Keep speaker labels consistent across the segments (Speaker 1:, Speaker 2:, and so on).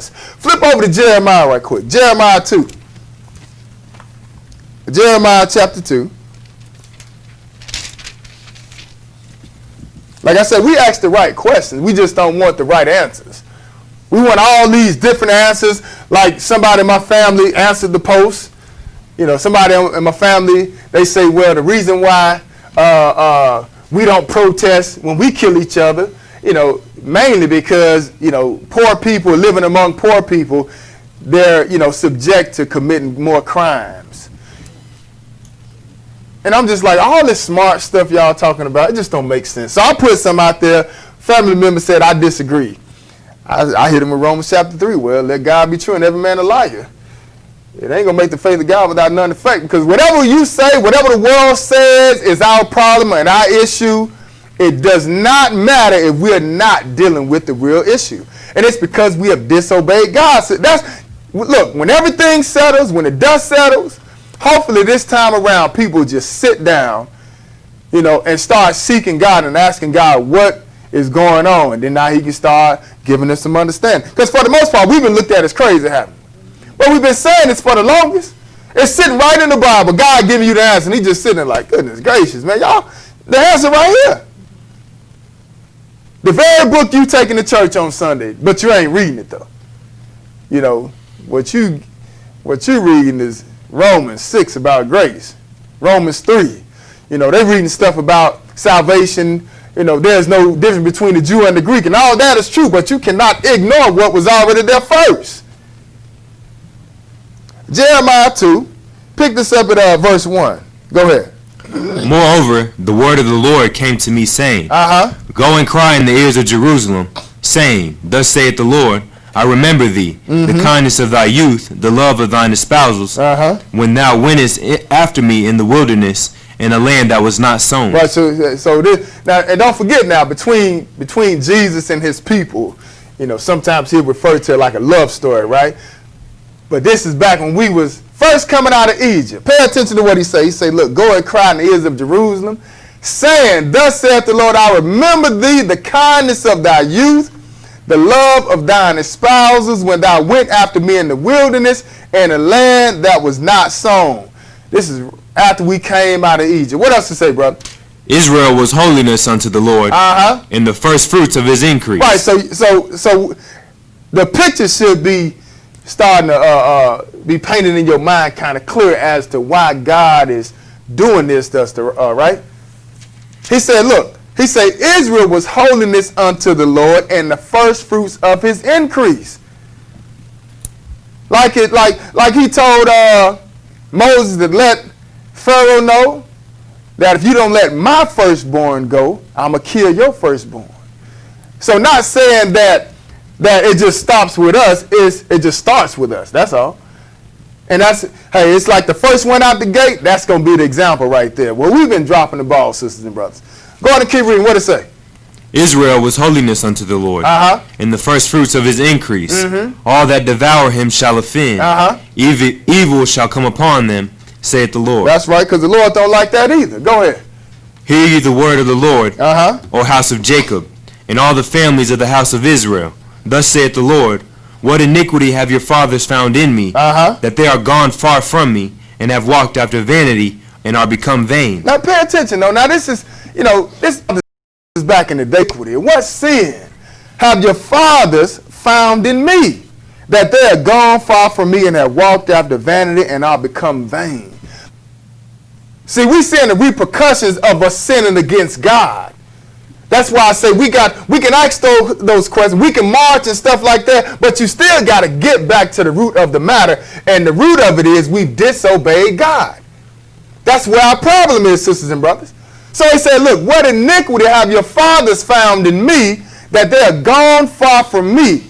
Speaker 1: us. Flip over to Jeremiah right quick. Jeremiah 2. Jeremiah chapter 2. Like I said, we ask the right questions. We just don't want the right answers. We want all these different answers. Like somebody in my family answered the post. You know, somebody in my family, they say, well, the reason why we don't protest when we kill each other, you know, mainly because, you know, poor people living among poor people, they're, you know, subject to committing more crimes. And I'm just like, all this smart stuff y'all talking about, it just don't make sense. So I put some out there. Family member said, I disagree. I hit him with Romans chapter 3. Well, let God be true and every man a liar. It ain't going to make the faith of God without none effect. Because whatever you say, whatever the world says is our problem and our issue, it does not matter if we're not dealing with the real issue. And it's because we have disobeyed God. So look, when everything settles, when the dust settles, hopefully this time around people just sit down, you know, and start seeking God and asking God what is going on. And then now he can start giving us some understanding. Because for the most part, we've been looked at as crazy, haven't we? But we've been saying this for the longest. It's sitting right in the Bible. God giving you the answer. And he just sitting there like, goodness gracious, man. Y'all, the answer right here. The very book you taking to church on Sunday, but you ain't reading it though. You know, what you reading is Romans 6 about grace. Romans 3. You know, they're reading stuff about salvation. You know, there's no difference between the Jew and the Greek. And all that is true, but you cannot ignore what was already there first. Jeremiah 2. Pick this up at verse 1. Go ahead.
Speaker 2: Moreover, the word of the Lord came to me, saying, Go and cry in the ears of Jerusalem, saying, Thus saith the Lord, I remember thee, the kindness of thy youth, the love of thine espousals, when thou wentest after me in the wilderness, in a land that was not sown.
Speaker 1: Right. So this, now, and don't forget now, between Jesus and his people, you know, sometimes he'll refer to it like a love story, right? But this is back when we was first coming out of Egypt. Pay attention to what he say. He say, look, go and cry in the ears of Jerusalem, saying, Thus saith the Lord, I remember thee, the kindness of thy youth, the love of thine espousals, when thou went after me in the wilderness, in a land that was not sown. This is after we came out of Egypt. What else to say, brother?
Speaker 2: Israel was holiness unto the Lord, in the first fruits of his increase.
Speaker 1: Right. So the picture should be starting to be painted in your mind kind of clear as to why God is doing this to us, right? He said, look, he said, Israel was holiness unto the Lord and the first fruits of his increase. Like he told Moses to let Pharaoh know that if you don't let my firstborn go, I'm going to kill your firstborn. So not saying that it just stops with us, it just starts with us. That's all. And hey, it's like the first one out the gate, that's going to be the example right there. Well, we've been dropping the ball, sisters and brothers. Go on and keep reading. What it say?
Speaker 2: Israel was holiness unto the Lord, in the first fruits of his increase. All that devour him shall offend. Evil shall come upon them, saith the Lord.
Speaker 1: That's right, because the Lord don't like that either. Go ahead.
Speaker 2: Hear ye the word of the Lord, O house of Jacob, and all the families of the house of Israel. Thus saith the Lord, What iniquity have your fathers found in me, that they are gone far from me, and have walked after vanity, and are become vain.
Speaker 1: Now pay attention, though. Now this is, this is back in the day. What sin have your fathers found in me, that they are gone far from me, and have walked after vanity, and are become vain? See, we seeing the repercussions of us sinning against God. That's why I say we can ask those questions, we can march and stuff like that, but you still got to get back to the root of the matter, and the root of it is we've disobeyed God. That's where our problem is, sisters and brothers. So he said, look, what iniquity have your fathers found in me, that they are gone far from me,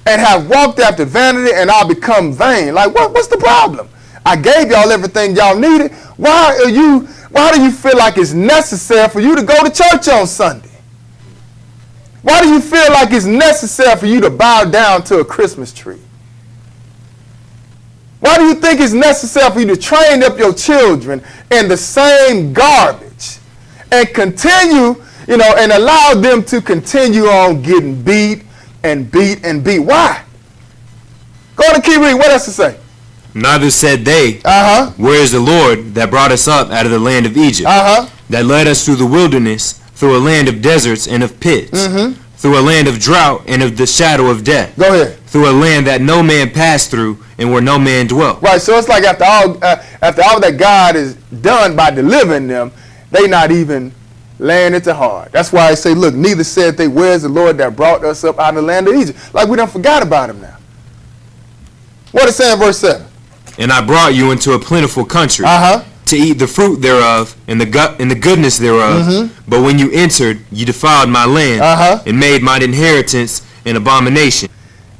Speaker 1: and have walked after vanity, and are become vain? Like, what's the problem? I gave y'all everything y'all needed. Why do you feel like it's necessary for you to go to church on Sunday? Why do you feel like it's necessary for you to bow down to a Christmas tree? Why do you think it's necessary for you to train up your children in the same garbage and continue, and allow them to continue on getting beat and beat and beat? Why? Keep reading. What else to say?
Speaker 2: Neither said they, where is the Lord that brought us up out of the land of Egypt, that led us through the wilderness, through a land of deserts and of pits, through a land of drought and of the shadow of death.
Speaker 1: Go ahead.
Speaker 2: Through a land that no man passed through and where no man dwelt.
Speaker 1: Right, so it's like after all that God has done by delivering them, they not even laying it to heart. That's why I say, look, neither said they, where's the Lord that brought us up out of the land of Egypt? Like we done forgot about him now. What is it saying, verse 7?
Speaker 2: And I brought you into a plentiful country to eat the fruit thereof and the goodness thereof. But when you entered, you defiled my land and made mine inheritance an abomination.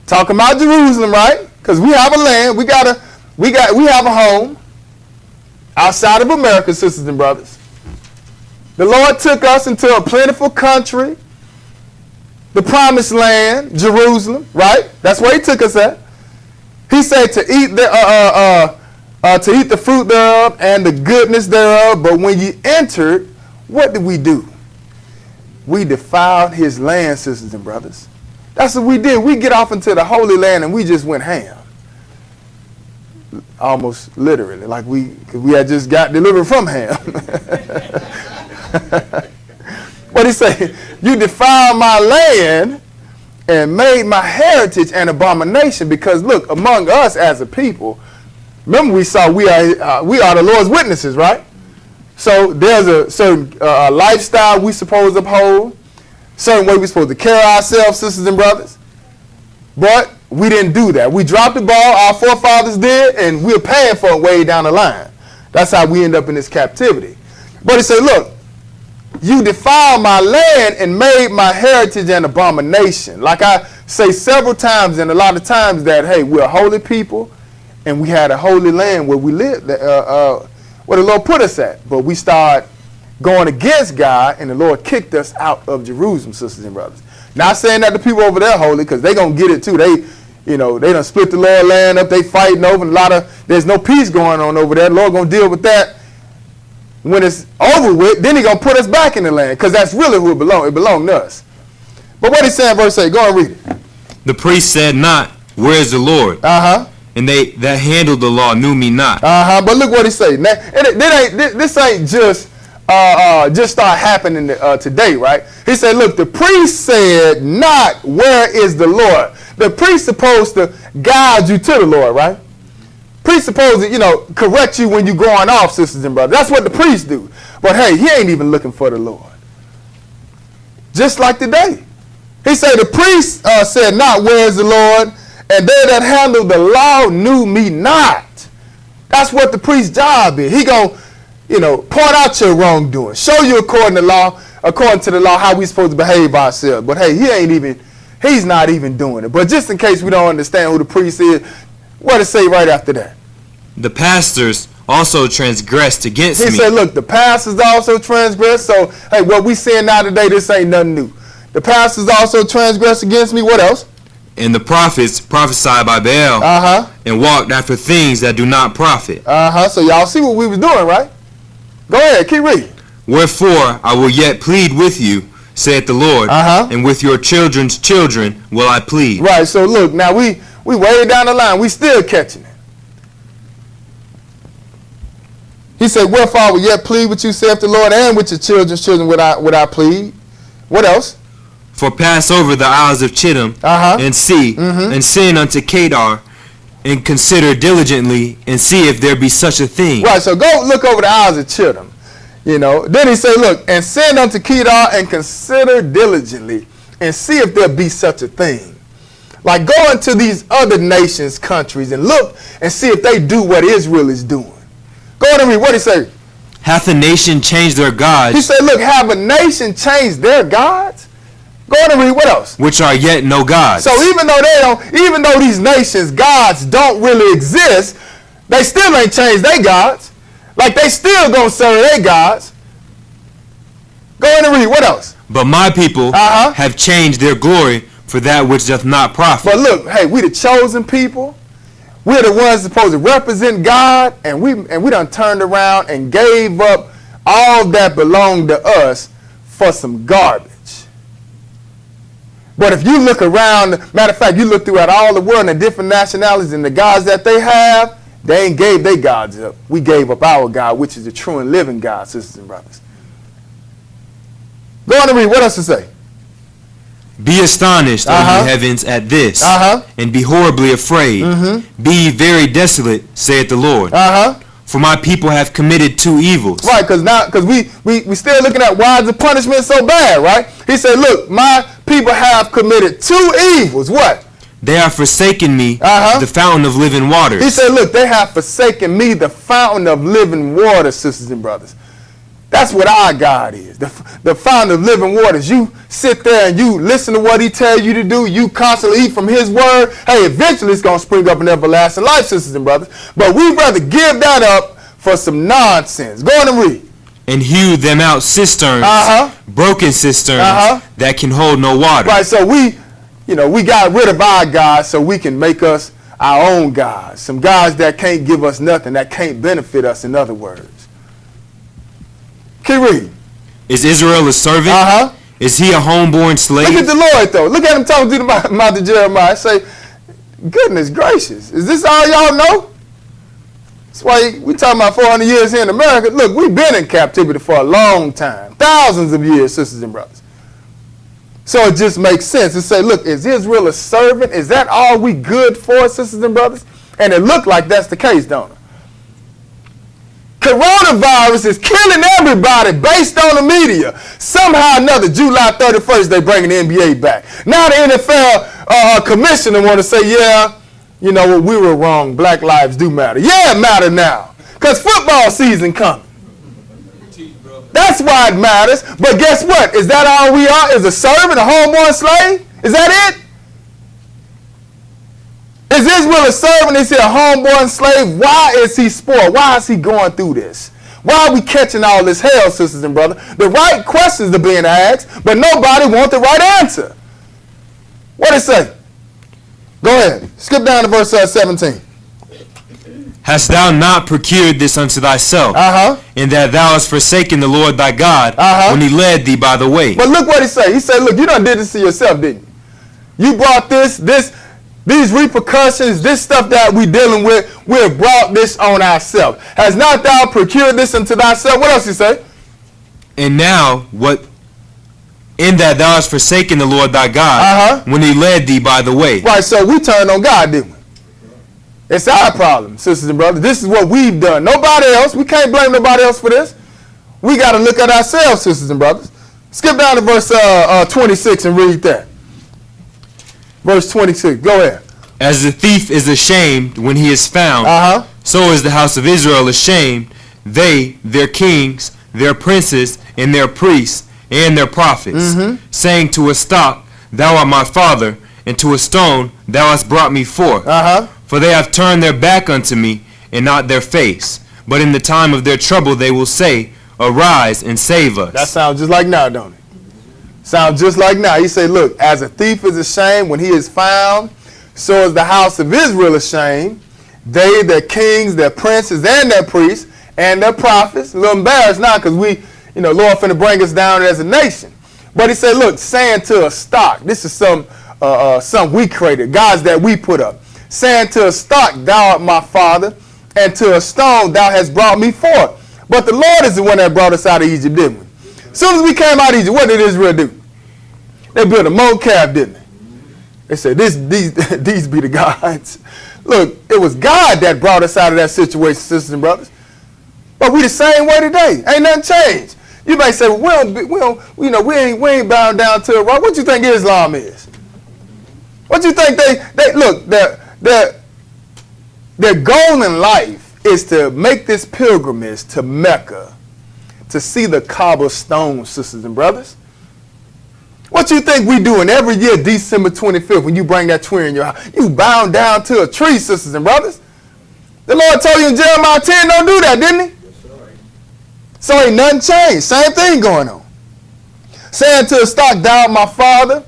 Speaker 1: Talking about Jerusalem, right? Because we have a land, we have a home outside of America, sisters and brothers. The Lord took us into a plentiful country, the promised land, Jerusalem, right? That's where he took us at. He said to eat the fruit thereof and the goodness thereof. But when you entered, what did we do? We defiled his land, sisters and brothers. That's what we did. We get off into the Holy Land and we just went ham. Almost literally, like we had just got delivered from ham. What he say? You defiled my land and made my heritage an abomination. Because look, among us as a people, remember we saw we are the Lord's witnesses, right? So there's a certain lifestyle we supposed to uphold, certain way we're supposed to carry ourselves, sisters and brothers. But we didn't do that. We dropped the ball, our forefathers did, and we're paying for it way down the line. That's how we end up in this captivity. But he said, look, you defiled my land and made my heritage an abomination. Like I say several times and a lot of times that, hey, we're a holy people and we had a holy land where we lived, where the Lord put us at. But we started going against God and the Lord kicked us out of Jerusalem, sisters and brothers. Not saying that the people over there holy, because they going to get it too. They done split the Lord land up. They fighting over there's no peace going on over there. The Lord going to deal with that. When it's over with, then he going to put us back in the land, because that's really who it belongs. It belonged to us. But what he said in verse 8, go and read it.
Speaker 2: The priest said not, where is the Lord? And they that handled the law knew me not.
Speaker 1: But look what he said. This ain't just start happening today, right? He said, look, the priest said not, where is the Lord? The priest supposed to guide you to the Lord, right? Priest supposed to, correct you when you're going off, sisters and brothers. That's what the priests do. But hey, he ain't even looking for the Lord. Just like today. He said, the priest said not, where is the Lord? And they that handled the law knew me not. That's what the priest's job is. He going to point out your wrongdoing. Show you according to the law, how we supposed to behave ourselves. But hey, he's not even doing it. But just in case we don't understand who the priest is, what does it say right after that?
Speaker 2: The pastors also transgressed against me.
Speaker 1: He said, look, the pastors also transgressed. So, hey, what we seeing now today, this ain't nothing new. The pastors also transgressed against me. What else?
Speaker 2: And the prophets prophesied by Baal and walked after things that do not profit.
Speaker 1: So y'all see what we was doing, right? Go ahead, keep reading.
Speaker 2: Wherefore I will yet plead with you, saith the Lord, and with your children's children will I plead.
Speaker 1: Right, so look, now we way down the line. We still catching it. He said, wherefore I will yet plead with you, saith the Lord, and with your children's children would I plead. What else?
Speaker 2: For pass over the isles of Chittim and see, and send unto Kedar, and consider diligently, and see if there be such a thing.
Speaker 1: Right, so go look over the isles of Chittim. Then he said, look, and send unto Kedar, and consider diligently, and see if there be such a thing. Like go into these other nations, countries, and look and see if they do what Israel is doing. Go ahead and read. What did he say?
Speaker 2: Hath a nation changed their gods?
Speaker 1: He said, look, have a nation changed their gods? Go ahead and read. What else?
Speaker 2: Which are yet no gods.
Speaker 1: So even though these nations' gods don't really exist, they still ain't changed their gods. Like they still gonna serve their gods. Go ahead and read. What else?
Speaker 2: But my people have changed their glory for that which doth not profit.
Speaker 1: But look, hey, we the chosen people. We're the ones supposed to represent God, and we done turned around and gave up all that belonged to us for some garbage. But if you look around, matter of fact, you look throughout all the world and the different nationalities and the gods that they have, they ain't gave their gods up. We gave up our God, which is the true and living God, sisters and brothers. Go on and read. What else to say?
Speaker 2: Be astonished, O ye heavens, at this, and be horribly afraid. Be ye very desolate, saith the Lord. For my people have committed two evils.
Speaker 1: Right, because we still looking at why is the punishment so bad, right? He said, look, my people have committed two evils. What?
Speaker 2: They have forsaken me, the fountain of living waters.
Speaker 1: He said, look, they have forsaken me, the fountain of living waters, sisters and brothers. That's what our God is, the fountain of living waters. You sit there and you listen to what he tells you to do. You constantly eat from his word. Hey, eventually it's going to spring up in everlasting life, sisters and brothers. But we'd rather give that up for some nonsense. Go on and read.
Speaker 2: And hew them out cisterns, broken cisterns that can hold no water.
Speaker 1: Right, so we got rid of our God so we can make us our own gods. Some gods that can't give us nothing, that can't benefit us, in other words. Keep reading.
Speaker 2: Is Israel a servant? Is he a homeborn slave?
Speaker 1: Look at the Lord, though. Look at him talking through the mouth of Jeremiah. Say, goodness gracious, is this all y'all know? That's why we talking about 400 years here in America. Look, we've been in captivity for a long time. Thousands of years, sisters and brothers. So it just makes sense to say, look, is Israel a servant? Is that all we good for, sisters and brothers? And it looked like that's the case, don't it? Coronavirus is killing everybody based on the media. Somehow or another, July 31st, they bringing the NBA back. Now the NFL commissioner want to say, yeah, you know what, we were wrong. Black lives do matter. Yeah, it matter now. Because football season coming. That's why it matters. But guess what? Is that all we are? Is a servant, a homeborn slave? Is that it? Is Israel a servant? Is he a homeborn slave? Why is he spoiled? Why is he going through this? Why are we catching all this hell, sisters and brothers? The right questions are being asked, but nobody wants the right answer. What does it say? Go ahead. Skip down to verse 17.
Speaker 2: Hast thou not procured this unto thyself, in that thou hast forsaken the Lord thy God, when he led thee by the way?
Speaker 1: But look what he said. He said, look, you done did this to yourself, didn't you? You brought these repercussions, this stuff that we dealing with, we have brought this on ourselves. Has not thou procured this unto thyself? What else he say?
Speaker 2: And now, in that thou hast forsaken the Lord thy God, when he led thee by the way.
Speaker 1: Right, so we turned on God, didn't we? It's our problem, sisters and brothers. This is what we've done. Nobody else. We can't blame nobody else for this. We got to look at ourselves, sisters and brothers. Skip down to verse 26 and read that. Verse 26. Go ahead.
Speaker 2: As the thief is ashamed when he is found, so is the house of Israel ashamed, they, their kings, their princes, and their priests, and their prophets, saying to a stock, thou art my father, and to a stone, thou hast brought me forth. For they have turned their back unto me, and not their face. But in the time of their trouble they will say, arise and save us.
Speaker 1: That sounds just like now, don't it? Sounds just like now. He said, look, as a thief is ashamed when he is found, so is the house of Israel ashamed. They, their kings, their princes, and their priests, and their prophets. A little embarrassed now because Lord finna bring us down as a nation. But he said, look, saying to a stock, this is some we created, gods that we put up. Saying to a stock, thou art my father, and to a stone, thou hast brought me forth. But the Lord is the one that brought us out of Egypt, didn't we? As soon as we came out of Egypt, what did Israel do? They built a molten calf, didn't they? They said, these be the gods. Look, it was God that brought us out of that situation, sisters and brothers. But we the same way today. Ain't nothing changed. You may say, well, we ain't bound down to a rock. What you think Islam is? What you think they look, their goal in life is to make this pilgrimage to Mecca to see the Kaaba stone, sisters and brothers. What you think we doing every year, December 25th, when you bring that tree in your house? You bound down to a tree, sisters and brothers. The Lord told you in Jeremiah 10, don't do that, didn't he? So ain't nothing changed. Same thing going on. Saying to a stock, thou art my father,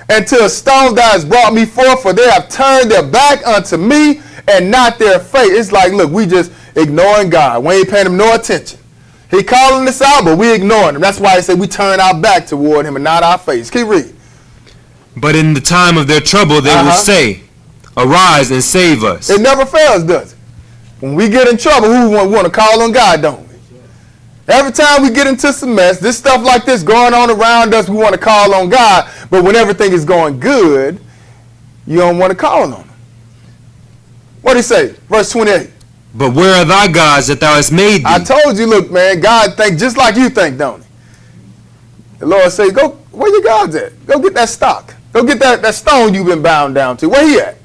Speaker 1: and to a stone thou hast brought me forth, for they have turned their back unto me, and not their face. It's like, look, we just ignoring God. We ain't paying him no attention. He calling us out, but we ignoring him. That's why he said we turn our back toward him and not our face. Keep reading.
Speaker 2: But in the time of their trouble, they will say, arise and save us.
Speaker 1: It never fails, does it? When we get in trouble, we want to call on God, don't we? Every time we get into some mess, this stuff like this going on around us, we want to call on God. But when everything is going good, you don't want to call on him. What did he say? Verse 28.
Speaker 2: But where are thy gods that thou hast made thee?
Speaker 1: I told you, look, man, God think just like you think, don't he? The Lord say, go, where your gods at? Go get that stock. Go get that stone you've been bound down to. Where he at?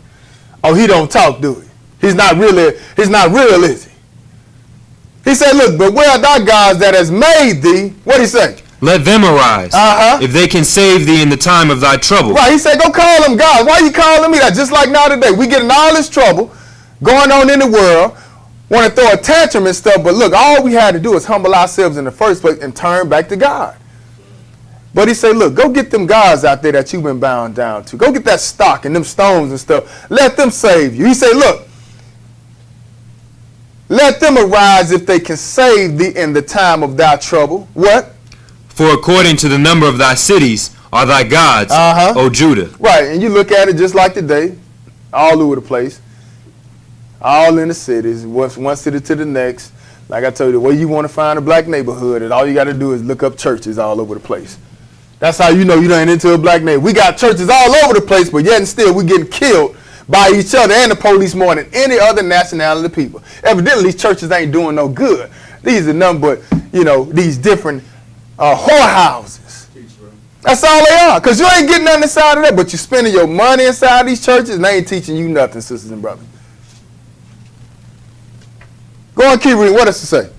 Speaker 1: Oh, he don't talk, do he? He's not real, is he? He said, look, but where are thy gods that has made thee? What did he say?
Speaker 2: Let them arise, if they can save thee in the time of thy trouble.
Speaker 1: Right, he said, go call them God. Why are you calling me that? Just like now today, we getting all this trouble going on in the world, want to throw a tantrum and stuff, but look, all we had to do is humble ourselves in the first place and turn back to God. But he said, look, go get them gods out there that you've been bound down to. Go get that stock and them stones and stuff. Let them save you. He said, look, let them arise if they can save thee in the time of thy trouble. What?
Speaker 2: For according to the number of thy cities are thy gods, O Judah.
Speaker 1: Right, and you look at it just like today, all over the place, all in the cities, one city to the next. Like I told you, where you want to find a black neighborhood, and all you got to do is look up churches all over the place. That's how you know you done into a black neighborhood. We got churches all over the place, but yet and still we getting killed by each other and the police more than any other nationality of people. Evidently, these churches ain't doing no good. These are nothing but, these different whorehouses. That's all they are, because you ain't getting nothing inside of that, but you're spending your money inside these churches, and they ain't teaching you nothing, sisters and brothers. Go on, keep reading. What does it say?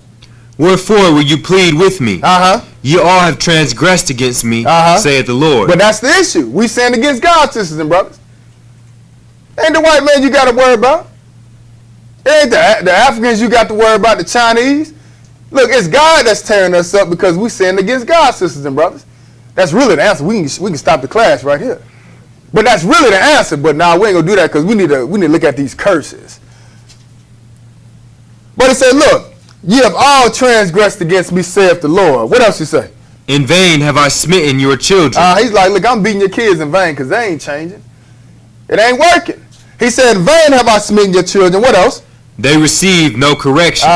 Speaker 2: Wherefore will you plead with me? Ye all have transgressed against me, saith the Lord.
Speaker 1: But that's the issue. We sin against God, sisters and brothers. Ain't the white man you got to worry about. It ain't the Africans you got to worry about, the Chinese. Look, it's God that's tearing us up because we sinned against God, sisters and brothers. That's really the answer. We can stop the class right here. But that's really the answer. But now we ain't gonna do that because we need to look at these curses. But it said, look, ye have all transgressed against me, saith the Lord. What else you say?
Speaker 2: In vain have I smitten your children.
Speaker 1: He's like, look, I'm beating your kids in vain because they ain't changing. It ain't working. He said, in vain have I smitten your children. What else?
Speaker 2: They receive no correction.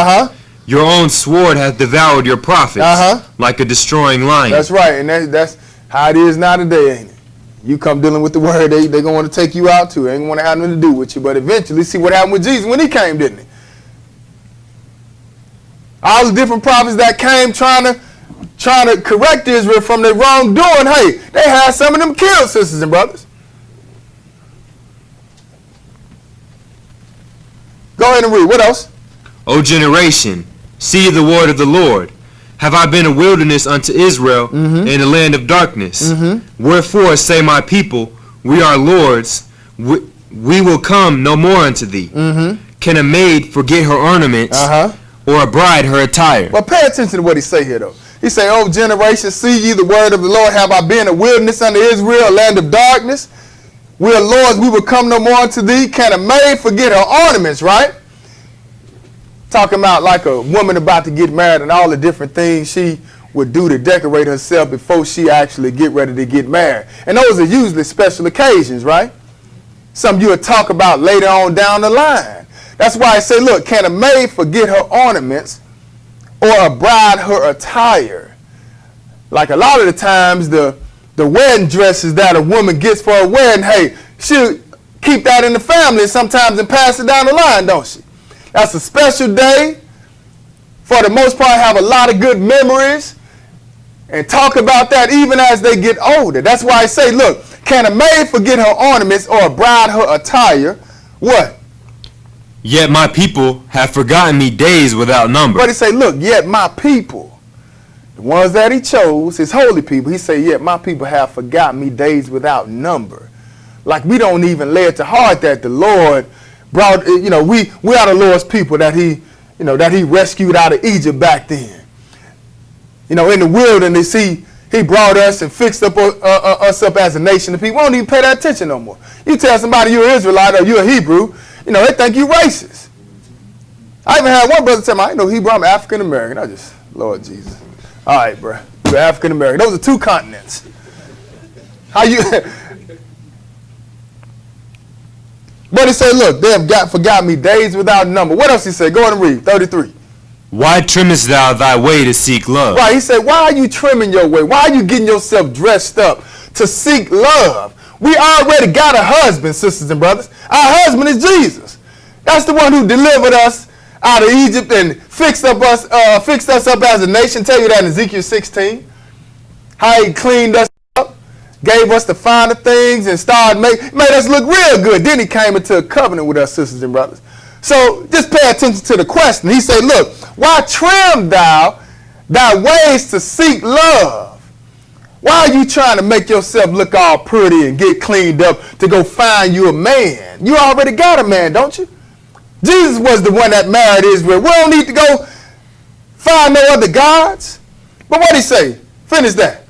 Speaker 2: Your own sword hath devoured your prophets like a destroying lion.
Speaker 1: That's right, and that's how it is now today, ain't it? You come dealing with the word, they going to want to take you out too. They ain't want to have nothing to do with you. But eventually, see what happened with Jesus when he came, didn't he? All the different prophets that came trying to correct Israel from their wrongdoing, hey, they had some of them killed, sisters and brothers. Go ahead and read. What else?
Speaker 2: O generation, see the word of the Lord. Have I been a wilderness unto Israel in a land of darkness? Wherefore say my people, we are lords, we will come no more unto thee. Can a maid forget her ornaments, or a bride her attire?
Speaker 1: Well, pay attention to what he say here, though. He say, O generation, see ye the word of the Lord. Have I been a wilderness unto Israel, a land of darkness? We are lords, we will come no more unto thee. Can a maid forget her ornaments, right? Talking about like a woman about to get married and all the different things she would do to decorate herself before she actually get ready to get married. And those are usually special occasions, right? Some you would talk about later on down the line. That's why I say, look, can a maid forget her ornaments or a bride her attire? Like a lot of the times the wedding dresses that a woman gets for a wedding, hey, she'll keep that in the family sometimes and pass it down the line, don't she? That's a special day. For the most part, have a lot of good memories and talk about that even as they get older. That's why I say, look, can a maid forget her ornaments or a bride her attire? What?
Speaker 2: Yet my people have forgotten me days without number.
Speaker 1: But he say, look, yet my people, the ones that he chose, his holy people, he say, yet my people have forgotten me days without number. Like we don't even lay it to heart that the Lord brought, we are the Lord's people that he rescued out of Egypt back then. In the wilderness, he brought us and fixed up us up as a nation of people. We don't even pay that attention no more. You tell somebody you're an Israelite or you're a Hebrew, they think you racist. I even had one brother tell me, I ain't no Hebrew, I'm African American. Lord Jesus. All right, bro. You're African American. Those are two continents. But he said, look, they have forgot me days without number. What else he said? Go ahead and read, 33.
Speaker 2: Why trimmest thou thy way to seek love?
Speaker 1: Right, he said, why are you trimming your way? Why are you getting yourself dressed up to seek love? We already got a husband, sisters and brothers. Our husband is Jesus. That's the one who delivered us out of Egypt and fixed us up as a nation. Tell you that in Ezekiel 16. How he cleaned us up, gave us the finer things, and made us look real good. Then he came into a covenant with us, sisters and brothers. So just pay attention to the question. He said, look, why trim thou thy ways to seek love? Why are you trying to make yourself look all pretty and get cleaned up to go find you a man? You already got a man, don't you? Jesus was the one that married Israel. We don't need to go find no other gods. But what did he say? Finish that.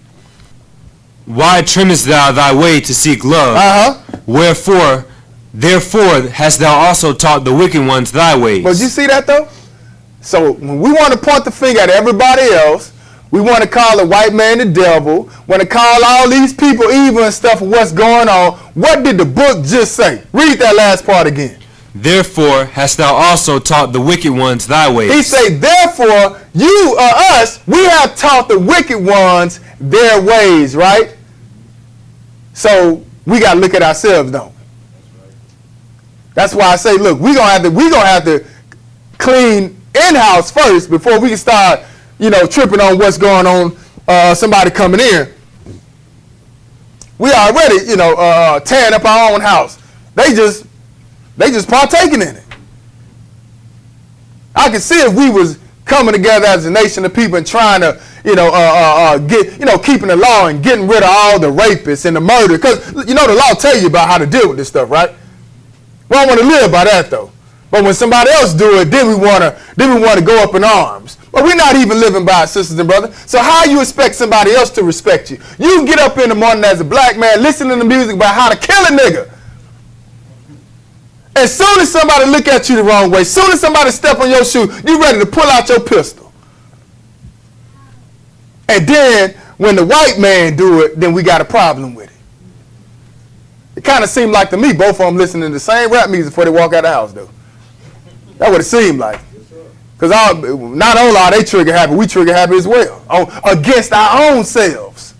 Speaker 2: Why trimmest thou thy way to seek love? Wherefore, therefore hast thou also taught the wicked ones thy ways.
Speaker 1: But you see that though? So when we want to point the finger at everybody else, we want to call the white man the devil, want to call all these people evil and stuff of what's going on. What did the book just say? Read that last part again.
Speaker 2: Therefore hast thou also taught the wicked ones thy ways.
Speaker 1: He said, therefore, you or us, we have taught the wicked ones their ways, right? So we got to look at ourselves, don't we? That's why I say, look, we're gonna have to clean in-house first before we can start, tripping on what's going on, somebody coming in. We already, tearing up our own house. They just partaking in it. I can see if we was coming together as a nation of people and trying to, get, keeping the law and getting rid of all the rapists and the murder. Because, the law tell you about how to deal with this stuff, right? We don't want to live by that, though. But when somebody else do it, then we want to go up in arms. But we're not even living by it, sisters and brothers. So how you expect somebody else to respect you? You get up in the morning as a black man listening to music about how to kill a nigga. As soon as somebody look at you the wrong way, as soon as somebody step on your shoe, you ready to pull out your pistol. And then when the white man do it, then we got a problem with it. It kind of seemed like to me both of them listening to the same rap music before they walk out of the house, though. That's what it seemed like. Because not only are they trigger happy, we trigger happy as well. Against our own selves.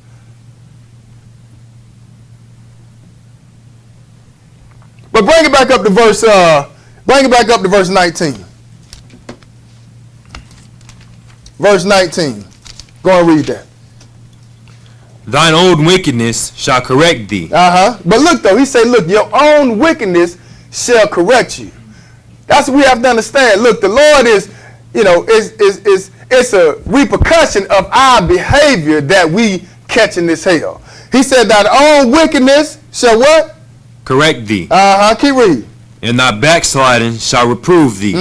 Speaker 1: But bring it back up to verse 19. Verse 19. Go and read that.
Speaker 2: Thine own wickedness shall correct thee.
Speaker 1: But look though, he said, look, your own wickedness shall correct you. That's what we have to understand. Look, the Lord is, it's a repercussion of our behavior that we catch in this hell. He said that own wickedness shall what?
Speaker 2: Correct thee.
Speaker 1: Keep reading.
Speaker 2: And thy backsliding shall reprove thee.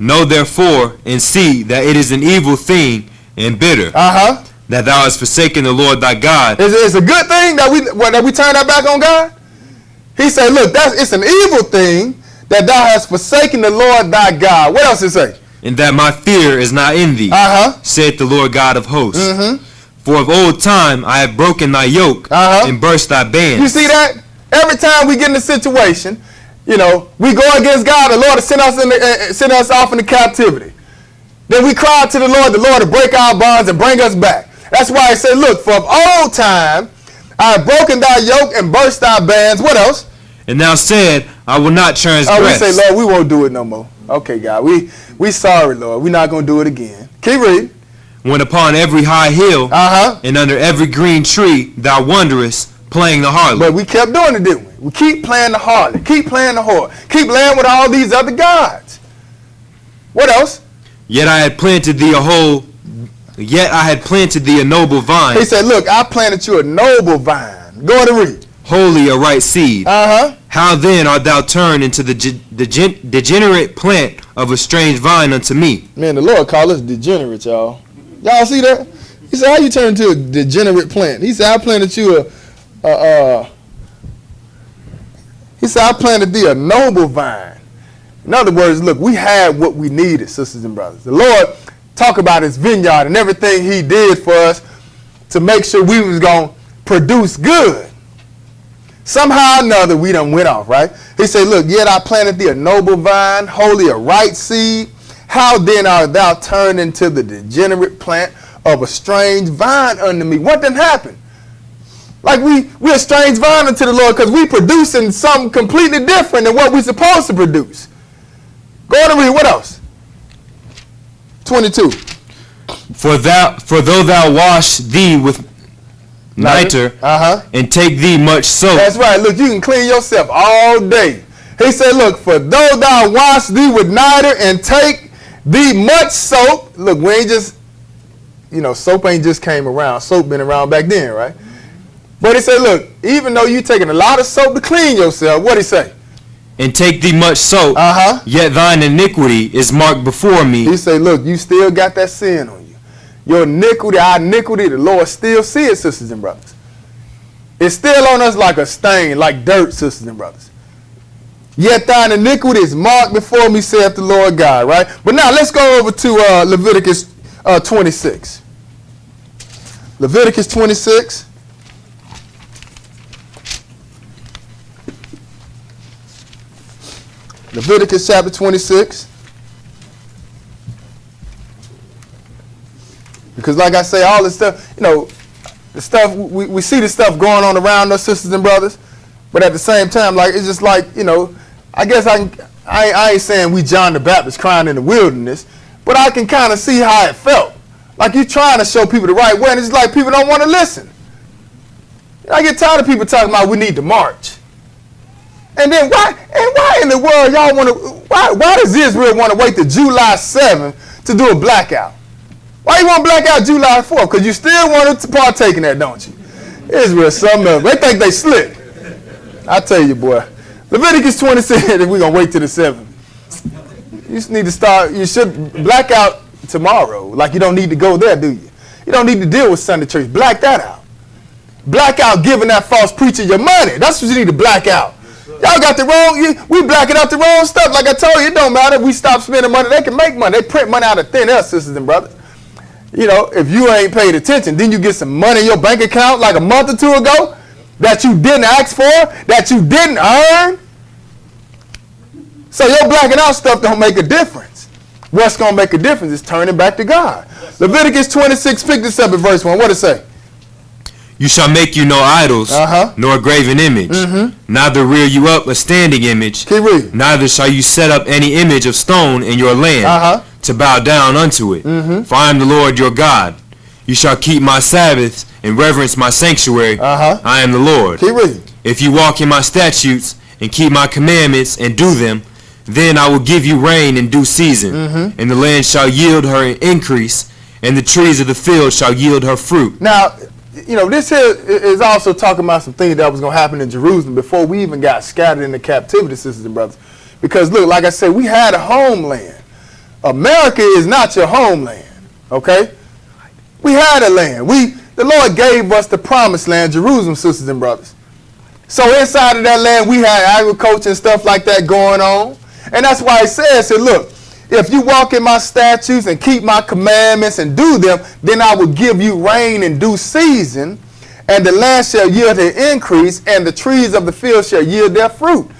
Speaker 2: Know therefore and see that it is an evil thing and bitter. That thou hast forsaken the Lord thy God.
Speaker 1: It's a good thing that we turn our back on God. He said, look, it's an evil thing that thou hast forsaken the Lord thy God. What else does it say?
Speaker 2: And that my fear is not in thee, saith the Lord God of hosts. For of old time I have broken thy yoke and burst thy bands.
Speaker 1: You see that? Every time we get in a situation, we go against God, the Lord will send us off into captivity. Then we cry to the Lord to break our bonds and bring us back. That's why I say, look, for of old time I have broken thy yoke and burst thy bands. What else?
Speaker 2: And thou said, I will not transgress.
Speaker 1: We say, Lord, we won't do it no more. Okay, God, we sorry, Lord. We're not going to do it again. Keep reading.
Speaker 2: When upon every high hill and under every green tree thou wanderest, playing the harlot.
Speaker 1: But we kept doing it, didn't we? We keep playing the harlot. Keep playing the whore. Keep laying with all these other gods. What else?
Speaker 2: Yet I had planted thee a noble vine.
Speaker 1: He said, look, I planted you a noble vine. Go on and read.
Speaker 2: Wholly a right seed. How then art thou turned into the degenerate plant of a strange vine unto me?
Speaker 1: Man, the Lord called us degenerate, y'all. Y'all see that? He said, how you turn into a degenerate plant? He said, I planted you he said, I planted thee a noble vine. In other words, look, we had what we needed, sisters and brothers. The Lord talk about his vineyard and everything he did for us to make sure we was going to produce good. Somehow or another, we done went off, right? He said, look, yet I planted thee a noble vine, wholly a right seed. How then art thou turned into the degenerate plant of a strange vine unto me? What done happened? Like we're a strange vine unto the Lord because we producing something completely different than what we're supposed to produce. Go on and read. What else? 22.
Speaker 2: For though thou wash thee with nitre, and take thee much soap.
Speaker 1: That's right. Look, you can clean yourself all day. He said, look, for though thou wash thee with nitre and take thee much soap. Look, we ain't just, soap ain't just came around. Soap been around back then, right? But he said, look, even though you taking a lot of soap to clean yourself, what he say?
Speaker 2: And take thee much soap, yet thine iniquity is marked before me.
Speaker 1: He say, look, you still got that sin on you. Your iniquity, our iniquity, the Lord still see it, sisters and brothers. It's still on us like a stain, like dirt, sisters and brothers. Yet thine iniquity is marked before me, saith the Lord God, right? But now let's go over to Leviticus 26. Leviticus 26. Leviticus chapter 26. Because like I say, all this stuff, the stuff, we see the stuff going on around us, sisters and brothers. But at the same time, like, it's just like, I guess I ain't saying we John the Baptist crying in the wilderness, but I can kind of see how it felt. Like you're trying to show people the right way, and it's like people don't want to listen. I get tired of people talking about we need to march. And then why in the world y'all want to, why does Israel want to wait till July 7th to do a blackout? Why you want to black out July 4th? Because you still want to partake in that, don't you? Israel, something else. They think they slick. I tell you, boy. Leviticus 26, we're going to wait till the 7th. You just need to start, you should black out tomorrow. Like you don't need to go there, do you? You don't need to deal with Sunday church. Black that out. Black out giving that false preacher your money. That's what you need to black out. Y'all got the wrong, we blacking out the wrong stuff. Like I told you, it don't matter if we stop spending money. They can make money. They print money out of thin air, sisters and brothers. If you ain't paid attention, then you get some money in your bank account like a month or two ago that you didn't ask for, that you didn't earn. So your blacking out stuff don't make a difference. What's going to make a difference is turning back to God. Leviticus 26, 57, verse 1. What does it say?
Speaker 2: You shall make you no idols, nor graven image, neither rear you up a standing image, neither shall you set up any image of stone in your land to bow down unto it. For I am the Lord your God. You shall keep my Sabbaths and reverence my sanctuary. I am the Lord. If you walk in my statutes and keep my commandments and do them, then I will give you rain in due season, and the land shall yield her increase, and the trees of the field shall yield her fruit.
Speaker 1: Now, this here is also talking about some things that was going to happen in Jerusalem before we even got scattered into captivity, sisters and brothers. Because look, like I said, we had a homeland. America is not your homeland, okay? We had a land. The Lord gave us the promised land, Jerusalem, sisters and brothers. So inside of that land, we had agriculture and stuff like that going on. And that's why it says, look, if you walk in my statutes and keep my commandments and do them, then I will give you rain in due season, and the land shall yield her increase, and the trees of the field shall yield their fruit.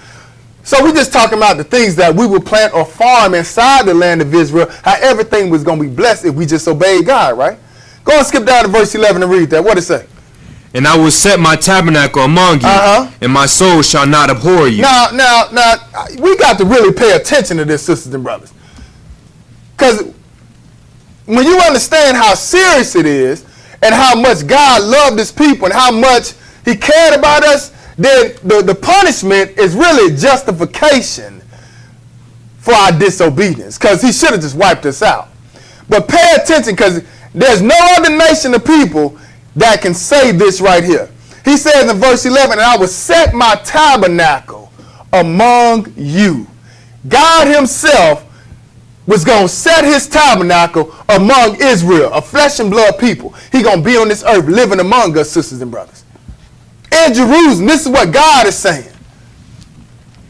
Speaker 1: So we're just talking about the things that we would plant or farm inside the land of Israel, how everything was going to be blessed if we just obeyed God, right? Go and skip down to verse 11 and read that. What does it say?
Speaker 2: And I will set my tabernacle among you, and my soul shall not abhor you.
Speaker 1: Now, we got to really pay attention to this, sisters and brothers. Because when you understand how serious it is and how much God loved his people and how much he cared about us, then the punishment is really justification for our disobedience, because he should have just wiped us out. But pay attention, because there's no other nation of people that can say this right here. He says in verse 11, and I will set my tabernacle among you. God himself was going to set his tabernacle among Israel, a flesh and blood people. He's going to be on this earth living among us, sisters and brothers. In Jerusalem, this is what God is saying.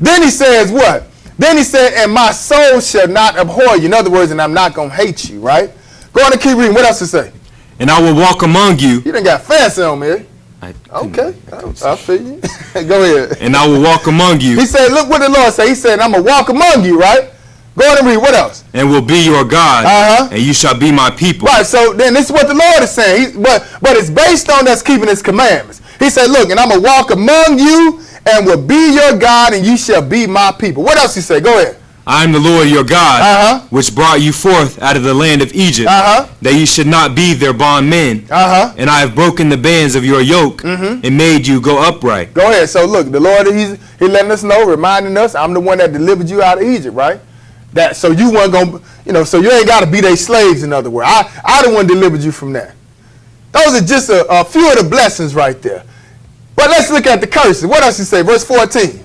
Speaker 1: Then he says what? Then he said, and my soul shall not abhor you. In other words, and I'm not going to hate you, right? Go on and keep reading. What else to say?
Speaker 2: And I will walk among you.
Speaker 1: You done got fancy on me. Okay, I feel you. Go ahead.
Speaker 2: And I will walk among you.
Speaker 1: He said, look what the Lord said. He said, I'm going to walk among you, right? Go ahead and read. What else?
Speaker 2: And will be your God, and you shall be my people.
Speaker 1: Right, so then this is what the Lord is saying. But it's based on us keeping his commandments. He said, look, and I'm going to walk among you and will be your God, and you shall be my people. What else he said? Go ahead.
Speaker 2: I am the Lord your God, which brought you forth out of the land of Egypt, that you should not be their bondmen. And I have broken the bands of your yoke and made you go upright. Go
Speaker 1: ahead. So look, the Lord, he letting us know, reminding us, I'm the one that delivered you out of Egypt, right? That so you weren't gonna, so you ain't got to be their slaves. In other words, I the one delivered you from that. Those are just a few of the blessings right there. But let's look at the curses. What else he say? Verse 14.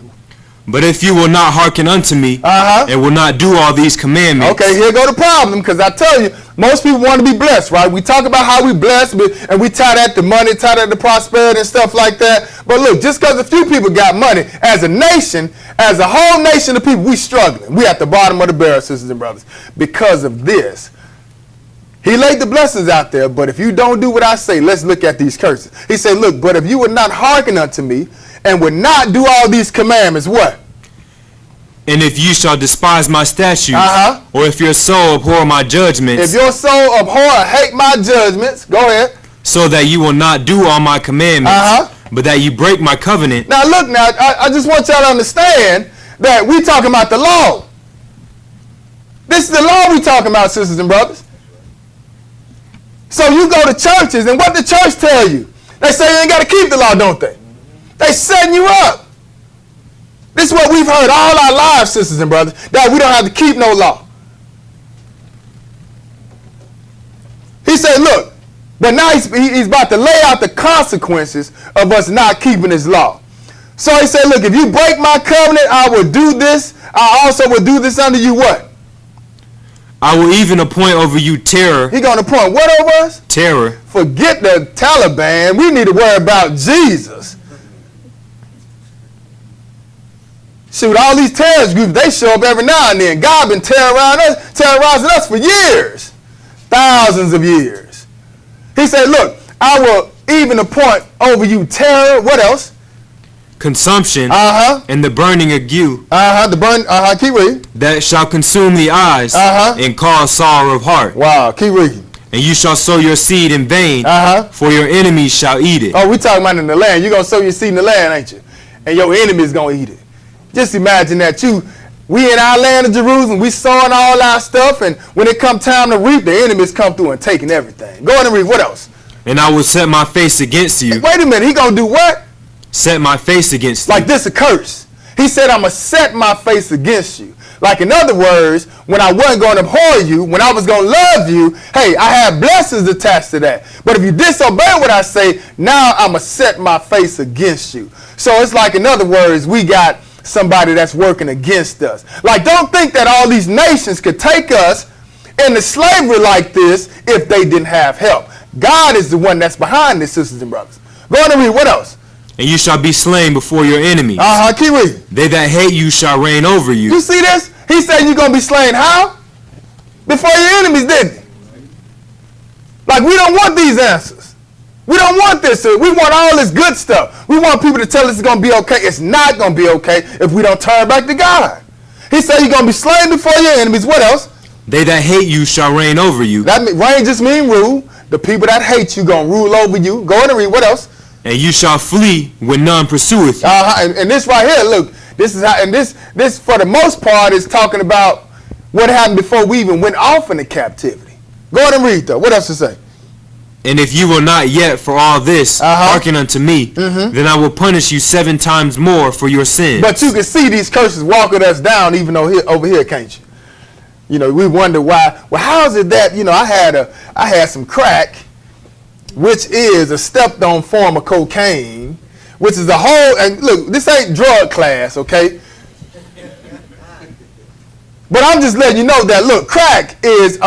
Speaker 2: But if you will not hearken unto me and will not do all these commandments.
Speaker 1: Okay, here go the problem, because I tell you, most people want to be blessed, right? We talk about how we blessed, and we tie that to money, tie that to prosperity and stuff like that. But look, just because a few people got money, as a nation, as a whole nation of people, we struggling. We at the bottom of the barrel, sisters and brothers, because of this. He laid the blessings out there, but if you don't do what I say, let's look at these curses. He said, look, but if you would not hearken unto me and would not do all these commandments, what?
Speaker 2: And if you shall despise my statutes, or if your soul abhor my judgments.
Speaker 1: If your soul abhor or hate my judgments, go ahead.
Speaker 2: So that you will not do all my commandments, but that you break my covenant.
Speaker 1: Now look, I just want y'all to understand that we talking about the law. This is the law we talking about, sisters and brothers. So you go to churches, and what the church tell you? They say you ain't got to keep the law, don't they? They setting you up. This is what we've heard all our lives, sisters and brothers, that we don't have to keep no law. He said, look, but now he's about to lay out the consequences of us not keeping his law. So he said, look, if you break my covenant, I will do this. I also will do this unto you what?
Speaker 2: I will even appoint over you terror.
Speaker 1: He going to appoint what over us?
Speaker 2: Terror.
Speaker 1: Forget the Taliban. We need to worry about Jesus. Shoot, all these terrorist groups, they show up every now and then. God been terrorizing us for years. Thousands of years. He said, look, I will even appoint over you terror. What else?
Speaker 2: Consumption and the burning ague.
Speaker 1: Keep reading.
Speaker 2: That shall consume the eyes and cause sorrow of heart.
Speaker 1: Wow, keep reading.
Speaker 2: And you shall sow your seed in vain, for your enemies shall eat it.
Speaker 1: Oh, we talking about in the land. You're going to sow your seed in the land, ain't you? And your enemies going to eat it. Just imagine that we in our land of Jerusalem, we sowing all our stuff, and when it come time to reap, the enemies come through and taking everything. Go ahead and read. What else?
Speaker 2: And I will set my face against you.
Speaker 1: Hey, wait a minute. He going to do what?
Speaker 2: Set my face against you.
Speaker 1: Like this a curse. He said, I'm going to set my face against you. Like in other words, when I wasn't going to abhor you, when I was going to love you, hey, I had blessings attached to that. But if you disobey what I say, now I'm going to set my face against you. So it's like, in other words, we got somebody that's working against us. Like, don't think that all these nations could take us into slavery like this if they didn't have help. God is the one that's behind this, sisters and brothers. Go on and read. What else?
Speaker 2: And you shall be slain before your enemies.
Speaker 1: Keep reading.
Speaker 2: They that hate you shall reign over you.
Speaker 1: You see this? He said you're going to be slain how? Before your enemies, didn't he? Like, we don't want these answers. We don't want this. We want all this good stuff. We want people to tell us it's going to be okay. It's not going to be okay if we don't turn back to God. He said you're going to be slain before your enemies. What else?
Speaker 2: They that hate you shall reign over you.
Speaker 1: Reign just mean rule. The people that hate you going to rule over you. Go on and read. What else?
Speaker 2: And you shall flee when none pursueth you.
Speaker 1: And this right here, look, this is how, and this for the most part is talking about what happened before we even went off into captivity. Go on and read though. What else to say?
Speaker 2: And if you will not yet for all this hearken unto me, then I will punish you 7 times more for your sins.
Speaker 1: But you can see these curses walking us down even over here, can't you? You know, we wonder why. Well, how is it that, you know, I had some crack, which is a stepped-on form of cocaine, which is a whole, and look, this ain't drug class, okay? But I'm just letting you know that, look, crack is,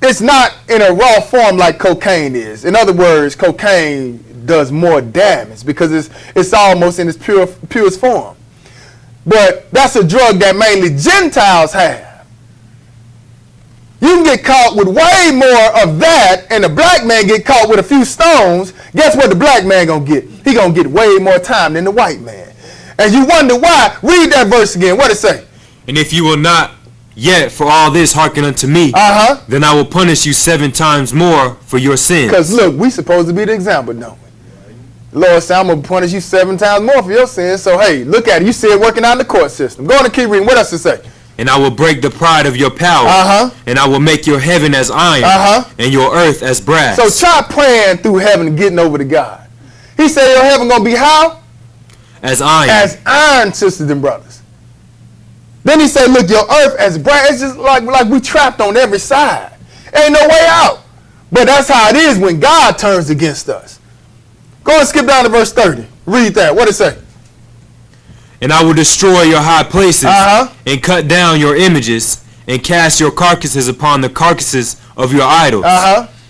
Speaker 1: it's not in a raw form like cocaine is. In other words, cocaine does more damage because it's almost in its purest form. But that's a drug that mainly Gentiles have. You can get caught with way more of that, and the black man get caught with a few stones. Guess what the black man gonna get? He gonna get way more time than the white man. And you wonder why. Read that verse again. What it say?
Speaker 2: And if you will not yet for all this hearken unto me, then I will punish you 7 times more for your sins.
Speaker 1: Because look, we supposed to be the example, don't we? Lord said, I'm going to punish you 7 times more for your sins. So, hey, look at it. You see it working out in the court system. Go on and keep reading. What else to say?
Speaker 2: And I will break the pride of your power. And I will make your heaven as iron. And your earth as brass.
Speaker 1: So try praying through heaven and getting over to God. He said your heaven going to be how?
Speaker 2: As iron.
Speaker 1: As iron, sisters and brothers. Then he said, look, your earth as brass. It's just like we trapped on every side. Ain't no way out. But that's how it is when God turns against us. Go and skip down to verse 30. Read that. What it say?
Speaker 2: And I will destroy your high places, and cut down your images, and cast your carcasses upon the carcasses of your idols.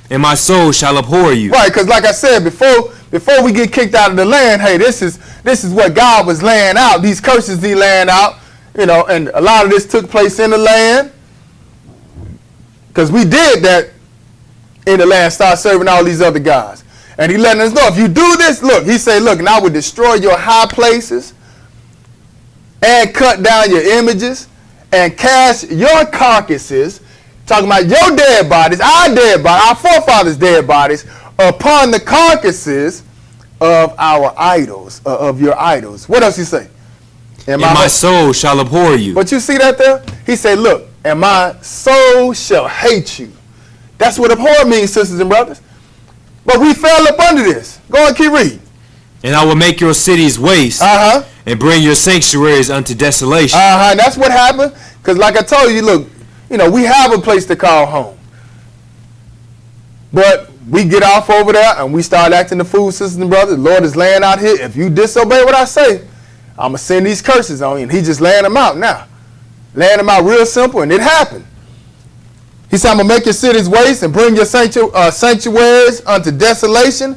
Speaker 2: And my soul shall abhor you.
Speaker 1: Right, because like I said, before we get kicked out of the land, hey, this is what God was laying out. These curses he laying out, you know, and a lot of this took place in the land. Because we did that in the land, start serving all these other gods. And he letting us know, if you do this, look, he say, look, and I will destroy your high places, and cut down your images, and cast your carcasses, talking about your dead bodies, our dead bodies, our forefathers' dead bodies, upon the carcasses of our idols, of your idols. What else he say?
Speaker 2: And my soul shall abhor you.
Speaker 1: But you see that there? He said, look, and my soul shall hate you. That's what abhor means, sisters and brothers. But we fell up under this. Go and keep reading.
Speaker 2: And I will make your cities waste, and bring your sanctuaries unto desolation.
Speaker 1: That's what happened. Because like I told you, look, you know, we have a place to call home. But we get off over there and we start acting the fool, sisters and brothers. The Lord is laying out here. If you disobey what I say, I'm going to send these curses on you. And he just laying them out now. Laying them out real simple, and it happened. He said, I'm going to make your cities waste and bring your sanctuaries unto desolation.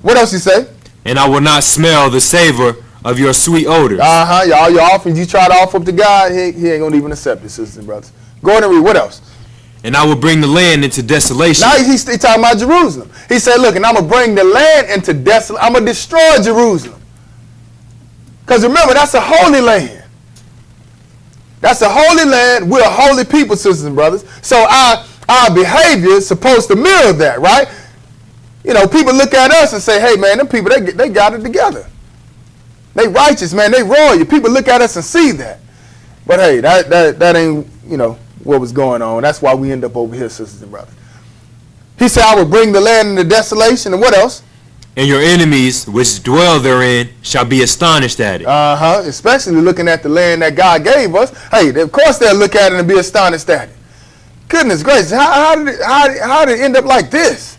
Speaker 1: What else he say?
Speaker 2: And I will not smell the savor of your sweet odors.
Speaker 1: All your offerings you try to offer up to God, he ain't going to even accept it, sisters and brothers. Go ahead and read. What else?
Speaker 2: And I will bring the land into desolation.
Speaker 1: Now he's talking about Jerusalem. He said, look, and I'm going to bring the land into desolation. I'm going to destroy Jerusalem. Because remember, that's a holy land. That's a holy land. We're a holy people, sisters and brothers. So our behavior is supposed to mirror that, right? You know, people look at us and say, hey, man, them people, they got it together. They righteous, man. They royal. People look at us and see that. But, hey, that ain't, you know, what was going on. That's why we end up over here, sisters and brothers. He said, I will bring the land into desolation. And what else?
Speaker 2: And your enemies which dwell therein shall be astonished at it.
Speaker 1: Especially looking at the land that God gave us. Hey, of course they'll look at it and be astonished at it. Goodness gracious, how did it end up like this?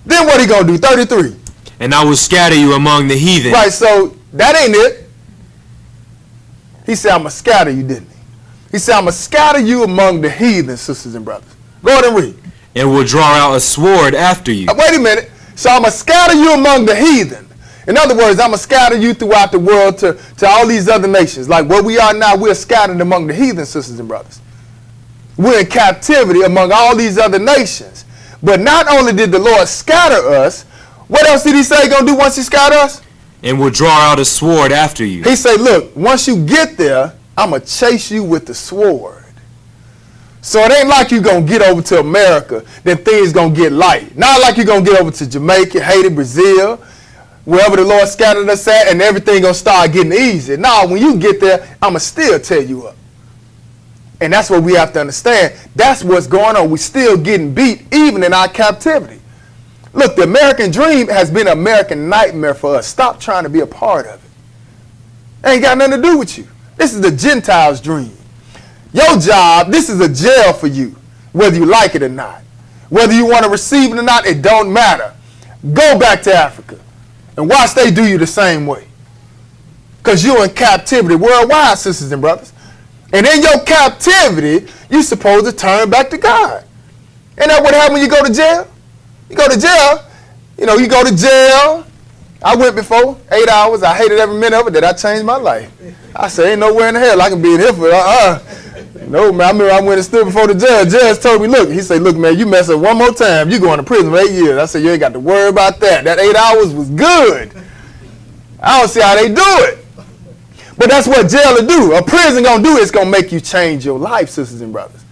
Speaker 1: Then what he gonna do? 33.
Speaker 2: And I will scatter you among the heathen.
Speaker 1: Right, so that ain't it. He said, I'm gonna scatter you, didn't he? He said, I'm gonna scatter you among the heathen, sisters and brothers. Go ahead and read.
Speaker 2: And will draw out a sword after you.
Speaker 1: Wait a minute. So I'm going to scatter you among the heathen. In other words, I'm going to scatter you throughout the world to all these other nations. Like where we are now, we're scattered among the heathen, sisters and brothers. We're in captivity among all these other nations. But not only did the Lord scatter us, what else did he say he's going to do once he scatter us?
Speaker 2: And will draw out a sword after you.
Speaker 1: He said, look, once you get there, I'm going to chase you with the sword. So it ain't like you're going to get over to America, then things going to get light. Not like you're going to get over to Jamaica, Haiti, Brazil, wherever the Lord scattered us at, and everything going to start getting easy. No, when you get there, I'm going to still tear you up. And that's what we have to understand. That's what's going on. We're still getting beat, even in our captivity. Look, the American dream has been an American nightmare for us. Stop trying to be a part of it. Ain't got nothing to do with you. This is the Gentiles' dream. Your job, this is a jail for you, whether you like it or not. Whether you want to receive it or not, it don't matter. Go back to Africa and watch they do you the same way. Because you're in captivity worldwide, sisters and brothers. And in your captivity, you're supposed to turn back to God. Ain't that what happens when you go to jail? You go to jail, you go to jail. I went before, 8 hours. I hated every minute of it. That I changed my life. I said, ain't nowhere in hell I can be in here for No, man, I remember I went and stood before the judge. Judge told me, look, he said, look, man, you mess up one more time, you going to prison for 8 years. I said, you ain't got to worry about that. That 8 hours was good. I don't see how they do it. But that's what jail will do. A prison going to do is going to make you change your life, sisters and brothers.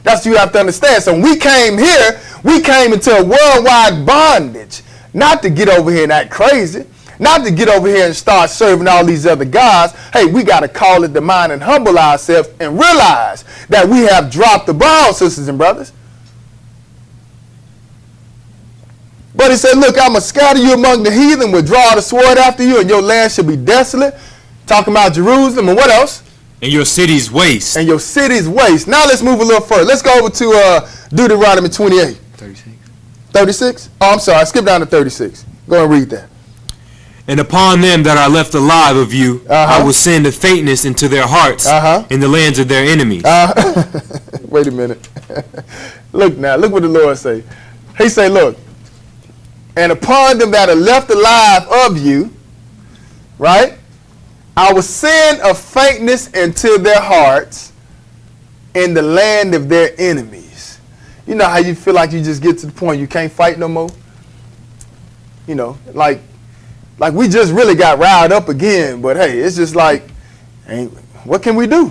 Speaker 1: That's what you have to understand. So when we came here, we came into a worldwide bondage. Not to get over here and act crazy. Not to get over here and start serving all these other gods. Hey, we got to call it to mind and humble ourselves and realize that we have dropped the ball, sisters and brothers. But he said, look, I'm going to scatter you among the heathen, withdraw the sword after you, and your land shall be desolate. Talking about Jerusalem, and what else?
Speaker 2: And your cities waste.
Speaker 1: And your cities waste. Now let's move a little further. Let's go over to Deuteronomy 28.
Speaker 2: 36.
Speaker 1: 36? Oh, I'm sorry. Skip down to 36. Go and read that.
Speaker 2: And upon them that are left alive of you, I will send a faintness into their hearts in the lands of their enemies.
Speaker 1: Wait a minute. Look now. Look what the Lord say. He say, look. And upon them that are left alive of you, right? I will send a faintness into their hearts in the land of their enemies. You know how you feel like you just get to the point you can't fight no more? You know, like we just really got riled up again, but hey, it's just like, what can we do?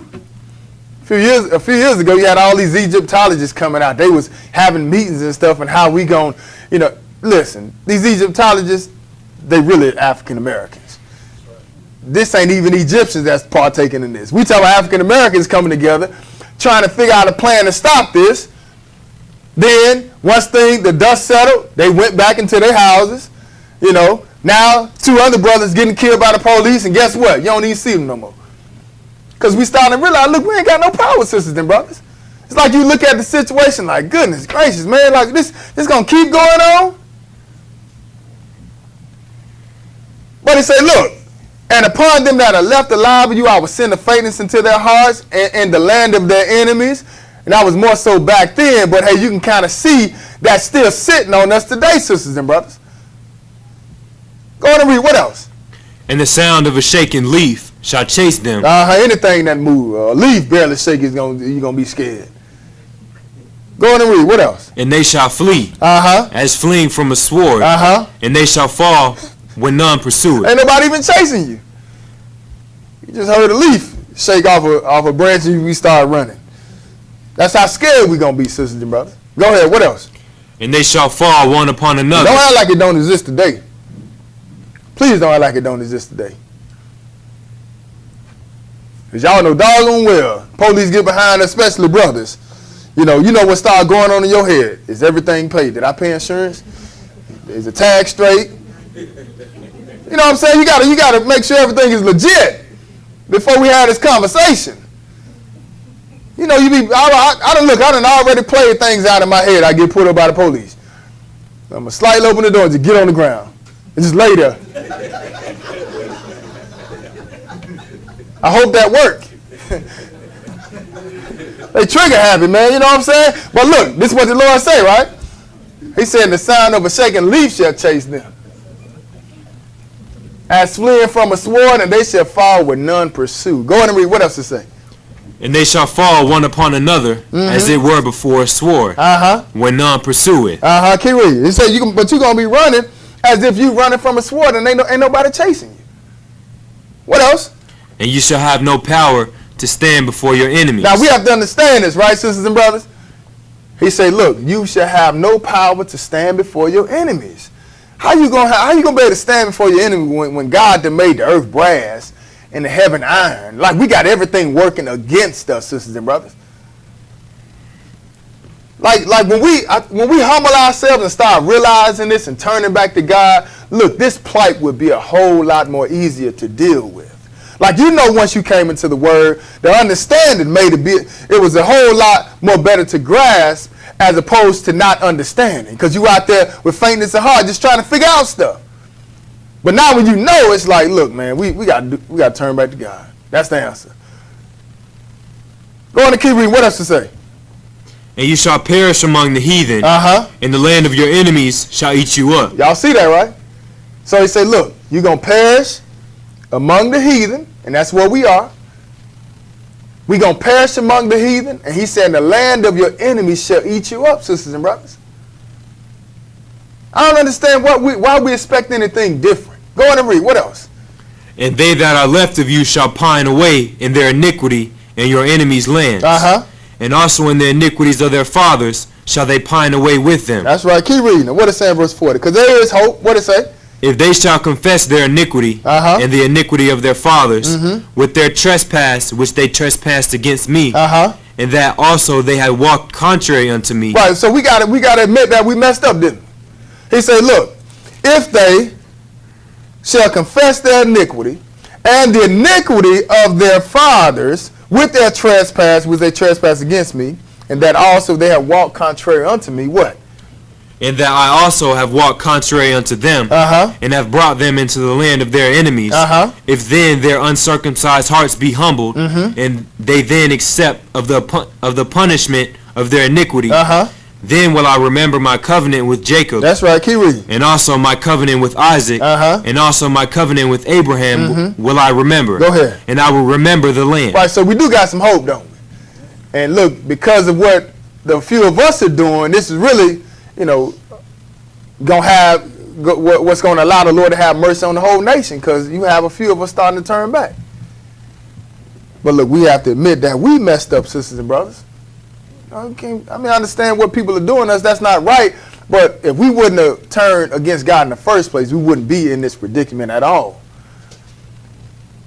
Speaker 1: A few years ago, you had all these Egyptologists coming out. They was having meetings and stuff and how we going, you know, listen, these Egyptologists, they really African Americans. This ain't even Egyptians that's partaking in this. We talk about African Americans coming together, trying to figure out a plan to stop this. Then, once the dust settled, they went back into their houses. You know, now 2 other brothers getting killed by the police, and guess what? You don't even see them no more. Because we starting to realize, look, we ain't got no power, sisters and brothers. It's like you look at the situation like, goodness gracious, man, like this going to keep going on? But he said, look, and upon them that are left alive of you, I will send a faintness into their hearts and the land of their enemies. And I was more so back then, but hey, you can kind of see that's still sitting on us today, sisters and brothers. Go on and read. What else?
Speaker 2: And the sound of a shaken leaf shall chase them.
Speaker 1: Anything that move, a leaf barely shake, you're going to be scared. Go on and read. What else?
Speaker 2: And they shall flee, as fleeing from a sword. And they shall fall when none pursue it.
Speaker 1: Ain't nobody even chasing you. You just heard a leaf shake off a branch and we start running. That's how scared we going to be, sisters and brothers. Go ahead. What else?
Speaker 2: And they shall fall one upon another.
Speaker 1: Don't act like it don't exist today. Please don't act like it don't exist today. Because y'all know doggone well, police get behind us, especially brothers. You know what start going on in your head. Is everything paid? Did I pay insurance? Is the tag straight? You know what I'm saying? You gotta make sure everything is legit before we have this conversation. You know, I done already played things out in my head. I get put up by the police. I'm gonna slightly open the door and just get on the ground and just lay there. I hope that worked. They trigger happy, man. You know what I'm saying? But look, this is what the Lord say, right? He said, the sound of a shaking leaf shall chase them. As fleeing from a sword, and they shall fall with none pursue. Go on and read. What else to say?
Speaker 2: And they shall fall one upon another, as it were before a sword, when none pursue it.
Speaker 1: Keep reading. He said, but you're going to be running as if you running from a sword and ain't nobody chasing you. What else?
Speaker 2: And you shall have no power to stand before your enemies.
Speaker 1: Now, we have to understand this, right, sisters and brothers? He said, look, you shall have no power to stand before your enemies. How you gonna be able to stand before your enemy when God done made the earth brass and the heaven iron? Like, we got everything working against us, sisters and brothers. Like when we humble ourselves and start realizing this and turning back to God, look, this plight would be a whole lot more easier to deal with. Like, you know, once you came into the Word, the understanding it was a whole lot more better to grasp as opposed to not understanding, because you out there with faintness of heart just trying to figure out stuff. But now when you know, it's like, look, man, we got to turn back to God. That's the answer. Go on and keep reading. What else to say?
Speaker 2: And you shall perish among the heathen, and the land of your enemies shall eat you up.
Speaker 1: Y'all see that, right? So he said, look, you're going to perish among the heathen, and that's where we are. We're going to perish among the heathen. And he said, the land of your enemies shall eat you up, sisters and brothers. I don't understand why we expect anything different. Go on and read. What else?
Speaker 2: And they that are left of you shall pine away in their iniquity in your enemies' lands. And also in the iniquities of their fathers shall they pine away with them.
Speaker 1: That's right. Keep reading. What it say in verse 40? Because there is hope. What it say?
Speaker 2: If they shall confess their iniquity and the iniquity of their fathers with their trespass which they trespassed against me, and that also they had walked contrary unto me.
Speaker 1: Right. So we got to admit that we messed up, didn't we? He said, look, if they shall confess their iniquity and the iniquity of their fathers with their trespass which they trespassed against me, and that also they have walked contrary unto me, what?
Speaker 2: And that I also have walked contrary unto them, and have brought them into the land of their enemies. If then their uncircumcised hearts be humbled, and they then accept of the punishment of their iniquity, then will I remember my covenant with Jacob.
Speaker 1: That's right. Keep reading.
Speaker 2: And also my covenant with Isaac, and also my covenant with Abraham will I remember.
Speaker 1: Go ahead.
Speaker 2: And I will remember the land.
Speaker 1: Right. So we do got some hope, don't we? And look, because of what the few of us are doing, this is really, what's going to allow the Lord to have mercy on the whole nation, because you have a few of us starting to turn back. But look, we have to admit that we messed up, sisters and brothers. I understand what people are doing us. That's not right. But if we wouldn't have turned against God in the first place, we wouldn't be in this predicament at all.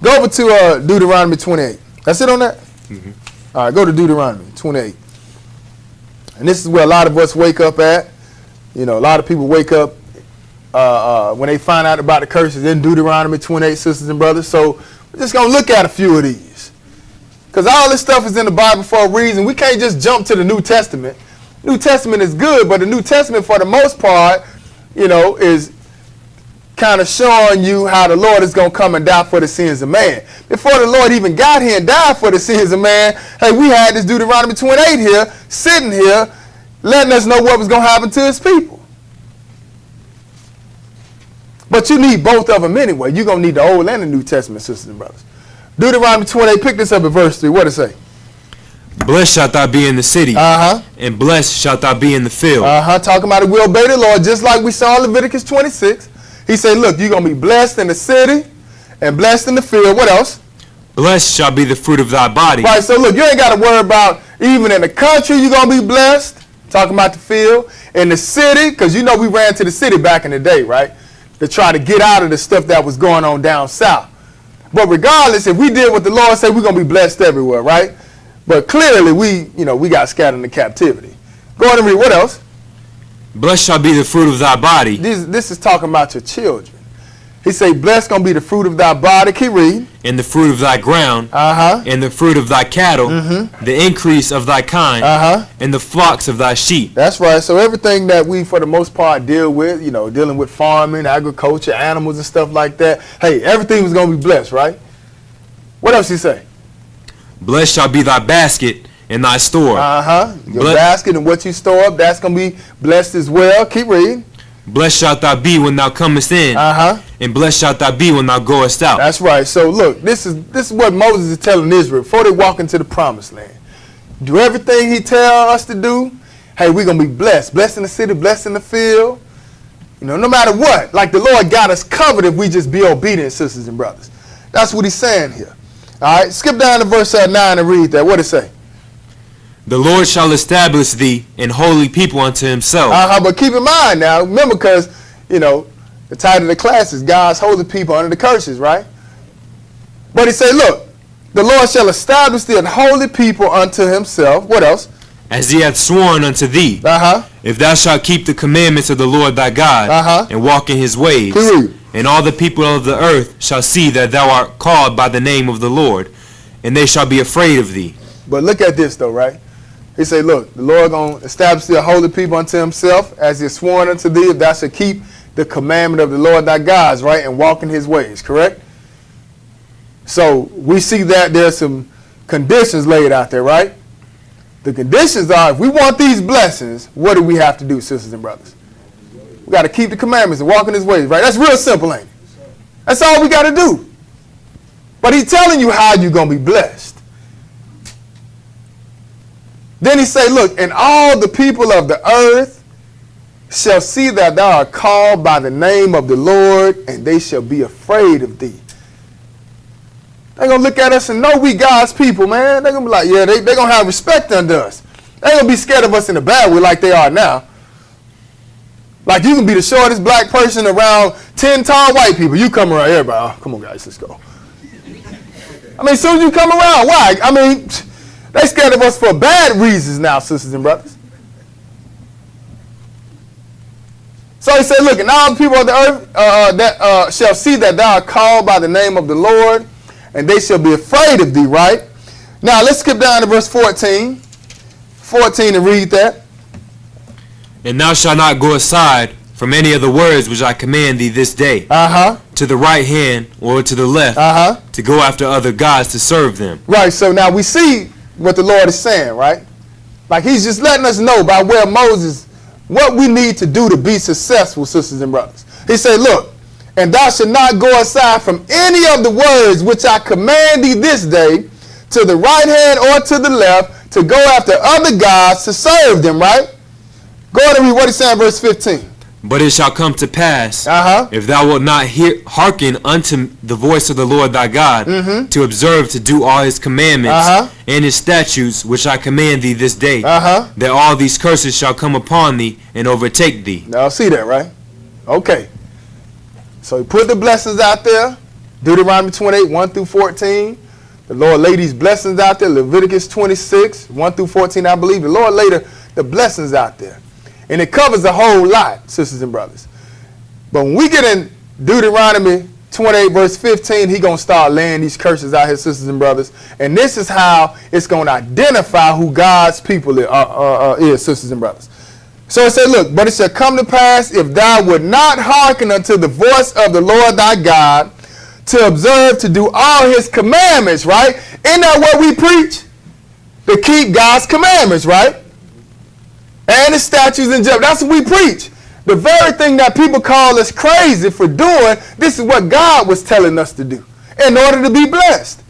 Speaker 1: Go over to Deuteronomy 28. That's it on that? All right, go to Deuteronomy 28. And this is where a lot of us wake up at. A lot of people wake up when they find out about the curses in Deuteronomy 28, sisters and brothers. So we're just going to look at a few of these. Because all this stuff is in the Bible for a reason. We can't just jump to the New Testament. New Testament is good, but the New Testament, for the most part, is kind of showing you how the Lord is going to come and die for the sins of man. Before the Lord even got here and died for the sins of man, hey, we had this Deuteronomy 28 here, sitting here, letting us know what was going to happen to his people. But you need both of them anyway. You're going to need the Old and the New Testament, sisters and brothers. Deuteronomy 28, pick this up at verse 3. What does it say?
Speaker 2: Blessed shalt thou be in the city, and blessed shalt thou be in the field.
Speaker 1: Talking about it, we obey the Lord, just like we saw in Leviticus 26. He said, look, you're going to be blessed in the city and blessed in the field. What else?
Speaker 2: Blessed shall be the fruit of thy body.
Speaker 1: Right, so look, you ain't got to worry about even in the country you're going to be blessed. Talking about the field. In the city, because we ran to the city back in the day, right? To try to get out of the stuff that was going on down south. But regardless, if we did what the Lord said, we're going to be blessed everywhere, right? But clearly, we got scattered into captivity. Go on and read. What else?
Speaker 2: Blessed shall be the fruit of thy body.
Speaker 1: This is talking about your children. He say, blessed going to be the fruit of thy body. Keep reading.
Speaker 2: And the fruit of thy ground. And the fruit of thy cattle. The increase of thy kind. And the flocks of thy sheep.
Speaker 1: That's right. So everything that we, for the most part, deal with, dealing with farming, agriculture, animals and stuff like that. Hey, everything was going to be blessed, right? What else he say?
Speaker 2: Blessed shall be thy basket and thy store.
Speaker 1: Your basket and what you store up, that's going to be blessed as well. Keep reading.
Speaker 2: Blessed shalt thou be when thou comest in, and blessed shalt thou be when thou goest out.
Speaker 1: That's right. So look, this is what Moses is telling Israel before they walk into the promised land. Do everything he tells us to do. Hey, we're going to be blessed. Blessed in the city, blessed in the field. No matter what. Like the Lord got us covered if we just be obedient, sisters and brothers. That's what he's saying here. All right, skip down to verse 9 and read that. What it say?
Speaker 2: The Lord shall establish thee an holy people unto himself.
Speaker 1: But keep in mind now, remember, because, the title of the class is God's holy people under the curses, right? But he said, look, the Lord shall establish thee an holy people unto himself. What else?
Speaker 2: As he hath sworn unto thee, if thou shalt keep the commandments of the Lord thy God, and walk in his ways, and all the people of the earth shall see that thou art called by the name of the Lord, and they shall be afraid of thee.
Speaker 1: But look at this though, right? He said, look, the Lord going to establish the holy people unto himself, as he has sworn unto thee, if thou shalt keep the commandment of the Lord thy God, right, and walk in his ways, correct? So we see that there's some conditions laid out there, right? The conditions are, if we want these blessings, what do we have to do, sisters and brothers? We got to keep the commandments and walk in his ways, right? That's real simple, ain't it? That's all we got to do. But he's telling you how you're going to be blessed. Then he say, look, and all the people of the earth shall see that thou art called by the name of the Lord, and they shall be afraid of thee. They're going to look at us and know we God's people, man. They're going to be like, yeah, they're going to have respect under us. They ain't going to be scared of us in a bad way like they are now. Like you can be the shortest black person around 10 tall white people. You come around, everybody, oh, come on guys, let's go. I mean, as soon as you come around, why? I mean, they scared of us for bad reasons now, sisters and brothers. So he said, look, and all the people of the earth that shall see that thou art called by the name of the Lord, and they shall be afraid of thee, right? Now, let's skip down to verse 14. 14 and read that.
Speaker 2: And thou shalt not go aside from any of the words which I command thee this day, to the right hand or to the left, to go after other gods to serve them. Right,
Speaker 1: so now we see what the Lord is saying, right? Like he's just letting us know by way of Moses what we need to do to be successful, sisters and brothers. He said, look, and thou shalt not go aside from any of the words which I command thee this day, to the right hand or to the left, to go after other gods to serve them, right? Go ahead and read what he said in verse 15.
Speaker 2: But it shall come to pass, if thou wilt not hearken unto the voice of the Lord thy God, to observe to do all his commandments and his statutes, which I command thee this day, that all these curses shall come upon thee and overtake thee.
Speaker 1: Now see that, right? Okay. So he put the blessings out there, Deuteronomy 28, 1 through 14. The Lord laid these blessings out there, Leviticus 26, 1 through 14, I believe. The Lord laid the blessings out there. And it covers a whole lot, sisters and brothers. But when we get in Deuteronomy 28, verse 15, he's going to start laying these curses out here, sisters and brothers. And this is how it's going to identify who God's people is, sisters and brothers. So it said, look, but it shall come to pass, if thou would not hearken unto the voice of the Lord thy God, to observe to do all his commandments, right? Isn't that what we preach? To keep God's commandments, right? And the statutes and judgments. That's what we preach. The very thing that people call us crazy for doing, this is what God was telling us to do in order to be blessed.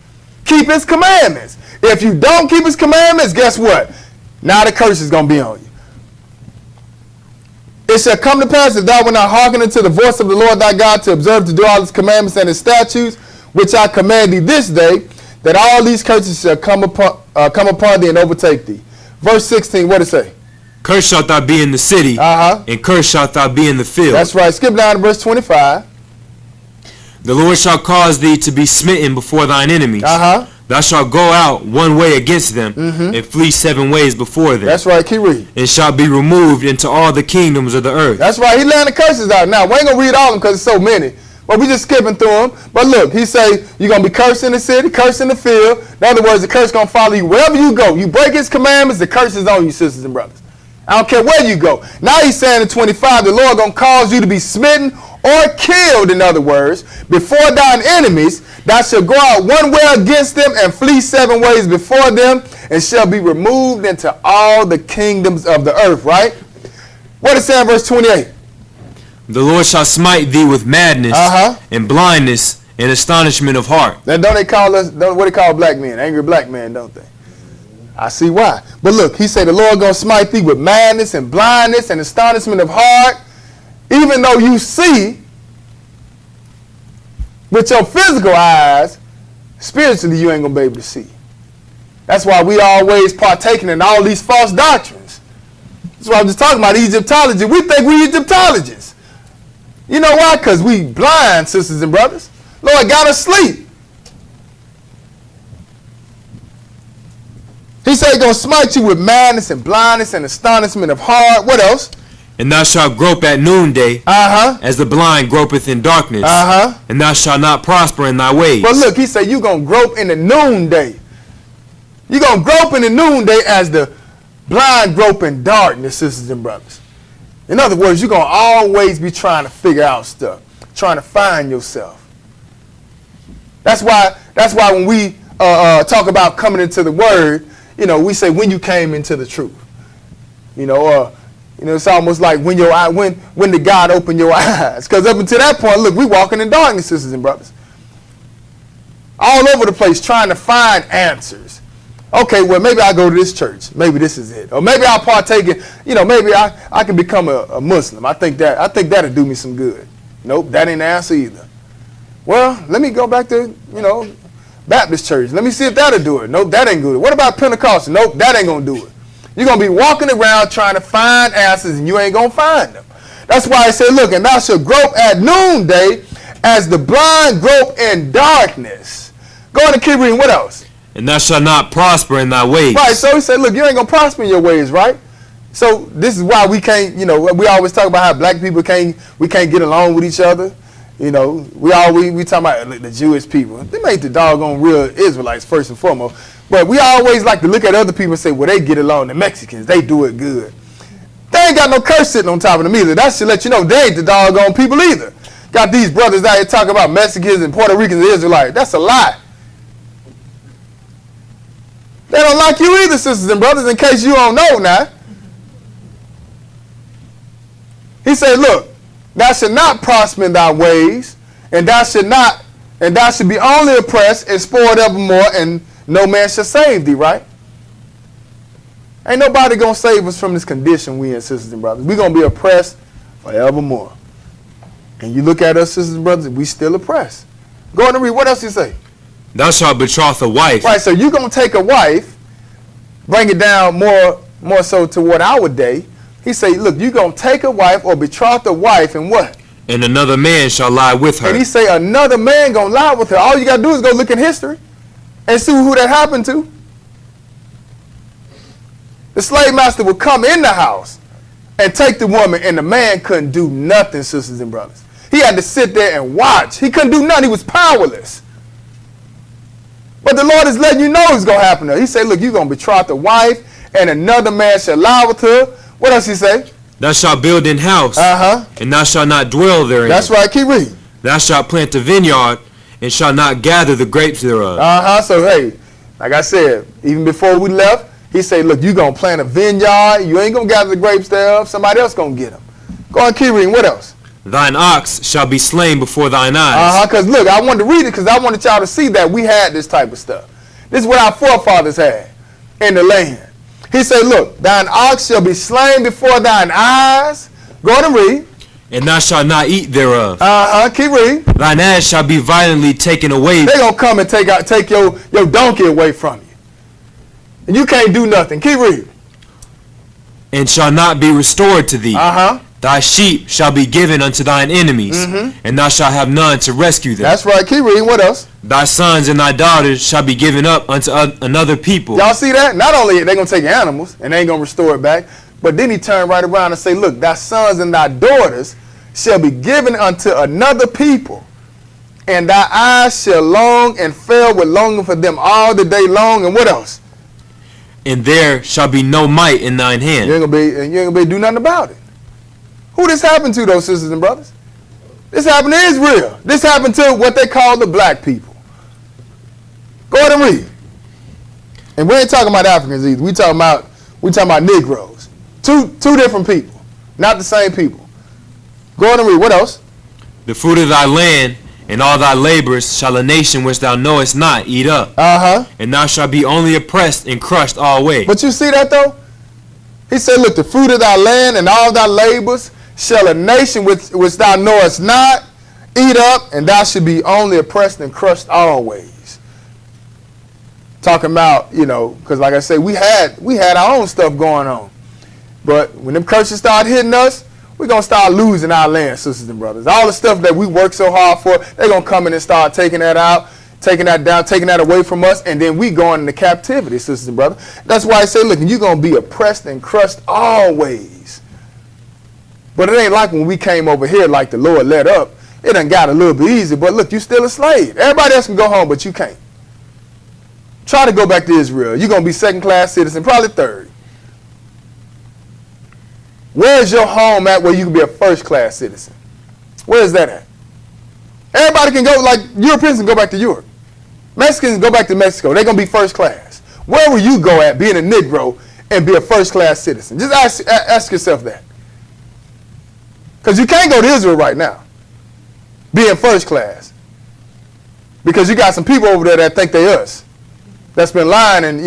Speaker 1: Keep his commandments. If you don't keep his commandments, guess what? Now the curse is going to be on you. It shall come to pass, if thou wilt not hearken unto the voice of the Lord thy God, to observe to do all his commandments and his statutes, which I command thee this day, that all these curses shall come upon thee and overtake thee. Verse 16, what does it say?
Speaker 2: Cursed shalt thou be in the city, and cursed shalt thou be in the field.
Speaker 1: That's right. Skip down to verse 25.
Speaker 2: The Lord shall cause thee to be smitten before thine enemies. Thou shalt go out one way against them, and flee 7 ways before them.
Speaker 1: That's right. Keep reading.
Speaker 2: And shall be removed into all the kingdoms of the earth.
Speaker 1: That's right. He laying the curses out. Now, we ain't going to read all of them because it's so many. But we just skipping through them. But look, he say, you're going to be cursed in the city, cursed in the field. In other words, the curse is going to follow you wherever you go. You break his commandments, the curse is on you, sisters and brothers. I don't care where you go. Now he's saying in 25, the Lord going to cause you to be smitten or killed, in other words, before thine enemies. Thou shalt go out one way against them and flee 7 ways before them, and shall be removed into all the kingdoms of the earth, right? What is it in verse 28?
Speaker 2: The Lord shall smite thee with madness and blindness and astonishment of heart.
Speaker 1: Now, don't they call us, what they call black men? Angry black men, don't they? I see why. But look, he said the Lord going to smite thee with madness and blindness and astonishment of heart. Even though you see with your physical eyes, spiritually you ain't going to be able to see. That's why we always partaking in all these false doctrines. That's why I'm just talking about Egyptology. We think we Egyptologists. You know why? Because we blind, sisters and brothers. Lord got us asleep. He said he's going to smite you with madness and blindness and astonishment of heart. What else?
Speaker 2: And thou shalt grope at noonday, as the blind gropeth in darkness, and thou shalt not prosper in thy ways.
Speaker 1: But look, he said you're going to grope in the noonday. You're going to grope in the noonday as the blind grope in darkness, sisters and brothers. In other words, you're going to always be trying to figure out stuff, trying to find yourself. That's why when we talk about coming into the Word, you know, we say when you came into the truth. You know, it's almost like when the God opened your eyes. Because up until that point, look, we walking in darkness, sisters and brothers. All over the place trying to find answers. Okay, well, maybe I'll go to this church. Maybe this is it. Or maybe I'll partake in, maybe I can become a Muslim. I think that'll do me some good. Nope, that ain't the answer either. Well, let me go back to, Baptist church. Let me see if that'll do it. Nope, that ain't good. What about Pentecostal? Nope, that ain't going to do it. You're going to be walking around trying to find answers and you ain't going to find them. That's why I say, look, and thou shalt grope at noonday as the blind grope in darkness. Go on and keep reading. What else?
Speaker 2: And thou shalt not prosper in thy ways.
Speaker 1: Right, so he said, look, you ain't going to prosper in your ways, right? So this is why we can't, we always talk about how black people can't get along with each other. We talk about the Jewish people. They ain't the doggone real Israelites first and foremost. But we always like to look at other people and say, well, they get along. The Mexicans, they do it good. They ain't got no curse sitting on top of them either. That should let you know they ain't the doggone people either. Got these brothers out here talking about Mexicans and Puerto Ricans and Israelites. That's a lie. They don't like you either, sisters and brothers, in case you don't know now. He said, look, thou should not prosper in thy ways, and thou should be only oppressed and spoiled evermore, and no man shall save thee, right? Ain't nobody gonna save us from this condition we in, sisters and brothers. We're gonna be oppressed forevermore. And you look at us, sisters and brothers, we still oppressed. Go on and read. What else you say?
Speaker 2: Thou shalt betroth a wife.
Speaker 1: Right, so you're gonna take a wife, bring it down more so toward our day. He say, look, you're going to take a wife or betroth a wife and what?
Speaker 2: And another man shall lie with her.
Speaker 1: And he say another man going to lie with her. All you got to do is go look in history and see who that happened to. The slave master would come in the house and take the woman, and the man couldn't do nothing, sisters and brothers. He had to sit there and watch. He couldn't do nothing. He was powerless. But the Lord is letting you know it's going to happen to her. He said, look, you're going to betroth a wife, and another man shall lie with her. What else he say?
Speaker 2: Thou shalt build an house, and thou shalt not dwell therein.
Speaker 1: That's right. Keep reading.
Speaker 2: Thou shalt plant a vineyard, and shalt not gather the grapes thereof.
Speaker 1: So, hey, like I said, even before we left, he said, look, you're going to plant a vineyard. You ain't going to gather the grapes thereof. Somebody else going to get them. Go on, keep reading. What else?
Speaker 2: Thine ox shall be slain before thine eyes.
Speaker 1: Because, look, I wanted to read it because I wanted y'all to see that we had this type of stuff. This is what our forefathers had in the land. He said, look, thine ox shall be slain before thine eyes. Go on and read.
Speaker 2: And thou shalt not eat thereof.
Speaker 1: Keep reading.
Speaker 2: Thine ass shall be violently taken away.
Speaker 1: They're going to come and take your donkey away from you. And you can't do nothing. Keep reading.
Speaker 2: And shall not be restored to thee. Thy sheep shall be given unto thine enemies, and thou shalt have none to rescue them.
Speaker 1: That's right. Keep reading. What else?
Speaker 2: Thy sons and thy daughters shall be given up unto another people.
Speaker 1: Y'all see that? Not only are they going to take animals, and they ain't going to restore it back, but then he turned right around and say, look, thy sons and thy daughters shall be given unto another people, and thy eyes shall long and fail with longing for them all the day long. And what else?
Speaker 2: And there shall be no might in thine hand.
Speaker 1: You ain't going to be do nothing about it. Who this happened to, those sisters and brothers? This happened to Israel. This happened to what they call the black people. Go ahead and read. And we ain't talking about Africans either. We talking about Negroes. Two different people, not the same people. Go ahead and read. What else?
Speaker 2: The fruit of thy land and all thy labors shall a nation which thou knowest not eat up. And thou shalt be only oppressed and crushed always.
Speaker 1: But you see that though? He said, look, the fruit of thy land and all thy labors shall a nation which thou knowest not eat up, and thou should be only oppressed and crushed always. Talking about, because like I said, we had our own stuff going on. But when them curses start hitting us, we're going to start losing our land, sisters and brothers. All the stuff that we work so hard for, they're going to come in and start taking that out, taking that down, taking that away from us, and then we going into captivity, sisters and brothers. That's why I say, look, you're going to be oppressed and crushed always. But it ain't like when we came over here like the Lord let up. It done got a little bit easy, but look, you still a slave. Everybody else can go home, but you can't. Try to go back to Israel. You're going to be second-class citizen, probably third. Where's your home at where you can be a first-class citizen? Where is that at? Everybody can go, like Europeans can go back to Europe. Mexicans can go back to Mexico. They're going to be first class. Where will you go at being a Negro and be a first-class citizen? Just ask yourself that. Because you can't go to Israel right now being first class. Because you got some people over there that think they us. that's been lying and,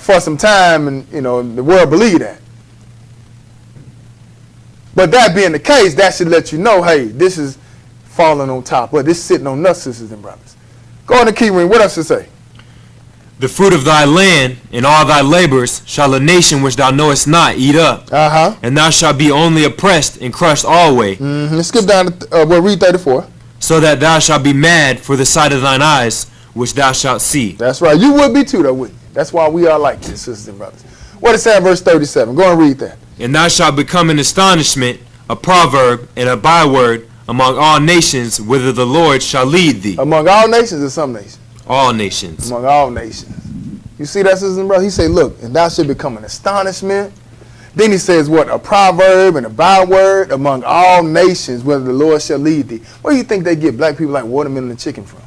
Speaker 1: for some time, and, the world believe that. But that being the case, that should let you know, hey, this is falling on top. Well, this is sitting on us, sisters and brothers. Go on to Key Ring. What else to say?
Speaker 2: The fruit of thy land and all thy labors shall a nation which thou knowest not eat up. And thou shalt be only oppressed and crushed always.
Speaker 1: Let's skip down to read 34.
Speaker 2: So that thou shalt be mad for the sight of thine eyes, which thou shalt see.
Speaker 1: That's right. You would be too, though, wouldn't you? That's why we are like this, sisters and brothers. What is that, verse 37? Go and read that.
Speaker 2: And thou shalt become an astonishment, a proverb, and a byword among all nations, whither the Lord shall lead thee.
Speaker 1: Among all nations or some nations?
Speaker 2: All nations.
Speaker 1: Among all nations. You see that, sisters and brothers? He said, look, and thou shalt become an astonishment. Then he says, what? A proverb and a byword among all nations, whither the Lord shall lead thee. Where do you think they get black people like watermelon and chicken from?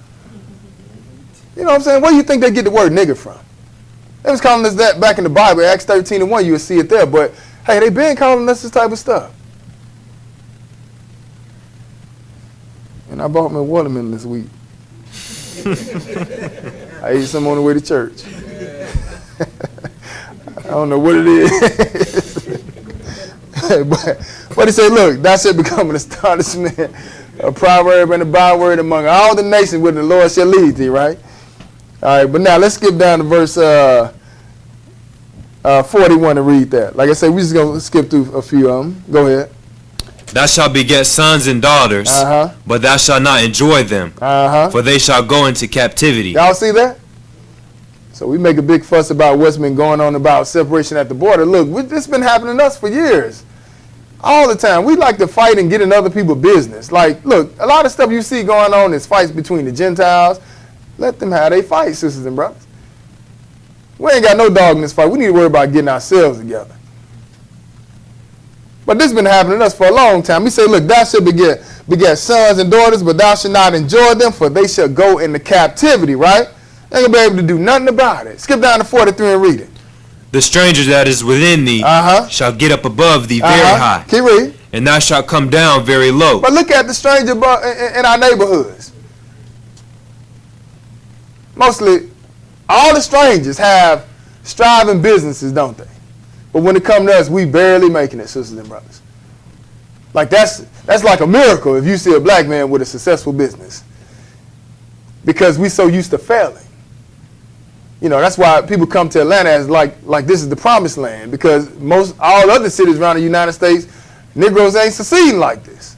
Speaker 1: You know what I'm saying? Where do you think they get the word nigger from? They was calling us that back in the Bible, Acts 13:1, you will see it there. But, hey, they been calling us this type of stuff. And I bought me a watermelon this week. I ate some on the way to church. I don't know what it is. but he said, look, thou shalt become an astonishment, a proverb and a byword among all the nations where the Lord shall lead thee, right? All right, but now let's skip down to verse 41 and read that. Like I said, we're just going to skip through a few of them. Go ahead.
Speaker 2: Thou shalt beget sons and daughters, but thou shalt not enjoy them, for they shall go into captivity.
Speaker 1: Y'all see that? So we make a big fuss about what's been going on about separation at the border. Look, this been happening to us for years. All the time. We like to fight and get in other people's business. Like, look, a lot of stuff you see going on is fights between the Gentiles. Let them have their fight, sisters and brothers. We ain't got no dog in this fight. We need to worry about getting ourselves together. But this has been happening to us for a long time. He said, look, thou shalt beget sons and daughters, but thou shalt not enjoy them, for they shall go into captivity, right? They ain't going to be able to do nothing about it. Skip down to 43 and read it.
Speaker 2: The stranger that is within thee shall get up above thee very high.
Speaker 1: Keep reading.
Speaker 2: And thou shalt come down very low.
Speaker 1: But look at the stranger in our neighborhoods. Mostly, all the strangers have striving businesses, don't they? But when it comes to us, we barely making it, sisters and brothers. Like that's like a miracle if you see a black man with a successful business. Because we so used to failing. You know, that's why people come to Atlanta as like this is the promised land. Because all other cities around the United States, Negroes ain't succeeding like this.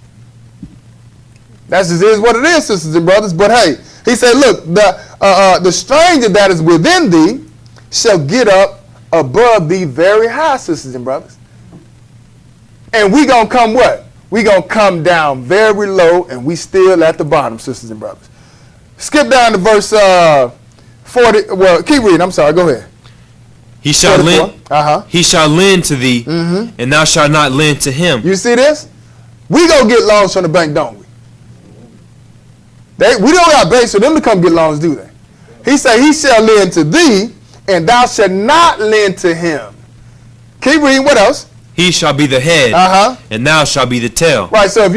Speaker 1: That just is what it is, sisters and brothers. But hey, he said, look, the stranger that is within thee shall get up above thee very high, sisters and brothers. And we gonna come what? We gonna come down very low, and we still at the bottom, sisters and brothers. Skip down to verse 40. Well, keep reading. I'm sorry. Go ahead.
Speaker 2: He shall lend. He shall lend to thee, and thou shalt not lend to him.
Speaker 1: You see this? We go get loans from the bank, don't we? We don't got banks for them to come get loans, do they? He said, he shall lend to thee, and thou shalt not lend to him. Keep reading. What else?
Speaker 2: He shall be the head, and thou shalt be the tail.
Speaker 1: Right. So if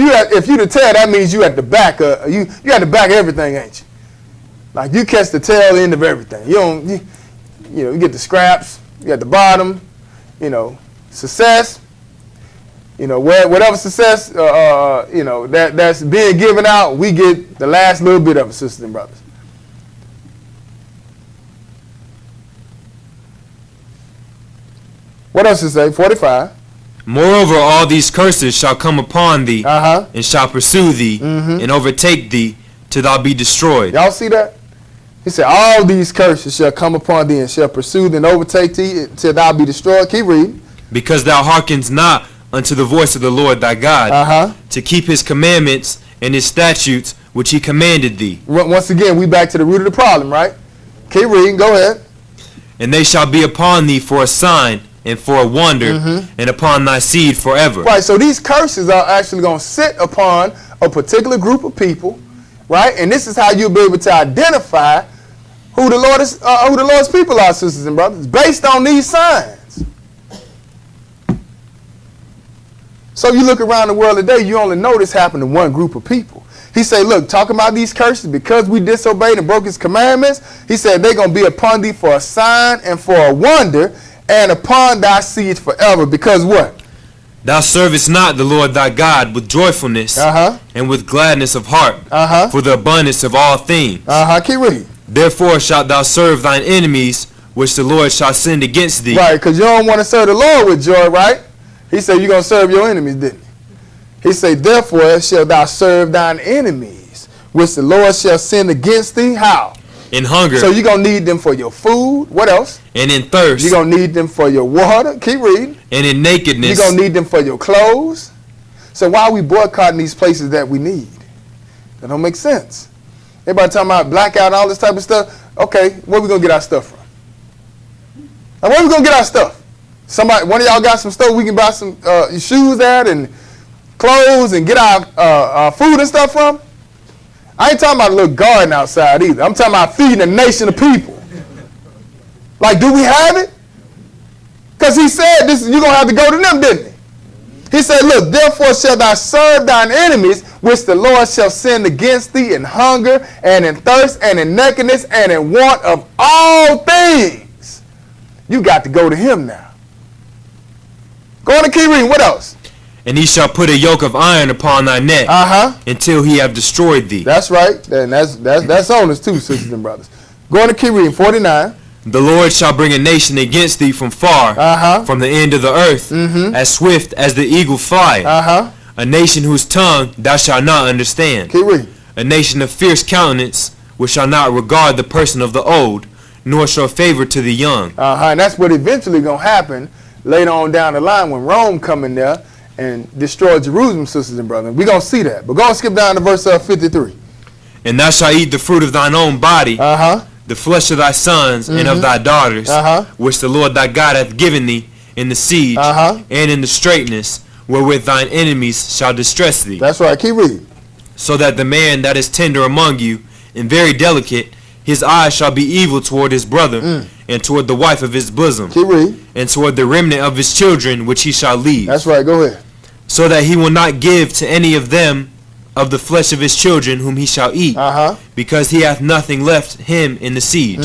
Speaker 1: you the tail, that means you at the back. You at the back of everything, ain't you? Like you catch the tail end of everything. You get the scraps. You at the bottom. Success. Whatever success. That's being given out. We get the last little bit of it, sisters and brothers. What else does it say? 45.
Speaker 2: Moreover, all these curses shall come upon thee, and shall pursue thee, and overtake thee, till thou be destroyed.
Speaker 1: Y'all see that? He said, all these curses shall come upon thee, and shall pursue thee, and overtake thee, till thou be destroyed. Keep reading.
Speaker 2: Because thou hearkenest not unto the voice of the Lord thy God, to keep his commandments and his statutes, which he commanded thee.
Speaker 1: Once again, we back to the root of the problem, right? Keep reading. Go ahead.
Speaker 2: And they shall be upon thee for a sign, and for a wonder, and upon thy seed forever.
Speaker 1: Right, so these curses are actually going to sit upon a particular group of people, right? And this is how you'll be able to identify who the Lord's people are, sisters and brothers, based on these signs. So you look around the world today, you only know this happened to one group of people. He said, look, talking about these curses, because we disobeyed and broke his commandments, he said, they're going to be upon thee for a sign and for a wonder, and upon thy seed forever. Because what?
Speaker 2: Thou servest not the Lord thy God with joyfulness and with gladness of heart for the abundance of all things.
Speaker 1: Keep reading.
Speaker 2: Therefore shalt thou serve thine enemies, which the Lord shall send against thee.
Speaker 1: Right, because you don't want to serve the Lord with joy, right? He said you're going to serve your enemies, didn't he? He said, therefore shalt thou serve thine enemies, which the Lord shall send against thee. How?
Speaker 2: In hunger.
Speaker 1: So you're going to need them for your food. What else?
Speaker 2: And in thirst.
Speaker 1: You're going to need them for your water. Keep reading.
Speaker 2: And in nakedness.
Speaker 1: You're going to need them for your clothes. So why are we boycotting these places that we need? That don't make sense. Everybody talking about blackout and all this type of stuff. Okay, where we going to get our stuff from? And where we going to get our stuff? One of y'all got some stuff we can buy some shoes at and clothes and get our food and stuff from? I ain't talking about a little garden outside either. I'm talking about feeding a nation of people. Like, do we have it? Because he said this, you're going to have to go to them, didn't he? He said, look, therefore shalt thou serve thine enemies, which the Lord shall send against thee in hunger and in thirst and in nakedness and in want of all things. You got to go to him now. Go on and keep reading. What else?
Speaker 2: And he shall put a yoke of iron upon thy neck until he have destroyed thee.
Speaker 1: That's right. And that's on us too, sisters and brothers. Go on and keep reading. 49.
Speaker 2: The Lord shall bring a nation against thee from far, from the end of the earth, as swift as the eagle flieth. A nation whose tongue thou shalt not understand.
Speaker 1: Keep reading.
Speaker 2: A nation of fierce countenance, which shall not regard the person of the old, nor show favor to the young.
Speaker 1: And that's what eventually going to happen later on down the line when Rome come in there and destroy Jerusalem, sisters and brothers. We're going to see that. But go and skip down to verse 53.
Speaker 2: And thou shalt eat the fruit of thine own body, the flesh of thy sons and of thy daughters, which the Lord thy God hath given thee in the siege and in the straitness, wherewith thine enemies shall distress thee.
Speaker 1: That's right. Keep reading.
Speaker 2: So that the man that is tender among you and very delicate, his eyes shall be evil toward his brother and toward the wife of his bosom.
Speaker 1: Keep reading.
Speaker 2: And toward the remnant of his children which he shall leave.
Speaker 1: That's right. Go ahead.
Speaker 2: So that he will not give to any of them of the flesh of his children whom he shall eat, because he hath nothing left him in the siege,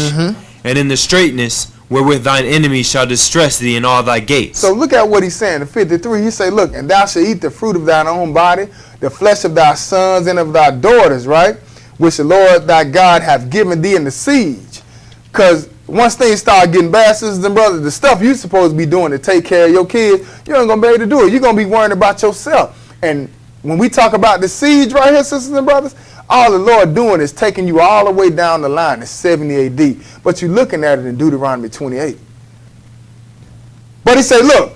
Speaker 2: and in the straitness wherewith thine enemies shall distress thee in all thy gates.
Speaker 1: So look at what he's saying in 53. He say, look, and thou shalt eat the fruit of thine own body, the flesh of thy sons and of thy daughters, right? Which the Lord thy God hath given thee in the siege. Because once things start getting bad, sisters and brothers, the stuff you're supposed to be doing to take care of your kids, you ain't going to be able to do it. You're going to be worrying about yourself. And when we talk about the siege right here, sisters and brothers, all the Lord doing is taking you all the way down the line to 70 AD. But you're looking at it in Deuteronomy 28. But he said, look,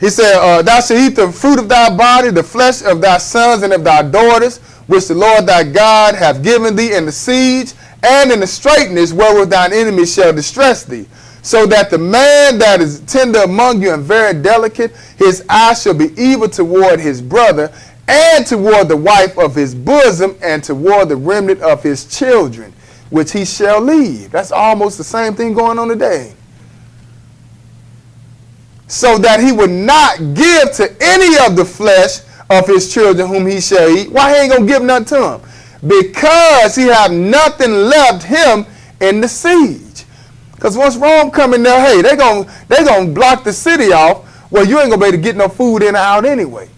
Speaker 1: he said, thou shalt eat the fruit of thy body, the flesh of thy sons and of thy daughters, which the Lord thy God hath given thee in the siege, and in the straitness wherewith thine enemies shall distress thee. So that the man that is tender among you and very delicate, his eye shall be evil toward his brother, and toward the wife of his bosom, and toward the remnant of his children, which he shall leave. That's almost the same thing going on today. So that he would not give to any of the flesh of his children whom he shall eat. Why he ain't going to give nothing to him? Because he have nothing left him in the siege. Because once Rome come in there, hey, they gonna block the city off. Well, you ain't going to be able to get no food in or out anyway.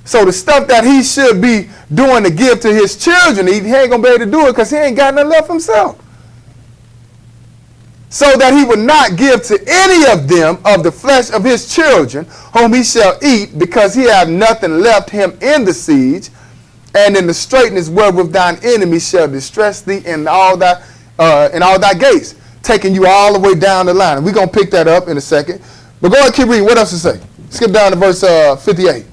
Speaker 1: So the stuff that he should be doing to give to his children, he ain't going to be able to do it because he ain't got nothing left himself. So that he would not give to any of them of the flesh of his children whom he shall eat, because he have nothing left him in the siege, and in the straitness wherewith thine enemies shall distress thee in all thy gates, taking you all the way down the line. And we're going to pick that up in a second. But go ahead and keep reading. What else to say? Skip down to verse 58.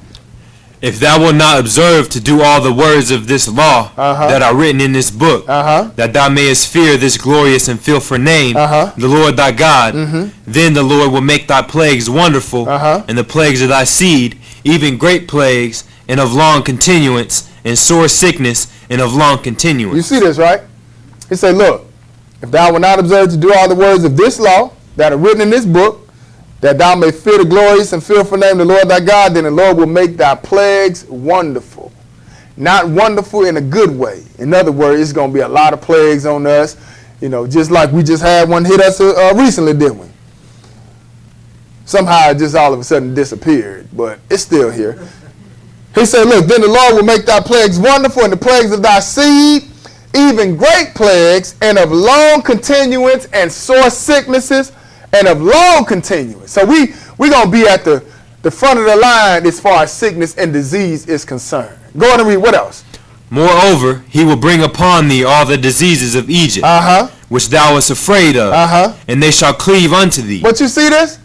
Speaker 2: If thou wilt not observe to do all the words of this law that are written in this book, that thou mayest fear this glorious and fearful name, the Lord thy God, then the Lord will make thy plagues wonderful, and the plagues of thy seed, even great plagues, and of long continuance, and sore sickness, and of long continuance.
Speaker 1: You see this, right? He said, look, if thou wilt not observe to do all the words of this law that are written in this book, that thou may fear the glorious and fearful name of the Lord thy God, then the Lord will make thy plagues wonderful. not wonderful in a good way. In other words, it's going to be a lot of plagues on us, just like we just had one hit us recently, didn't we? Somehow it just all of a sudden disappeared, but it's still here. He said, look, then the Lord will make thy plagues wonderful, and the plagues of thy seed, even great plagues, and of long continuance, and sore sicknesses, and of long continuance. So we're going to be at the front of the line as far as sickness and disease is concerned. Go on and read. What else?
Speaker 2: Moreover, he will bring upon thee all the diseases of Egypt, which thou wast afraid of, and they shall cleave unto thee.
Speaker 1: But you see this?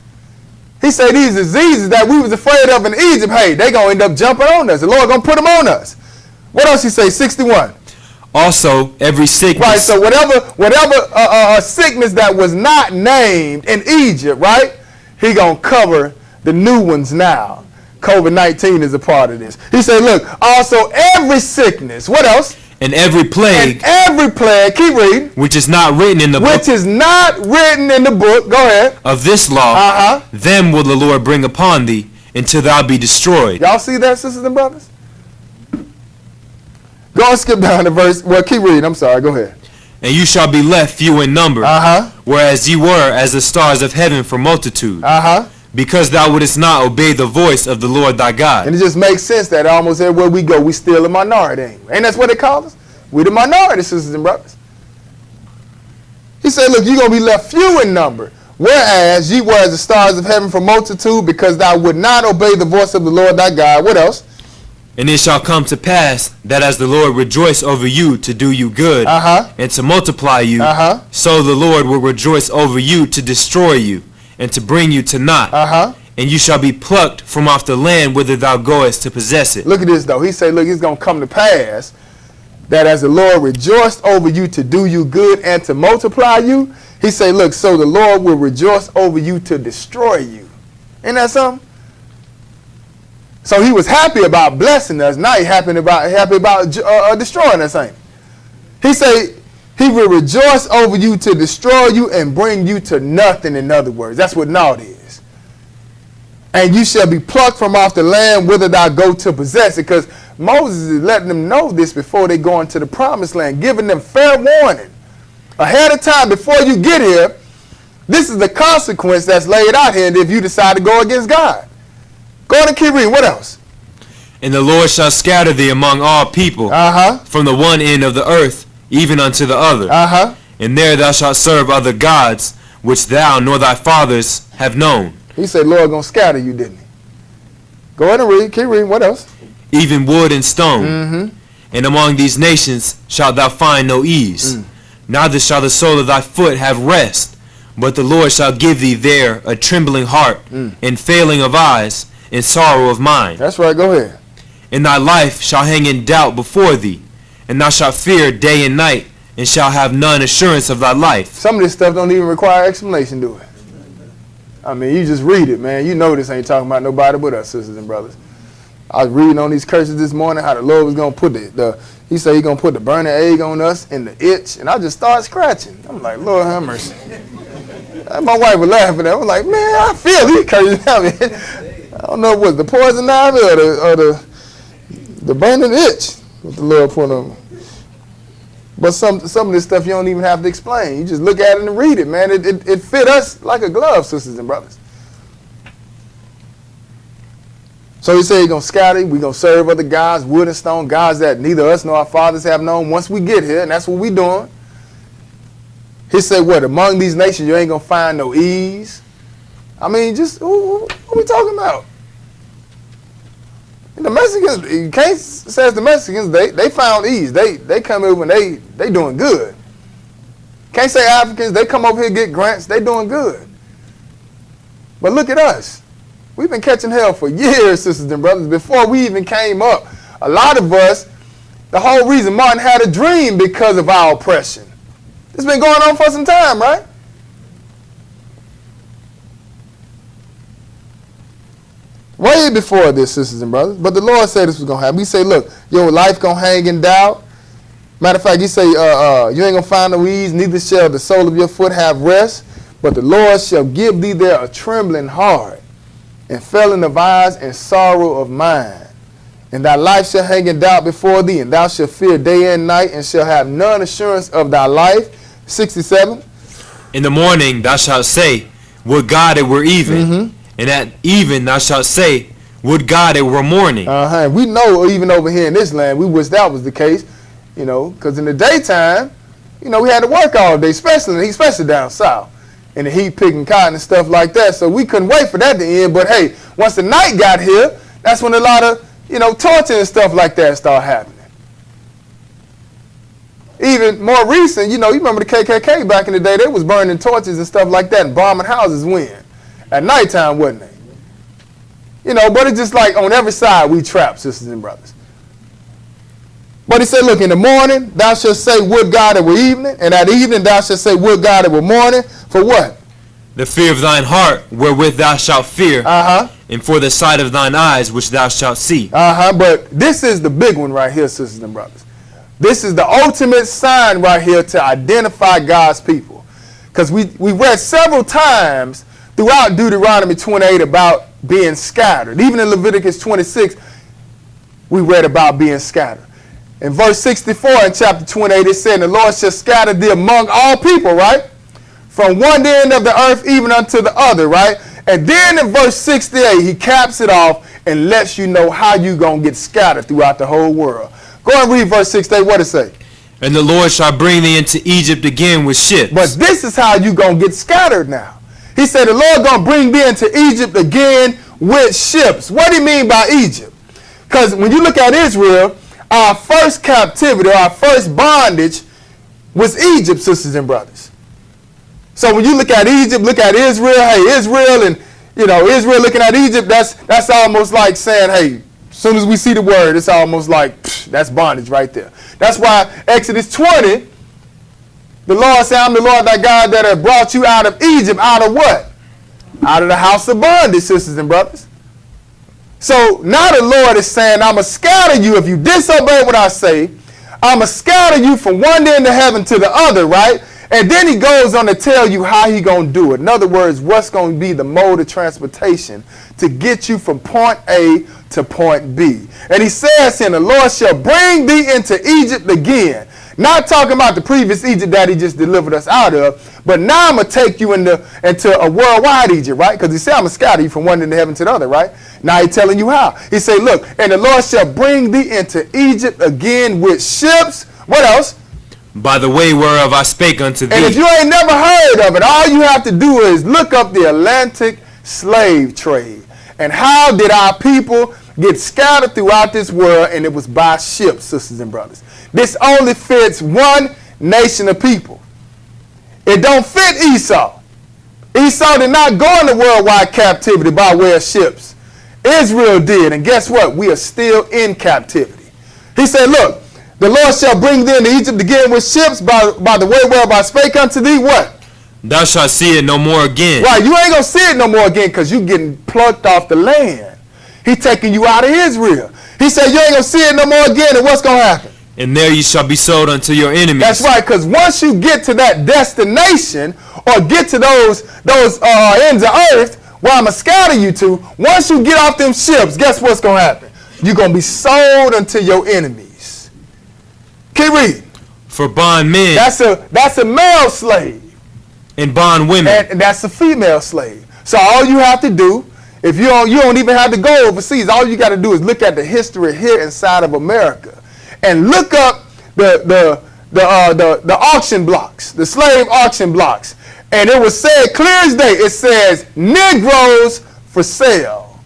Speaker 1: He said these diseases that we was afraid of in Egypt, hey, they going to end up jumping on us. The Lord going to put them on us. What else he say? 61.
Speaker 2: Also, every sickness.
Speaker 1: Right, so whatever sickness that was not named in Egypt, right, he going to cover the new ones now. COVID-19 is a part of this. He said, look, also every sickness. What else?
Speaker 2: And every plague.
Speaker 1: And every plague. Keep reading.
Speaker 2: Which is not written in the book.
Speaker 1: Which is not written in the book. Go ahead.
Speaker 2: Of this law. Them will the Lord bring upon thee until thou be destroyed.
Speaker 1: Y'all see that, sisters and brothers? Go and skip down to verse. Well, keep reading. I'm sorry. Go ahead.
Speaker 2: And you shall be left few in number. Whereas ye were as the stars of heaven for multitude. Because thou wouldest not obey the voice of the Lord thy God.
Speaker 1: And it just makes sense that almost everywhere we go, we still a minority, ain't we? Ain't that's what they call us? We the minority, sisters and brothers. He said, look, you're going to be left few in number. Whereas ye were as the stars of heaven for multitude, because thou would not obey the voice of the Lord thy God. What else?
Speaker 2: And it shall come to pass that as the Lord rejoice over you to do you good and to multiply you, so the Lord will rejoice over you to destroy you and to bring you to naught. And you shall be plucked from off the land whither thou goest to possess it.
Speaker 1: Look at this, though. He said, look, it's going to come to pass that as the Lord rejoiced over you to do you good and to multiply you, he said, look, so the Lord will rejoice over you to destroy you. Ain't that something? So he was happy about blessing us. Now he's happy about destroying us, ain't he? He said he will rejoice over you to destroy you and bring you to nothing, in other words. That's what naught is. And you shall be plucked from off the land whither thou go to possess it. Because Moses is letting them know this before they go into the promised land, giving them fair warning ahead of time before you get here. This is the consequence that's laid out here if you decide to go against God. Go on and keep reading. What else?
Speaker 2: And the Lord shall scatter thee among all people from the one end of the earth even unto the other. And there thou shalt serve other gods, which thou nor thy fathers have known.
Speaker 1: He said, Lord gonna scatter you, didn't he? Go ahead and read. Keep reading. What else?
Speaker 2: Even wood and stone. And among these nations shalt thou find no ease. Neither shall the sole of thy foot have rest. But the Lord shall give thee there a trembling heart, and failing of eyes, and sorrow of mind.
Speaker 1: That's right. Go ahead.
Speaker 2: And thy life shall hang in doubt before thee, and thou shalt fear day and night, and shall have none assurance of thy life.
Speaker 1: Some of this stuff don't even require explanation, do it? I mean, you just read it, man. You know this ain't talking about nobody but us, sisters and brothers. I was reading on these curses this morning how the Lord was going to put he said he's going to put the burning egg on us and the itch, and I just started scratching. I'm like, Lord have mercy. My wife was laughing at it. I was like, man, I feel these curses. I mean, I don't know what was the poison ivy or the burning itch what the Lord put on me. But some of this stuff you don't even have to explain. You just look at it and read it, man. It fit us like a glove, sisters and brothers. So he said he's going to scatter. We're going to serve other gods, wood and stone, gods that neither us nor our fathers have known once we get here, and that's what we're doing. He said, what, among these nations you ain't going to find no ease? I mean, just, what are we talking about? The Mexicans, Kane says the Mexicans, they found ease. They come over and they doing good. Can't say Africans, they come over here get grants, they doing good. But look at us. We've been catching hell for years, sisters and brothers, before we even came up. A lot of us, the whole reason Martin had a dream because of our oppression. It's been going on for some time, right? Way before this, sisters and brothers. But the Lord said this was going to happen. He said, look, your life going to hang in doubt. Matter of fact, he say, you ain't going to find no ease, neither shall the sole of your foot have rest. But the Lord shall give thee there a trembling heart, and failing of eyes, and sorrow of mind. And thy life shall hang in doubt before thee, and thou shalt fear day and night, and shall have none assurance of thy life. 67.
Speaker 2: In the morning thou shalt say, would God it were even. And at even thou shalt say, would God it were morning.
Speaker 1: We know even over here in this land, we wish that was the case, because in the daytime, we had to work all day, especially down south, in the heat, picking cotton and stuff like that. So we couldn't wait for that to end. But hey, once the night got here, that's when a lot of, torture and stuff like that started happening. Even more recent, you remember the KKK back in the day, they was burning torches and stuff like that and bombing houses when? At nighttime, wasn't they? But it's just like on every side we trap, sisters and brothers. But he said, look, in the morning thou shalt say, would God it were evening, and at evening thou shalt say, would God it were morning. For what?
Speaker 2: The fear of thine heart wherewith thou shalt fear, and for the sight of thine eyes which thou shalt see.
Speaker 1: But this is the big one right here, sisters and brothers. This is the ultimate sign right here to identify God's people. Because we read several times throughout Deuteronomy 28 about being scattered. Even in Leviticus 26, we read about being scattered. In verse 64 in chapter 28, it said, the Lord shall scatter thee among all people, right? From one end of the earth even unto the other, right? And then in verse 68, he caps it off and lets you know how you're going to get scattered throughout the whole world. Go and read verse 68. What it say?
Speaker 2: And the Lord shall bring thee into Egypt again with ships.
Speaker 1: But this is how you going to get scattered now. He said the Lord going to bring thee into Egypt again with ships. What do you mean by Egypt? Because when you look at Israel, our first captivity, our first bondage was Egypt, sisters and brothers. So when you look at Egypt, look at Israel, hey, Israel and, Israel looking at Egypt, that's almost like saying, hey, as soon as we see the word, it's almost like, that's bondage right there. That's why Exodus 20, the Lord said, I'm the Lord thy God that have brought you out of Egypt, out of what? Out of the house of bondage, sisters and brothers. So now the Lord is saying, I'm going to scatter you if you disobey what I say. I'm going to scatter you from one end of heaven to the other, right? And then he goes on to tell you how he going to do it. In other words, what's going to be the mode of transportation to get you from point A to point B. And he says, and the Lord shall bring thee into Egypt again. Not talking about the previous Egypt that he just delivered us out of, but now I'm going to take you into a worldwide Egypt, right? Because he said, I'm going to scatter you from one end of heaven to the other, right? Now he's telling you how. He said, look, and the Lord shall bring thee into Egypt again with ships. What else?
Speaker 2: By the way whereof I spake unto thee.
Speaker 1: And if you ain't never heard of it, all you have to do is look up the Atlantic slave trade. And how did our people get scattered throughout this world? And it was by ships, sisters and brothers. This only fits one nation of people. It don't fit Esau. Esau did not go into worldwide captivity by way of ships. Israel did. And guess what? We are still in captivity. He said, look, the Lord shall bring thee into Egypt again with ships by the way whereof I spake unto thee. What?
Speaker 2: Thou shalt see it no more again.
Speaker 1: Right, you ain't going to see it no more again because you getting plucked off the land. He taking you out of Israel. He said you ain't going to see it no more again, and what's going to happen?
Speaker 2: And there you shall be sold unto your enemies.
Speaker 1: That's right, because once you get to that destination or get to those ends of earth where I'm going to scatter you to, once you get off them ships, guess what's going to happen? You're going to be sold unto your enemies. Keep reading.
Speaker 2: For bondmen.
Speaker 1: That's a male slave.
Speaker 2: And bond women.
Speaker 1: And that's a female slave. So all you have to do, if you don't even have to go overseas, all you got to do is look at the history here inside of America and look up the auction blocks, the slave auction blocks. And it was said clear as day, it says Negroes for sale.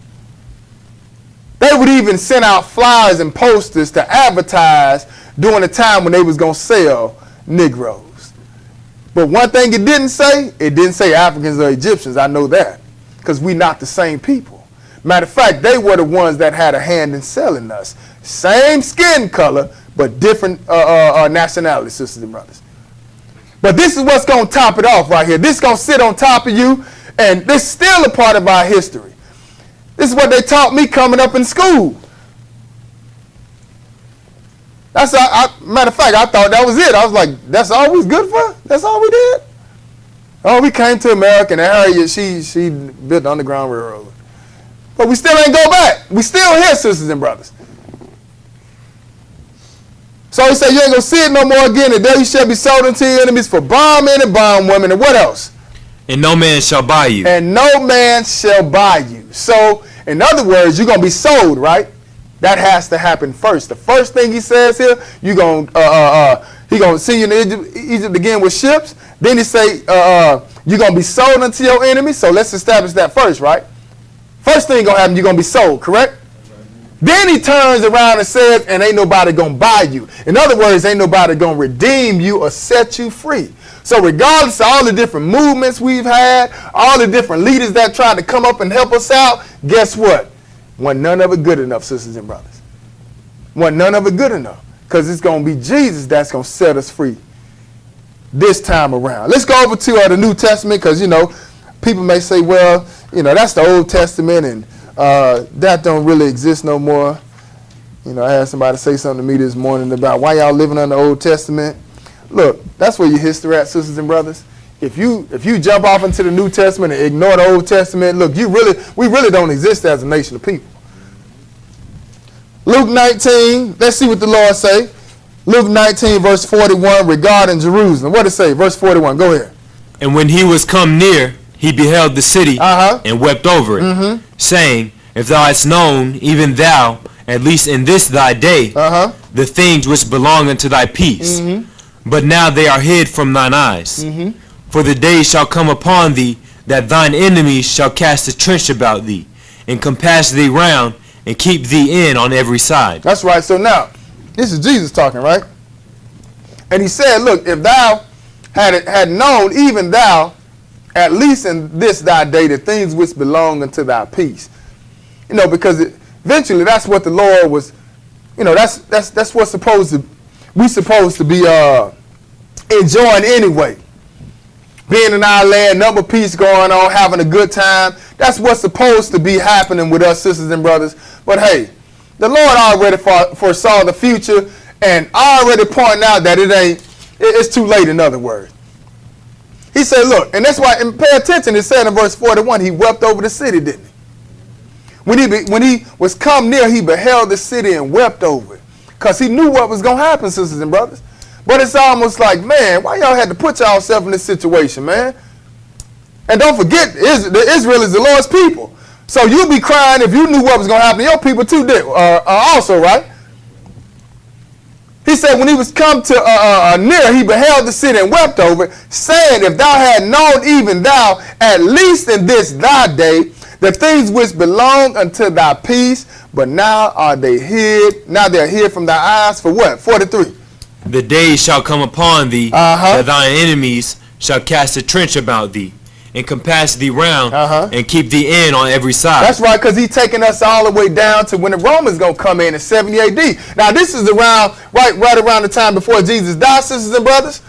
Speaker 1: They would even send out flyers and posters to advertise during the time when they was going to sell Negroes. But one thing it didn't say Africans or Egyptians. I know that because we not the same people. Matter of fact, they were the ones that had a hand in selling us. Same skin color, but different nationalities, sisters and brothers. But this is what's going to top it off right here. This is going to sit on top of you, and this is still a part of our history. This is what they taught me coming up in school. Matter of fact, I thought that was it. I was like, that's all we was good for? That's all we did? Oh, we came to America, and Harriet, she built the Underground Railroad. But we still ain't go back. We still here, sisters and brothers. So he said, you ain't going to see it no more again. And there you shall be sold unto your enemies for bondmen and bondwomen. And what else?
Speaker 2: And no man shall buy you.
Speaker 1: And no man shall buy you. So, in other words, you're going to be sold, right? That has to happen first. The first thing he says here, you're going he going to see you in Egypt again with ships. Then he say, you're going to be sold unto your enemies. So let's establish that first, right? First thing going to happen, you're going to be sold, correct? Then he turns around and says, and ain't nobody going to buy you. In other words, ain't nobody going to redeem you or set you free. So regardless of all the different movements we've had, all the different leaders that tried to come up and help us out, guess what? Wasn't none of it good enough, sisters and brothers. Wasn't none of it good enough. Because it's going to be Jesus that's going to set us free this time around. Let's go over to the New Testament because, you know, people may say, well, you know, that's the Old Testament and that don't really exist no more. You know, I had somebody say something to me this morning about why y'all living on the Old Testament. Look, that's where your history at, sisters and brothers. If you jump off into the New Testament and ignore the Old Testament, look, we really don't exist as a nation of people. Luke 19, let's see what the Lord say. Luke 19, verse 41, regarding Jerusalem. What does it say? Verse 41, go ahead.
Speaker 2: And when he was come near, he beheld the city and wept over it, saying, if thou hadst known, even thou, at least in this thy day, the things which belong unto thy peace. But now they are hid from thine eyes. For the day shall come upon thee, that thine enemies shall cast a trench about thee, and compass thee round, and keep thee in on every side.
Speaker 1: That's right. So now, this is Jesus talking, right? And he said, look, if thou had known, even thou, at least in this thy day, the things which belong unto thy peace. You know, because eventually that's what the Lord was, you know, that's what's we supposed to be enjoying anyway. Being in our land, number peace going on, having a good time. That's what's supposed to be happening with us, sisters and brothers. But hey, the Lord already foresaw the future and already pointing out that it's too late, in other words. He said, look, and that's why, and pay attention, it said in verse 41, he wept over the city, didn't he? When he was come near, he beheld the city and wept over it. Because he knew what was going to happen, sisters and brothers. But it's almost like, man, why y'all had to put yourself in this situation, man? And don't forget, Israel is the Lord's people. So you'll be crying if you knew what was going to happen to your people too, also, right? He said when he was come to near, he beheld the city and wept over it, saying, if thou had known, even thou, at least in this thy day, the things which belong unto thy peace, but now are they hid. Now they are hid from thy eyes for what? 43.
Speaker 2: The days shall come upon thee, that thine enemies shall cast a trench about thee, and compass thee round, and keep thee in on every side.
Speaker 1: That's right, because he's taking us all the way down to when the Romans going to come in 70 AD. Now, this is around right around the time before Jesus died, sisters and brothers.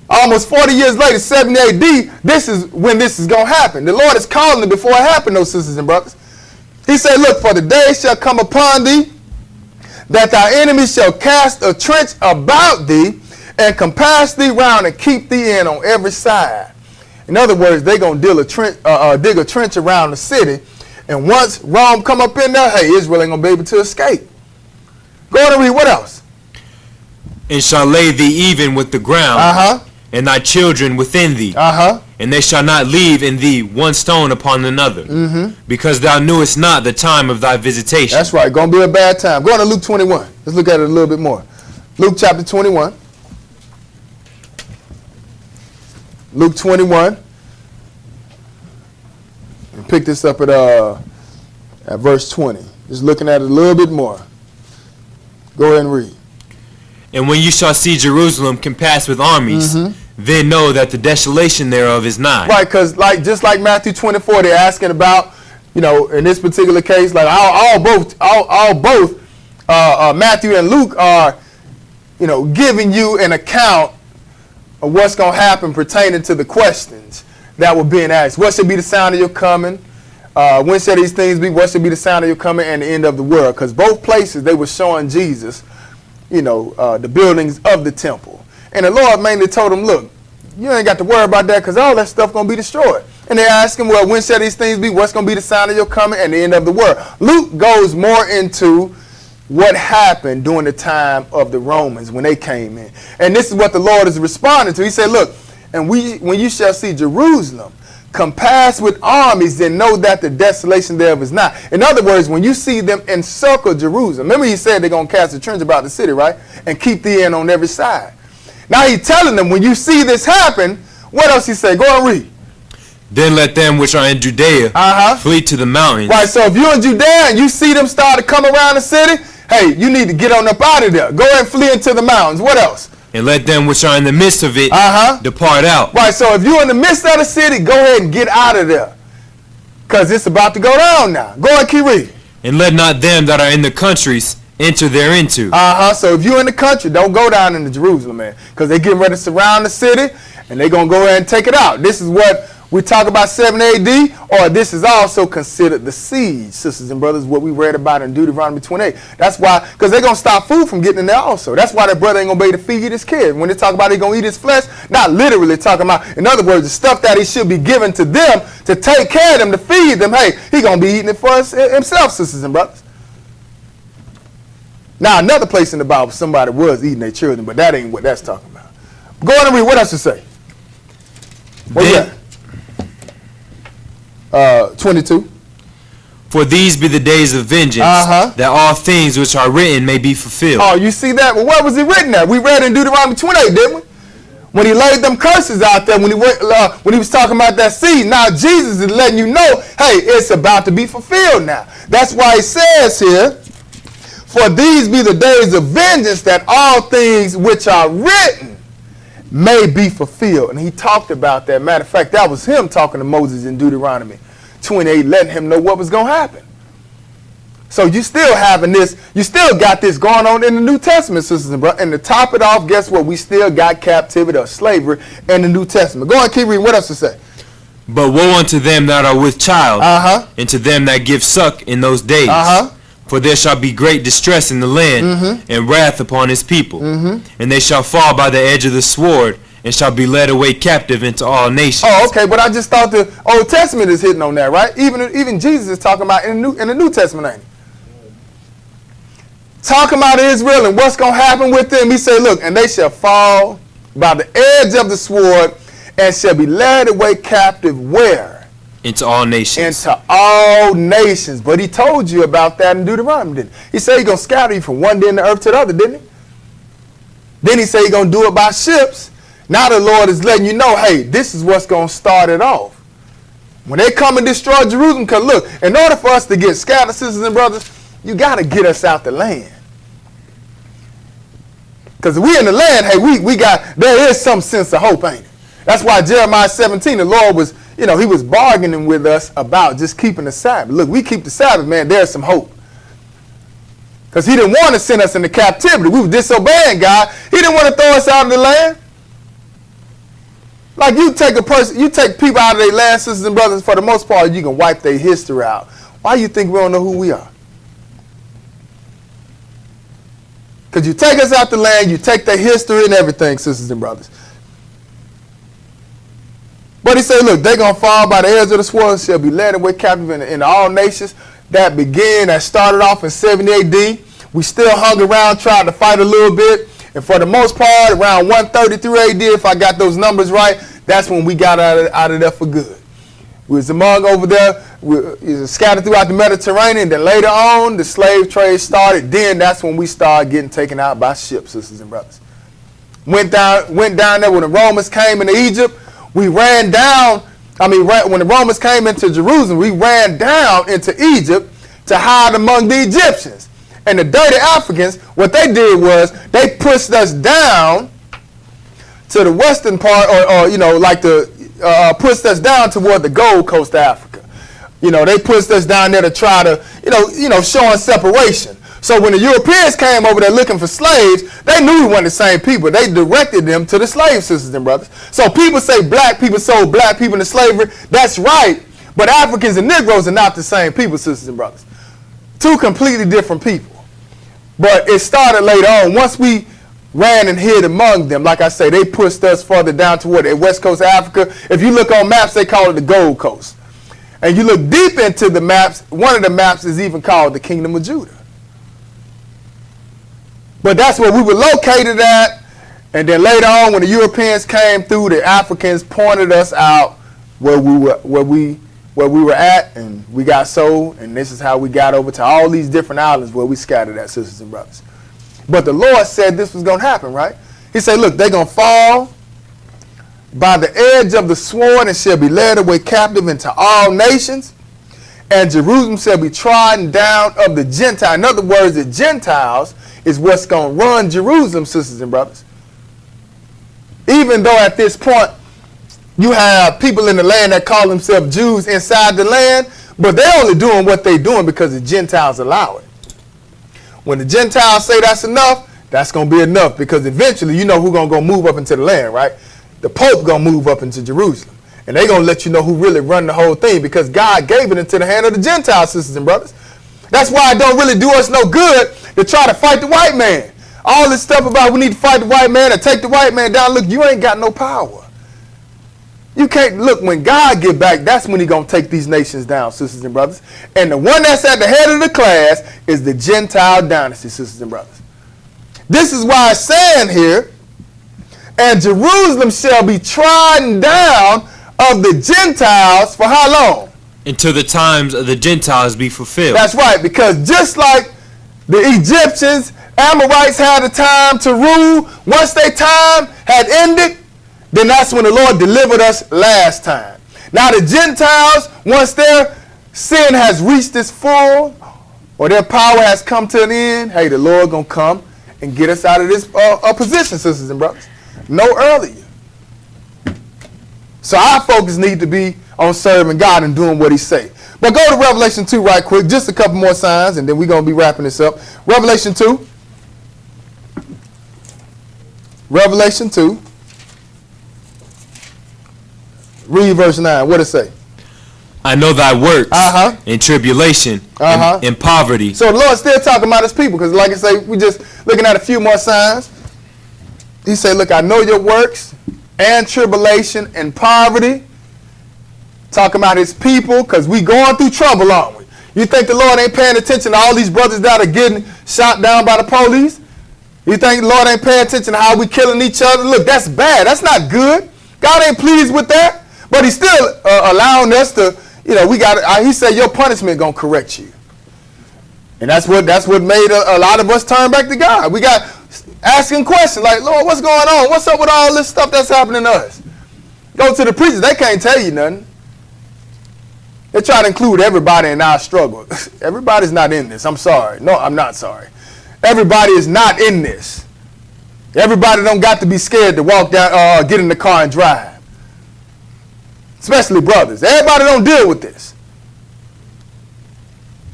Speaker 1: Almost 40 years later, 70 AD, this is when this is going to happen. The Lord is calling it before it happened, those sisters and brothers. He said, look, for the day shall come upon thee, that thy enemies shall cast a trench about thee, and compass thee round, and keep thee in on every side. In other words, they're going to dig a trench around the city, and once Rome come up in there, hey, Israel ain't going to be able to escape. Go on and read, what else?
Speaker 2: And shall lay thee even with the ground, and thy children within thee, and they shall not leave in thee one stone upon another, because thou knewest not the time of thy visitation.
Speaker 1: That's right, going to be a bad time. Go on to Luke 21. Let's look at it a little bit more. Luke chapter 21. Luke 21. And pick this up at verse 20. Just looking at it a little bit more. Go ahead and read.
Speaker 2: And when you shall see Jerusalem compassed with armies, then know that the desolation thereof is nigh.
Speaker 1: Right, because just like Matthew 24, they're asking about, you know, in this particular case, like both Matthew and Luke are, you know, giving you an account of what's going to happen pertaining to the questions that were being asked. What should be the sound of your coming? When shall these things be? What should be the sound of your coming and the end of the world? Because both places they were showing Jesus, you know, the buildings of the temple. And the Lord mainly told him, look, you ain't got to worry about that because all that stuff going to be destroyed. And they ask him, well, when shall these things be? What's going to be the sign of your coming and the end of the world? Luke goes more into, what happened during the time of the Romans when they came in. And this is what the Lord is responding to. He said, look, and when you shall see Jerusalem compassed with armies, then know that the desolation thereof is not. In other words, when you see them encircle Jerusalem, remember he said they're going to cast a trench about the city, right? And keep thee in on every side. Now he's telling them, when you see this happen, what else he say? Go and read.
Speaker 2: Then let them which are in Judea flee to the mountains.
Speaker 1: Right, so if you're in Judea and you see them start to come around the city, hey, you need to get on up out of there. Go and flee into the mountains. What else?
Speaker 2: And let them which are in the midst of it depart out.
Speaker 1: Right, so if you're in the midst of the city, go ahead and get out of there. Because it's about to go down now. Go and keep reading.
Speaker 2: And let not them that are in the countries enter thereinto.
Speaker 1: So if you're in the country, don't go down into Jerusalem, man. Because they're getting ready to surround the city, and they're going to go ahead and take it out. This is what we talk about 7 AD, or this is also considered the siege, sisters and brothers, what we read about in Deuteronomy 28. That's why, because they're going to stop food from getting in there also. That's why that brother ain't going to be able to feed his kid. When they talk about he going to eat his flesh, not literally talking about, in other words, the stuff that he should be given to them to take care of them, to feed them. Hey, he going to be eating it for himself, sisters and brothers. Now, another place in the Bible, somebody was eating their children, but that ain't what that's talking about. Go on and read. What else to say? What's that? 22.
Speaker 2: For these be the days of vengeance, that all things which are written may be fulfilled.
Speaker 1: Oh, you see that? Well, what was it written at? We read in Deuteronomy 28, didn't we? When he laid them curses out there, when he was talking about that seed. Now Jesus is letting you know, hey, it's about to be fulfilled now. That's why he says here, for these be the days of vengeance, that all things which are written may be fulfilled. And he talked about that. Matter of fact, that was him talking to Moses in Deuteronomy 28, letting him know what was going to happen. So you still having this, you still got this going on in the New Testament, sisters and brothers. And to top it off, guess what? We still got captivity or slavery in the New Testament. Go on, keep reading. What else to say?
Speaker 2: But woe unto them that are with child, and to them that give suck in those days. For there shall be great distress in the land, and wrath upon his people. And they shall fall by the edge of the sword, and shall be led away captive into all nations.
Speaker 1: Oh, okay, but I just thought the Old Testament is hitting on that, right? Even Jesus is talking about in the New Testament, ain't he? Talking about Israel and what's going to happen with them. He said, look, and they shall fall by the edge of the sword, and shall be led away captive where?
Speaker 2: Into all nations.
Speaker 1: Into all nations. But he told you about that in Deuteronomy, didn't he? He said he's going to scatter you from one end of the earth to the other, didn't he? Then he said he's going to do it by ships. Now the Lord is letting you know, hey, this is what's going to start it off. When they come and destroy Jerusalem, because look, in order for us to get scattered, sisters and brothers, you got to get us out the land. Because we in the land, hey, there is some sense of hope, ain't it? That's why Jeremiah 17, the Lord was, he was bargaining with us about just keeping the Sabbath. Look, we keep the Sabbath, man, there's some hope. Because he didn't want to send us into captivity. We were disobeying God. He didn't want to throw us out of the land. Like you take people out of their land, sisters and brothers, for the most part, you can wipe their history out. Why do you think we don't know who we are? Because you take us out the land, you take their history and everything, sisters and brothers. But he said, look, they're going to fall by the edge of the sword, shall be led away captive in all nations. That started off in 70 AD. We still hung around, tried to fight a little bit. And for the most part, around 133 AD, if I got those numbers right, that's when we got out of there for good. We was among over there, we was scattered throughout the Mediterranean. Then later on, the slave trade started. Then that's when we started getting taken out by ships, sisters and brothers. Went down there when the Romans came into Egypt. We ran down, when the Romans came into Jerusalem, we ran down into Egypt to hide among the Egyptians. And the dirty Africans, what they did was they pushed us down to the western part, pushed us down toward the Gold Coast of Africa. They pushed us down there to try to, showing separation. So when the Europeans came over there looking for slaves, they knew we weren't the same people. They directed them to the slave sisters and brothers. So people say black people sold black people into slavery. That's right. But Africans and Negroes are not the same people, sisters and brothers. Two completely different people. But it started later on. Once we ran and hid among them, like I say, they pushed us further down toward the west coast of Africa. If you look on maps, they call it the Gold Coast. And you look deep into the maps, one of the maps is even called the Kingdom of Judah. But that's where we were located at. And then later on, when the Europeans came through, the Africans pointed us out where we were at, and we got sold. And this is how we got over to all these different islands where we scattered at, sisters and brothers. But the Lord said this was going to happen, right? He said, look, they're going to fall by the edge of the sword and shall be led away captive into all nations. And Jerusalem shall be trodden down of the Gentiles. In other words, the Gentiles is what's going to run Jerusalem, sisters and brothers. Even though at this point you have people in the land that call themselves Jews inside the land, but they're only doing what they're doing because the Gentiles allow it. When the Gentiles say that's enough, that's going to be enough, because eventually you know who's going to go move up into the land, right? The Pope going to move up into Jerusalem. And they're going to let you know who really run the whole thing, because God gave it into the hand of the Gentiles, sisters and brothers. That's why it don't really do us no good to try to fight the white man. All this stuff about we need to fight the white man and take the white man down. Look, you ain't got no power. You can't, look, when God get back, that's when he going to take these nations down, sisters and brothers. And the one that's at the head of the class is the Gentile dynasty, sisters and brothers. This is why it's saying here, and Jerusalem shall be trodden down of the Gentiles for how long?
Speaker 2: Until the times of the Gentiles be fulfilled.
Speaker 1: That's right, because just like the Egyptians, Amorites had a time to rule, once their time had ended, then that's when the Lord delivered us last time. Now the Gentiles, once their sin has reached its full, or their power has come to an end, hey, the Lord going to come and get us out of this position, sisters and brothers. No earlier. So our focus needs to be on serving God and doing what he say. But go to Revelation 2 right quick, just a couple more signs, and then we're going to be wrapping this up. Revelation 2. Revelation 2. Read verse 9. What does it say?
Speaker 2: I know thy works in tribulation and in poverty.
Speaker 1: So the Lord's still talking about his people, because like I say, we just looking at a few more signs. He said, look, I know your works and tribulation and poverty. Talking about his people, because we going through trouble, aren't we? You think the Lord ain't paying attention to all these brothers that are getting shot down by the police? You think the Lord ain't paying attention to how we killing each other? Look, that's bad. That's not good. God ain't pleased with that. But he's still allowing us to, we got. He said your punishment gonna correct you, and that's what made a lot of us turn back to God. We got asking questions like, Lord, what's going on? What's up with all this stuff that's happening to us? Go to the preachers; they can't tell you nothing. They try to include everybody in our struggle. Everybody's not in this. I'm sorry. No, I'm not sorry. Everybody is not in this. Everybody don't got to be scared to walk down, get in the car and drive. Especially brothers. Everybody don't deal with this.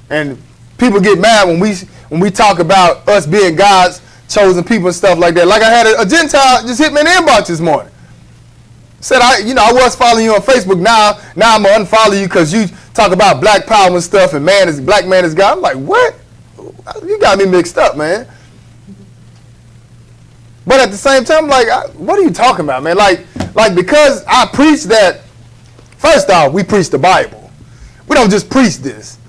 Speaker 1: And people get mad when we talk about us being God's chosen people and stuff like that. Like I had a Gentile just hit me in the inbox this morning. Said, I was following you on Facebook. Now I'm going to unfollow you because you talk about black power and stuff and black man is God. I'm like, what? You got me mixed up, man. But at the same time, like, what are you talking about, man? Like because I preach that. First off, we preach the Bible. We don't just preach this.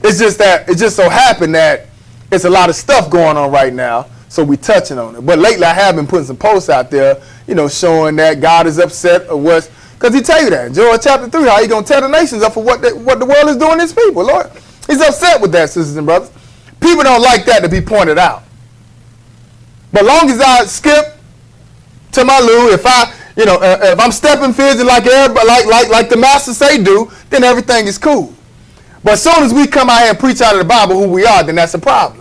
Speaker 1: It's just that it just so happened that it's a lot of stuff going on right now, so we touching on it. But lately, I have been putting some posts out there, showing that God is upset or what's, because he tell you that in Joel chapter 3, how he gonna tear the nations up for what the world is doing to his people. Lord, he's upset with that, sisters and brothers. People don't like that to be pointed out. But long as I skip to my loo, if I'm stepping physically like everybody, like the master say do, then everything is cool. But as soon as we come out here and preach out of the Bible who we are, then that's a problem.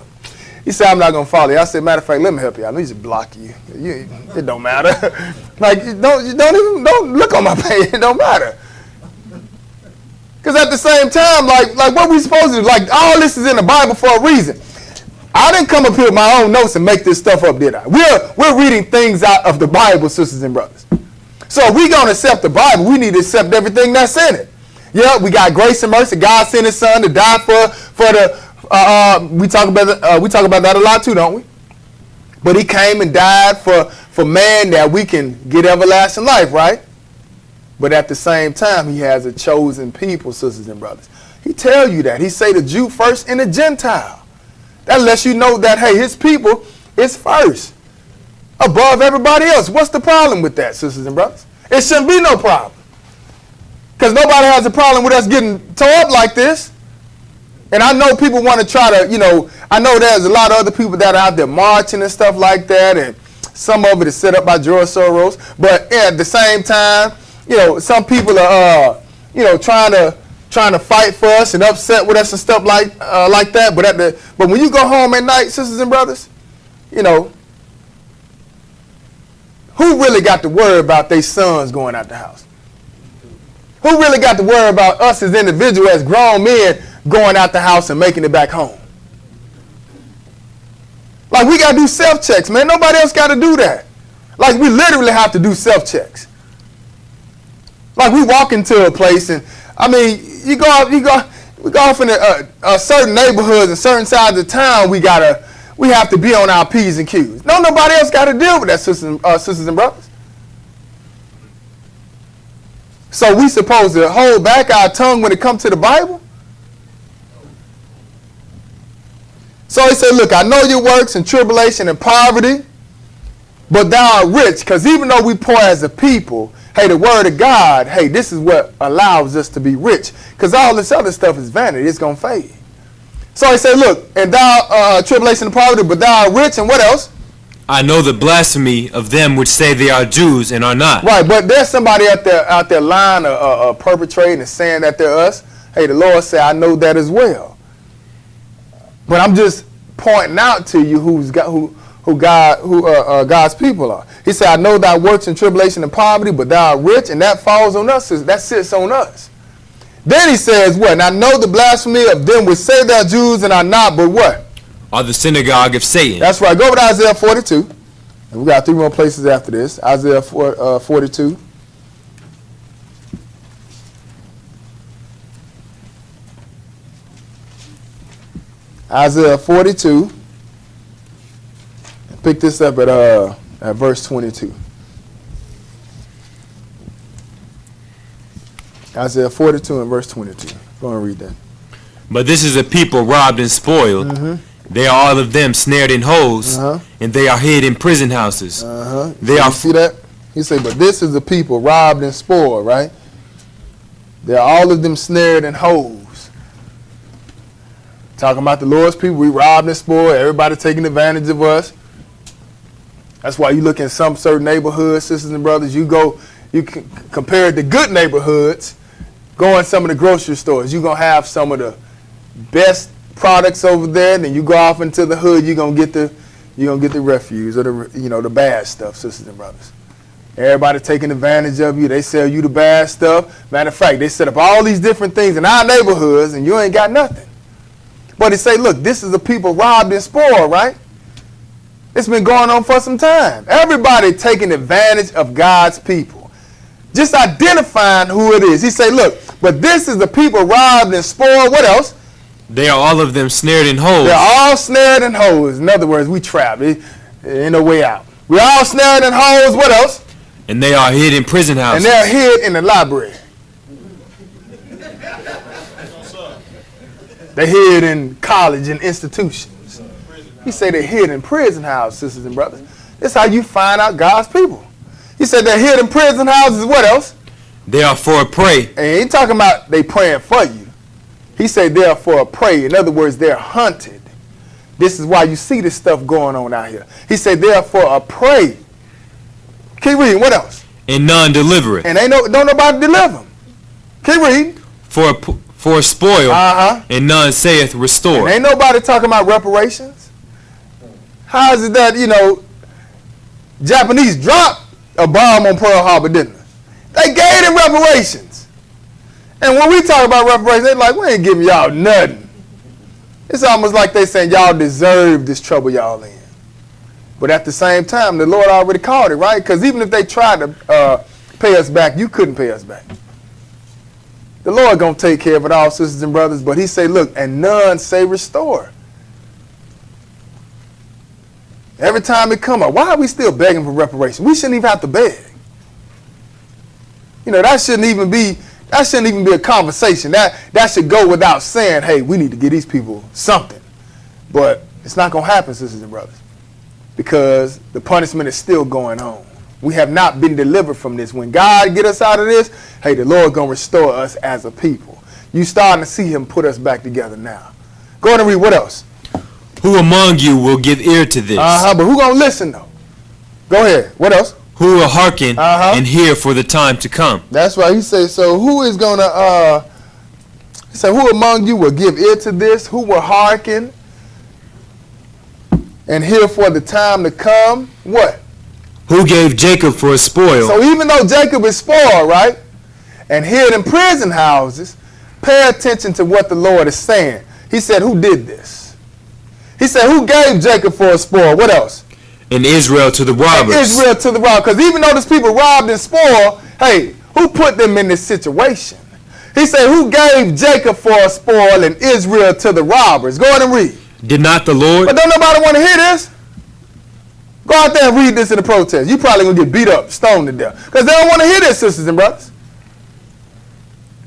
Speaker 1: He said, I'm not going to follow you. I said, matter of fact, let me help you. I need to block you. It don't matter. Like, don't look on my page. It don't matter. Because at the same time, like what we supposed to do? Like, all this is in the Bible for a reason. I didn't come up here with my own notes and make this stuff up, did I? We're reading things out of the Bible, sisters and brothers. So if we're going to accept the Bible, we need to accept everything that's in it. Yeah, we got grace and mercy. God sent his son to die for the, we talk about that a lot too, don't we? But he came and died for man that we can get everlasting life, right? But at the same time, he has a chosen people, sisters and brothers. He tell you that. He say the Jew first and the Gentile. That lets you know that, hey, his people is first, above everybody else. What's the problem with that, sisters and brothers? It shouldn't be no problem. Because nobody has a problem with us getting tore up like this. And I know people want to try to, I know there's a lot of other people that are out there marching and stuff like that, and some of it is set up by George Soros. But at the same time, some people are, trying to fight for us and upset with us and stuff like that. But when you go home at night, sisters and brothers, who really got to worry about their sons going out the house? Who really got to worry about us as individuals, as grown men, going out the house and making it back home? Like, we got to do self-checks, man. Nobody else got to do that. Like, we literally have to do self-checks. Like, we walk into a place and, we go off in a certain neighborhoods and certain sides of town, we have to be on our P's and Q's. No, nobody else got to deal with that, sisters and brothers. So we supposed to hold back our tongue when it comes to the Bible? So he said, look, I know your works and tribulation and poverty, but thou art rich. Because even though we poor as a people, hey, the word of God, hey, this is what allows us to be rich. Because all this other stuff is vanity. It's going to fade. So he said, look, and thou tribulation and poverty, but thou art rich. And what else?
Speaker 2: I know the blasphemy of them which say they are Jews and are not.
Speaker 1: Right, but there's somebody out there lying or perpetrating and saying that they're us. Hey, the Lord said, I know that as well. But I'm just pointing out to you who God's people are. He said, I know thy works in tribulation and poverty, but thou art rich, and that falls on us. That sits on us. Then he says, what? And I know the blasphemy of them which say they are Jews and are not, but what?
Speaker 2: Are the synagogue of Satan.
Speaker 1: That's right. Go over to Isaiah 42. And we got 3 more places after this. Isaiah 42. Isaiah 42. Pick this up at verse 22. Isaiah 42 and verse 22. Go and read that.
Speaker 2: But this is a people robbed and spoiled. Mm-hmm. They are all of them snared in holes, and they are hid in prison houses.
Speaker 1: You see that? He said, but this is a people robbed and spoiled, right? They are all of them snared in holes. Talking about the Lord's people, we robbed and spoiled. Everybody taking advantage of us. That's why you look in some certain neighborhoods, sisters and brothers, you can compare it to good neighborhoods. Go in some of the grocery stores, you're going to have some of the best products over there. Then you go off into the hood, you're going to get the refuse or the bad stuff, sisters and brothers. Everybody taking advantage of you. They sell you the bad stuff. Matter of fact, they set up all these different things in our neighborhoods and you ain't got nothing. But they say, look, this is the people robbed and spoiled, right? It's been going on for some time. Everybody taking advantage of God's people. Just identifying who it is. He say, look, but this is the people robbed and spoiled. What else?
Speaker 2: They are all of them snared in holes.
Speaker 1: They're all snared in holes. In other words, we trapped. Ain't no way out. We're all snared in holes. What else?
Speaker 2: And they are hid in prison houses.
Speaker 1: And they're hid in the library. They're hid in college and institutions. He said they're hid in prison houses, sisters and brothers. This is how you find out God's people. He said they're hid in prison houses. What else?
Speaker 2: They are for a prey.
Speaker 1: And he ain't talking about they praying for you. He said they're for a prey. In other words, they're hunted. This is why you see this stuff going on out here. He said they're for a prey. Keep reading. What else?
Speaker 2: And none deliver it.
Speaker 1: And don't nobody deliver them. Keep reading.
Speaker 2: For a spoil. And none saith restore.
Speaker 1: And ain't nobody talking about reparations. How is it that, Japanese dropped a bomb on Pearl Harbor, didn't they? They gave them reparations. And when we talk about reparations, they're like, we ain't giving y'all nothing. It's almost like they saying y'all deserve this trouble y'all in. But at the same time, the Lord already called it, right? Because even if they tried to pay us back, you couldn't pay us back. The Lord going to take care of it all, sisters and brothers. But he say, look, and none say restore. Every time it come up, why are we still begging for reparation? We shouldn't even have to beg. That shouldn't even be a conversation. That should go without saying, hey, we need to give these people something. But It's not going to happen, sisters and brothers, because the punishment is still going on. We have not been delivered from this. When God get us out of this, hey, the Lord going to restore us as a people. You starting to see him put us back together now. Go ahead and read. What else?
Speaker 2: Who among you will give ear to this?
Speaker 1: But who going to listen, though? Go ahead. What else?
Speaker 2: Who will hearken and hear for the time to come?
Speaker 1: That's right. He says, so who is going to, he said, who among you will give ear to this? Who will hearken and hear for the time to come? What?
Speaker 2: Who gave Jacob for a spoil?
Speaker 1: So even though Jacob is spoiled, right, and hid in prison houses, pay attention to what the Lord is saying. He said, who did this? He said, who gave Jacob for a spoil? What else?
Speaker 2: And Israel to the robbers.
Speaker 1: And Israel to the robbers. Because even though these people robbed and spoiled, hey, who put them in this situation? He said, who gave Jacob for a spoil and Israel to the robbers? Go ahead and read.
Speaker 2: Did not the Lord?
Speaker 1: But don't nobody want to hear this. Go out there and read this in the protest. You probably going to get beat up, stoned to death. Because they don't want to hear this, sisters and brothers.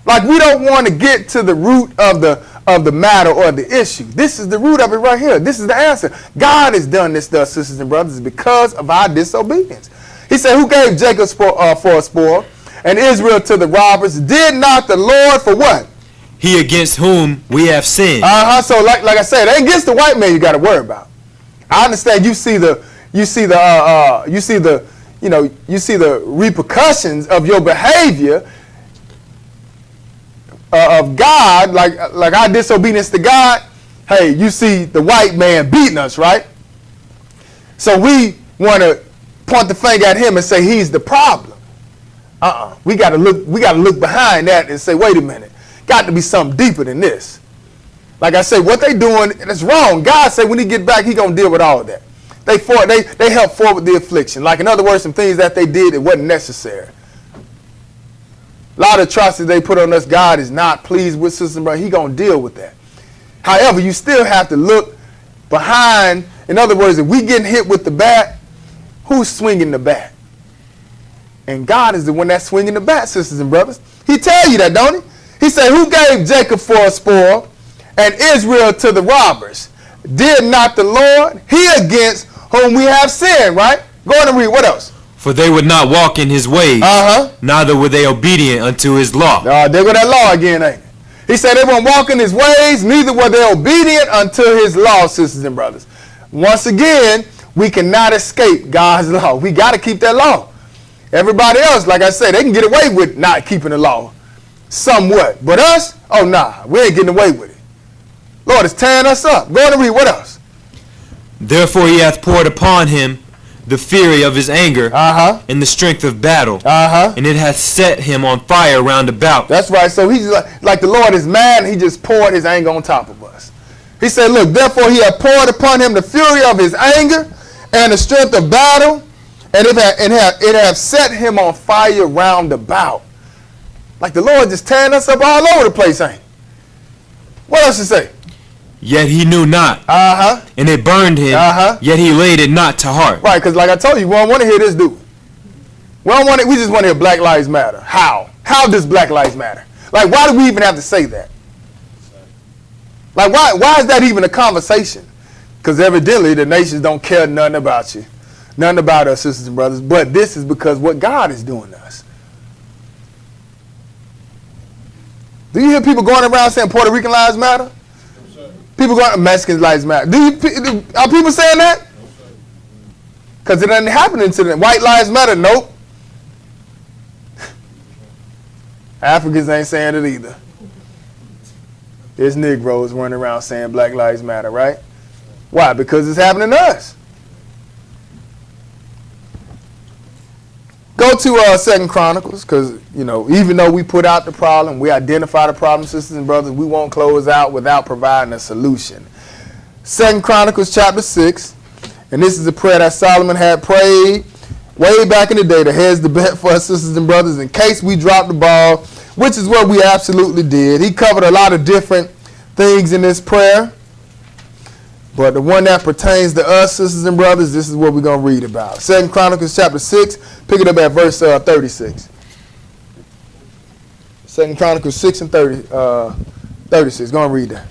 Speaker 1: Like, we don't want to get to the root of the matter or the issue. This is the root of it right here. This is the answer. God has done this to us, sisters and brothers, because of our disobedience. He said, who gave Jacob for a spoil and Israel to the robbers? Did not the Lord for what?
Speaker 2: He against whom we have sinned.
Speaker 1: So like I said, it ain't against the white man you got to worry about. I understand you see the repercussions of your behavior of God, like our disobedience to God. Hey, you see the white man beating us, right? So we want to point the finger at him and say he's the problem. We got to look behind that and say, wait a minute, got to be something deeper than this. Like I say, what they doing is wrong. God said when he get back, he gonna deal with all of that. They helped forward the affliction. Like, in other words, some things that they did, it wasn't necessary. A lot of atrocities they put on us, God is not pleased with, sister and brother. He going to deal with that. However, you still have to look behind. In other words, if we getting hit with the bat, who's swinging the bat? And God is the one that's swinging the bat, sisters and brothers. He tell you that, don't he? He said, who gave Jacob for a spoil and Israel to the robbers? Did not the Lord? He against whom we have sinned, right? Go on and read. What else?
Speaker 2: For they would not walk in his ways, neither were they obedient unto his law.
Speaker 1: There go that law again, ain't it? He said they won't walk in his ways, neither were they obedient unto his law, sisters and brothers. Once again, we cannot escape God's law. We got to keep that law. Everybody else, like I said, they can get away with not keeping the law somewhat. But us, oh nah, we ain't getting away with it. Lord is tearing us up. Go on and read. What else?
Speaker 2: Therefore he hath poured upon him the fury of his anger and the strength of battle, and it hath set him on fire round about.
Speaker 1: That's right. So he's like the Lord is mad, and he just poured his anger on top of us. He said, look, therefore he hath poured upon him the fury of his anger and the strength of battle, and it hath set him on fire round about. Like the Lord just tearing us up all over the place, ain't he? What else to say?
Speaker 2: Yet he knew not, and it burned him, yet he laid it not to heart.
Speaker 1: Right, because like I told you, we don't want to hear this, do we? We just want to hear Black Lives Matter. How? How does Black Lives Matter? Like, why do we even have to say that? Like, why is that even a conversation? Because evidently the nations don't care nothing about you. Nothing about us, sisters and brothers. But this is because what God is doing to us. Do you hear people going around saying Puerto Rican lives matter? People going, Mexican lives matter. Are people saying that? Because it ain't happening to them. White lives matter? Nope. Africans ain't saying it either. There's Negroes running around saying Black Lives Matter, right? Why? Because it's happening to us. Go to 2 Chronicles, because, even though we put out the problem, we identify the problem, sisters and brothers, we won't close out without providing a solution. 2 Chronicles chapter 6, and this is a prayer that Solomon had prayed way back in the day to hedge the bet for us, sisters and brothers, in case we drop the ball, which is what we absolutely did. He covered a lot of different things in this prayer, but the one that pertains to us, sisters and brothers, this is what we're going to read about. 2 Chronicles chapter 6, pick it up at verse 36. 2 Chronicles 6 and 36. Go and read that.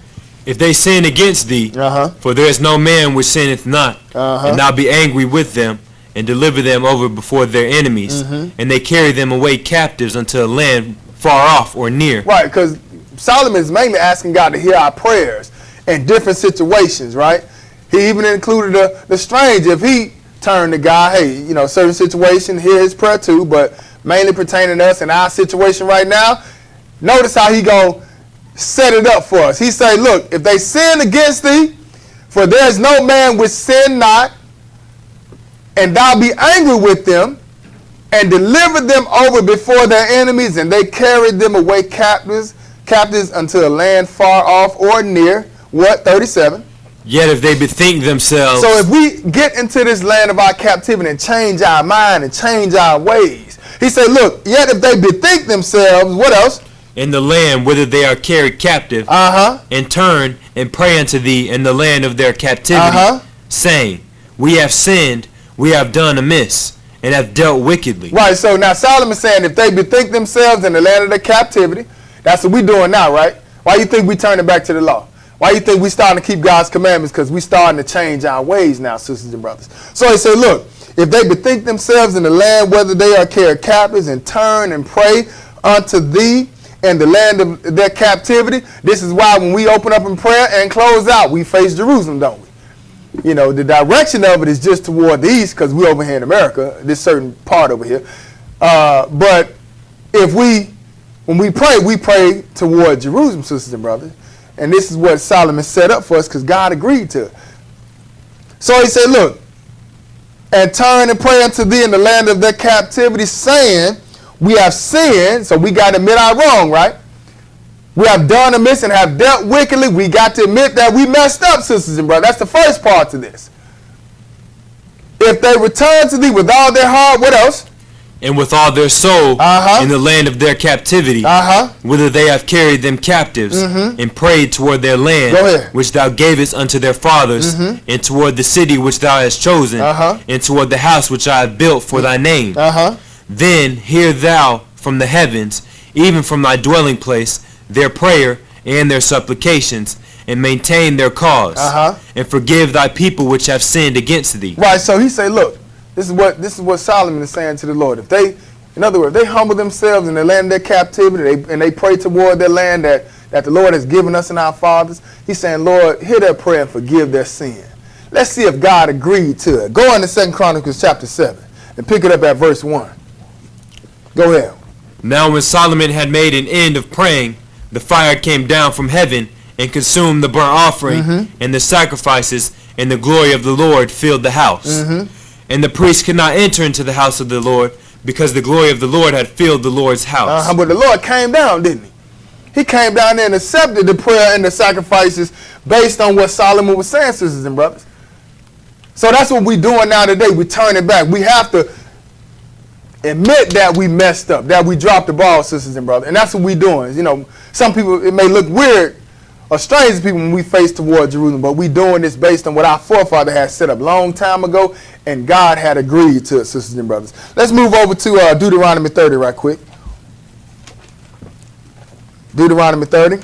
Speaker 2: If they sin against thee, for there is no man which sinneth not, and thou be angry with them, and deliver them over before their enemies, and they carry them away captives unto a land far off or near.
Speaker 1: Right, because Solomon is mainly asking God to hear our prayers in different situations, right? He even included the stranger. If he turned to God, hey, you know, certain situation, hear his prayer too, but mainly pertaining to us in our situation right now, notice how he gonna set it up for us. He say, look, if they sin against thee, for there is no man which sin not, and thou be angry with them, and deliver them over before their enemies, and they carried them away captives unto a land far off or near. What? 37.
Speaker 2: Yet if they bethink themselves.
Speaker 1: So if we get into this land of our captivity and change our mind and change our ways, he said, look, yet if they bethink themselves, what else?
Speaker 2: In the land whither they are carried captive, and turn and pray unto thee in the land of their captivity, saying, we have sinned, we have done amiss, and have dealt wickedly.
Speaker 1: Right, so now Solomon saying if they bethink themselves in the land of their captivity, that's what we doing now, right? Why you think we turning back to the law? Why you think we starting to keep God's commandments? Because we starting to change our ways now, sisters and brothers. So he said, look, if they bethink themselves in the land whether they are carried captives, and turn and pray unto thee in the land of their captivity. This is why when we open up in prayer and close out, we face Jerusalem, don't we? You know, the direction of it is just toward the east because we're over here in America, this certain part over here. But if when we pray toward Jerusalem, sisters and brothers. And this is what Solomon set up for us because God agreed to it. So he said, look, and turn and pray unto thee in the land of their captivity, saying, we have sinned, so we got to admit our wrong, right? We have done amiss and have dealt wickedly. We got to admit that we messed up, sisters and brothers. That's the first part to this. If they return to thee with all their heart, what else?
Speaker 2: And with all their soul in the land of their captivity, whither they have carried them captives, and prayed toward their land, which thou gavest unto their fathers, and toward the city which thou hast chosen, and toward the house which I have built for thy name. Then hear thou from the heavens, even from thy dwelling place, their prayer and their supplications, and maintain their cause, and forgive thy people which have sinned against thee.
Speaker 1: Right, so he say, look, this is what Solomon is saying to the Lord. If they, in other words, they humble themselves in the land of their captivity, and they pray toward their land that the Lord has given us and our fathers, he's saying, Lord, hear their prayer and forgive their sin. Let's see if God agreed to it. Go on to 2 Chronicles chapter 7 and pick it up at verse 1. Go ahead.
Speaker 2: Now when Solomon had made an end of praying, the fire came down from heaven and consumed the burnt offering and the sacrifices, and the glory of the Lord filled the house. And the priest could not enter into the house of the Lord, because the glory of the Lord had filled the Lord's house.
Speaker 1: But the Lord came down, didn't he? He came down there and accepted the prayer and the sacrifices based on what Solomon was saying, sisters and brothers. So that's what we're doing now today. We're turning back. We have to admit that we messed up, that we dropped the ball, sisters and brothers. And that's what we're doing. You know, some people, it may look weird or strange to people when we face toward Jerusalem, but we're doing this based on what our forefather had set up long time ago, and God had agreed to it, sisters and brothers. Let's move over to Deuteronomy 30 right quick. Deuteronomy 30.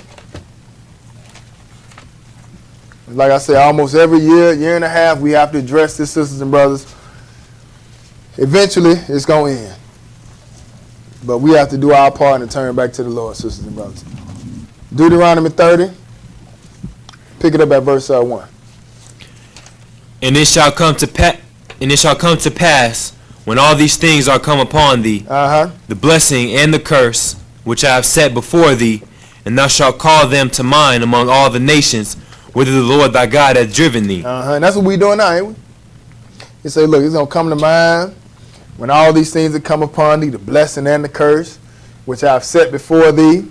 Speaker 1: Like I said, almost every year and a half, we have to address this, sisters and brothers. Eventually, it's going to end. But we have to do our part and turn back to the Lord, sisters and brothers. Deuteronomy 30. Pick it up at verse 1.
Speaker 2: And it shall come to pass, when all these things are come upon thee, the blessing and the curse, which I have set before thee, and thou shalt call them to mind among all the nations, whither the Lord thy God hath driven thee.
Speaker 1: And that's what we're doing now, ain't we? He say, look, it's going to come to mind when all these things that come upon thee, the blessing and the curse, which I have set before thee,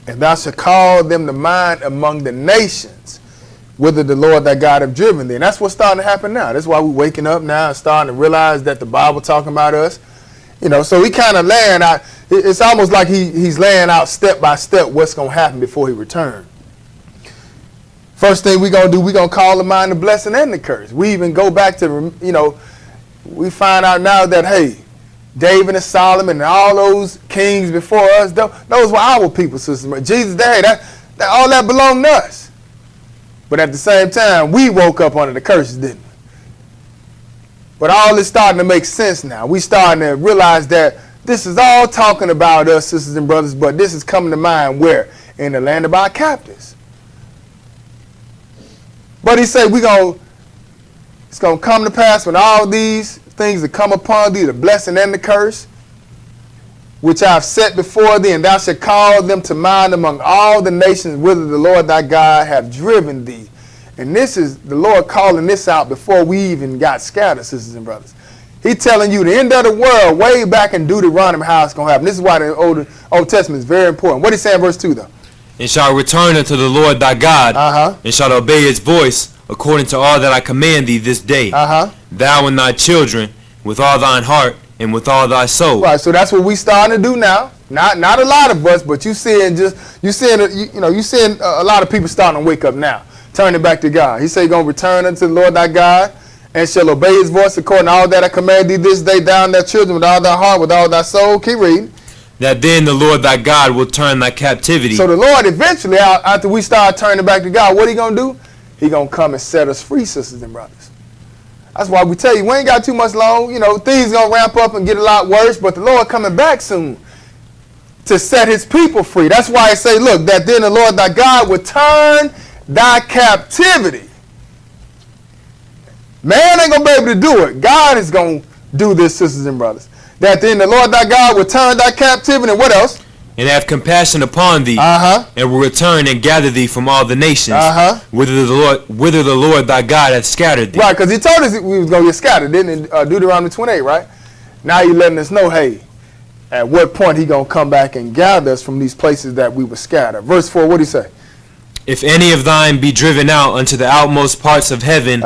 Speaker 1: and thou shalt call them to mind among the nations, whither the Lord thy God have driven thee. And that's what's starting to happen now. That's why we're waking up now and starting to realize that the Bible talking about us. You know, so he kind of laying out, it's almost like he's laying out step by step what's going to happen before he returns. First thing we're going to do, we're going to call to mind the blessing and the curse. We even go back to, you know, we find out now that, hey, David and Solomon and all those kings before us, those were our people, sisters. Jesus, hey, that all that belonged to us. But at the same time, we woke up under the curses, didn't we? But all this starting to make sense now. We starting to realize that this is all talking about us, sisters and brothers, but this is coming to mind where? In the land of our captives. But he said it's going to come to pass when all these things that come upon thee, the blessing and the curse, which I have set before thee, and thou shalt call them to mind among all the nations whither the Lord thy God hath driven thee. And this is the Lord calling this out before we even got scattered, sisters and brothers. He's telling you the end of the world way back in Deuteronomy how it's going to happen. This is why the Old Testament is very important. What is he saying in verse 2 though?
Speaker 2: And shalt return unto the Lord thy God, and shalt obey his voice according to all that I command thee this day, thou and thy children, with all thine heart and with all thy soul.
Speaker 1: Right, so that's what we starting to do now. Not a lot of us, but you seeing a lot of people starting to wake up now, turning back to God. He said you're going to return unto the Lord thy God, and shall obey his voice according to all that I command thee this day, thou and thy children, with all thy heart, with all thy soul. Keep reading.
Speaker 2: That then the Lord thy God will turn thy captivity.
Speaker 1: So the Lord eventually, after we start turning back to God, what he going to do? He going to come and set us free, sisters and brothers. That's why we tell you, we ain't got too much long. Things going to ramp up and get a lot worse, but the Lord coming back soon to set his people free. That's why I say, look, that then the Lord thy God will turn thy captivity. Man ain't going to be able to do it. God is going to do this, sisters and brothers. That then the Lord thy God will turn thy captivity, and what else?
Speaker 2: And have compassion upon thee, and will return and gather thee from all the nations, whither the Lord thy God hath scattered thee.
Speaker 1: Right, because he told us we was going to get scattered, didn't he? Deuteronomy 28, right? Now he's letting us know, hey, at what point he going to come back and gather us from these places that we were scattered. Verse 4, what did he say?
Speaker 2: If any of thine be driven out unto the outmost parts of heaven,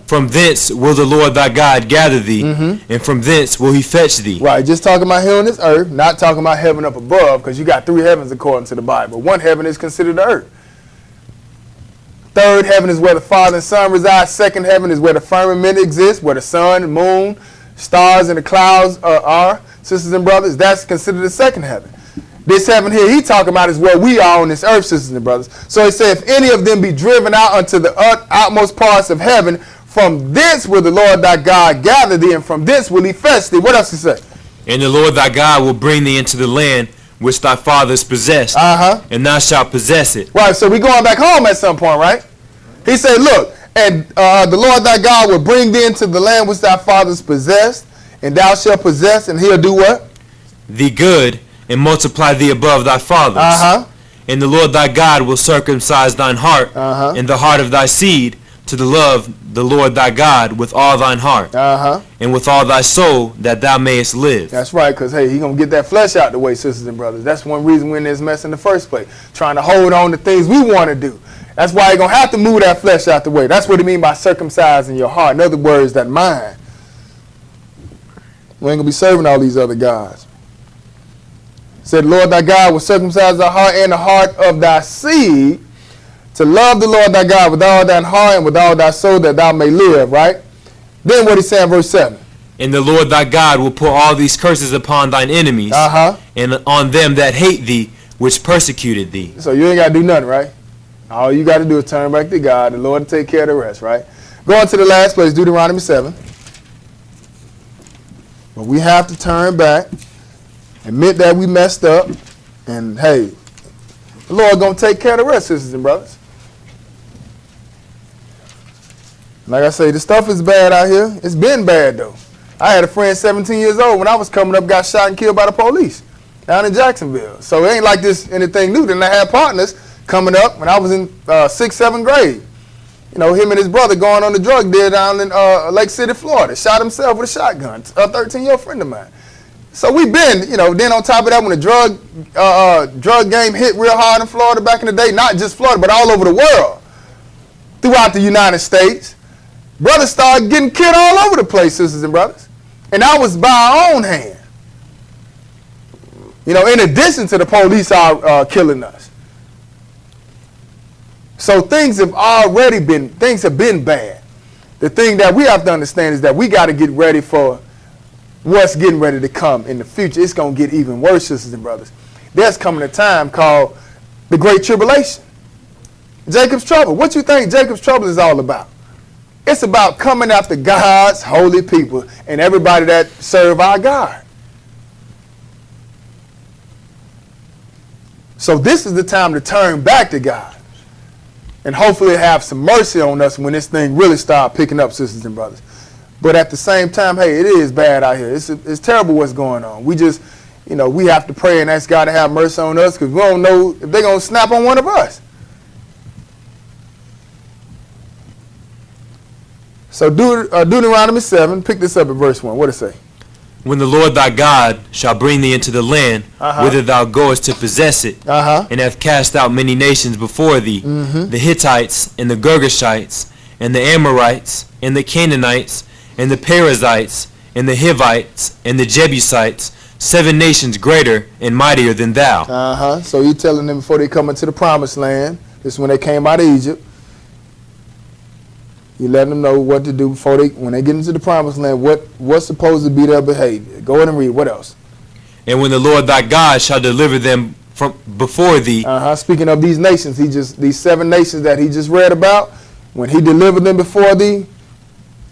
Speaker 2: from thence will the Lord thy God gather thee, and from thence will he fetch thee.
Speaker 1: Right, just talking about here on this earth, not talking about heaven up above, because you got 3 heavens according to the Bible. 1 heaven is considered the earth. 3rd heaven is where the Father and Son reside. 2nd heaven is where the firmament exists, where the sun, moon, stars, and the clouds are. Sisters and brothers, that's considered the 2nd heaven. This heaven here he talking about is where we are on this earth, sisters and brothers. So he said, if any of them be driven out unto the outmost parts of heaven, from thence will the Lord thy God gather thee, and from thence will he fetch thee. What else he say?
Speaker 2: And the Lord thy God will bring thee into the land which thy fathers possessed, and thou shalt possess it.
Speaker 1: Right, so we going back home at some point, right? He said, look, and the Lord thy God will bring thee into the land which thy fathers possessed, and thou shalt possess, and he'll do what?
Speaker 2: Thee good, and multiply thee above thy fathers. And the Lord thy God will circumcise thine heart, and the heart of thy seed, to the love the Lord thy God with all thine heart, and with all thy soul, that thou mayest live.
Speaker 1: That's right, because, hey, he's going to get that flesh out the way, sisters and brothers. That's one reason we're in this mess in the first place, trying to hold on to things we want to do. That's why you're going to have to move that flesh out the way. That's what it means by circumcising your heart. In other words, that mind. We ain't going to be serving all these other gods. Said, Lord thy God will circumcise thy heart and the heart of thy seed, to love the Lord thy God with all thine heart and with all thy soul, that thou may live, right? Then what he said in verse 7?
Speaker 2: And the Lord thy God will put all these curses upon thine enemies, and on them that hate thee, which persecuted thee.
Speaker 1: So you ain't got to do nothing, right? All you got to do is turn back to God. The Lord will take care of the rest, right? Going to the last place, Deuteronomy 7. But we have to turn back, admit that we messed up, and hey, the Lord going to take care of the rest, sisters and brothers. Like I say, the stuff is bad out here. It's been bad, though. I had a friend 17 years old when I was coming up, got shot and killed by the police down in Jacksonville. So it ain't like this anything new. Then I had partners coming up when I was in 6th, 7th grade. You know, him and his brother going on the drug deal down in Lake City, Florida. Shot himself with a shotgun, a 13-year-old friend of mine. So we've been, you know, then on top of that, when the drug game hit real hard in Florida back in the day, not just Florida, but all over the world, throughout the United States, brothers started getting killed all over the place, sisters and brothers. And that was by our own hand. You know, in addition to the police are killing us. So things have been bad. The thing that we have to understand is that we got to get ready for what's getting ready to come in the future. It's going to get even worse, sisters and brothers. There's coming a time called the Great Tribulation. Jacob's trouble. What you think Jacob's trouble is all about? It's about coming after God's holy people and everybody that serve our God. So this is the time to turn back to God and hopefully have some mercy on us when this thing really start picking up, sisters and brothers. But at the same time, hey, it is bad out here. It's terrible what's going on. We just, we have to pray and ask God to have mercy on us because we don't know if they're going to snap on one of us. So Deuteronomy 7, pick this up at verse 1. What does it say?
Speaker 2: When the Lord thy God shall bring thee into the land whither thou goest to possess it, and hath cast out many nations before thee, the Hittites, and the Girgashites, and the Amorites, and the Canaanites, and the Perizzites, and the Hivites, and the Jebusites, 7 nations greater and mightier than thou.
Speaker 1: So you telling them before they come into the promised land, this is when they came out of Egypt, you let them know what to do before when they get into the promised land, what's supposed to be their behavior. Go ahead and read. What else?
Speaker 2: And when the Lord thy God shall deliver them from before thee.
Speaker 1: Speaking of these nations, these 7 nations that he just read about, when he delivered them before thee,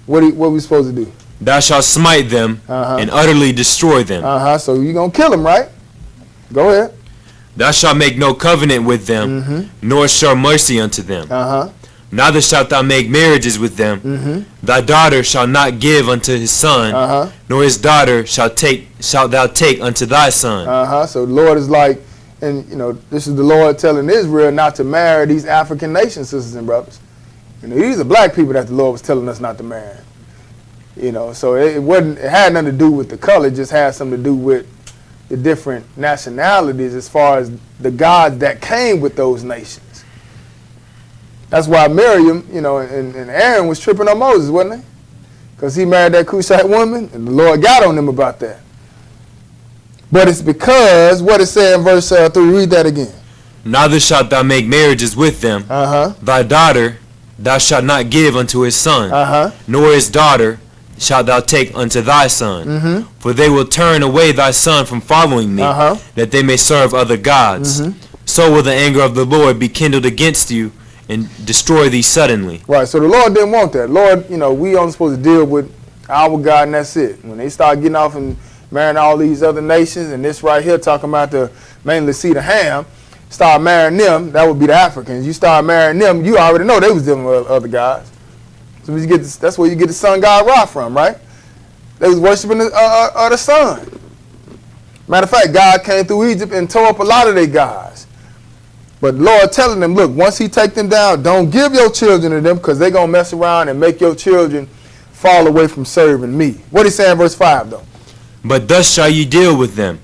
Speaker 1: what are we supposed to do?
Speaker 2: Thou shalt smite them and utterly destroy them.
Speaker 1: So you're going to kill them, right? Go ahead.
Speaker 2: Thou shalt make no covenant with them, nor show mercy unto them. Neither shalt thou make marriages with them. Thy daughter shall not give unto his son, nor his daughter shalt thou take unto thy son.
Speaker 1: So the Lord is like, and this is the Lord telling Israel not to marry these African nations, sisters and brothers. These are black people that the Lord was telling us not to marry. So it had nothing to do with the color, it just had something to do with the different nationalities as far as the gods that came with those nations. That's why Miriam, and Aaron was tripping on Moses, wasn't he? Because he married that Cushite woman, and the Lord got on him about that. But it's because, what it said in verse 3, read that again.
Speaker 2: Neither shalt thou make marriages with them. Thy daughter thou shalt not give unto his son, nor his daughter shalt thou take unto thy son. For they will turn away thy son from following me, that they may serve other gods. So will the anger of the Lord be kindled against you, and destroy thee suddenly.
Speaker 1: Right, so the Lord didn't want that. Lord, we only supposed to deal with our God, and that's it. When they start getting off and marrying all these other nations, and this right here talking about the mainly seed of Ham, start marrying them, that would be the Africans. You start marrying them, you already know they was dealing with other gods. So that's where you get the sun god Ra from, right? They was worshiping the sun. Matter of fact, God came through Egypt and tore up a lot of their gods. But the Lord telling them, look, once he take them down, don't give your children to them because they're going to mess around and make your children fall away from serving me. What he say in verse 5, though?
Speaker 2: But thus shall ye deal with them.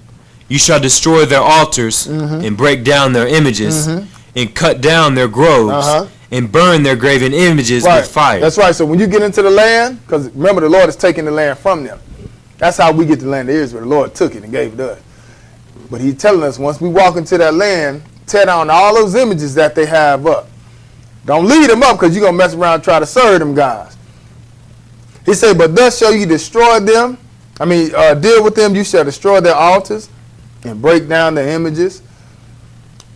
Speaker 2: You shall destroy their altars and break down their images and cut down their groves and burn their graven images with fire.
Speaker 1: That's right. So when you get into the land, because remember the Lord is taking the land from them. That's how we get the land of Israel. The Lord took it and gave it to us. But he's telling us once we walk into that land, tear down all those images that they have up. Don't lead them up because you're going to mess around and try to serve them guys. He said, but thus shall you destroy them. Deal with them. You shall destroy their altars and break down their images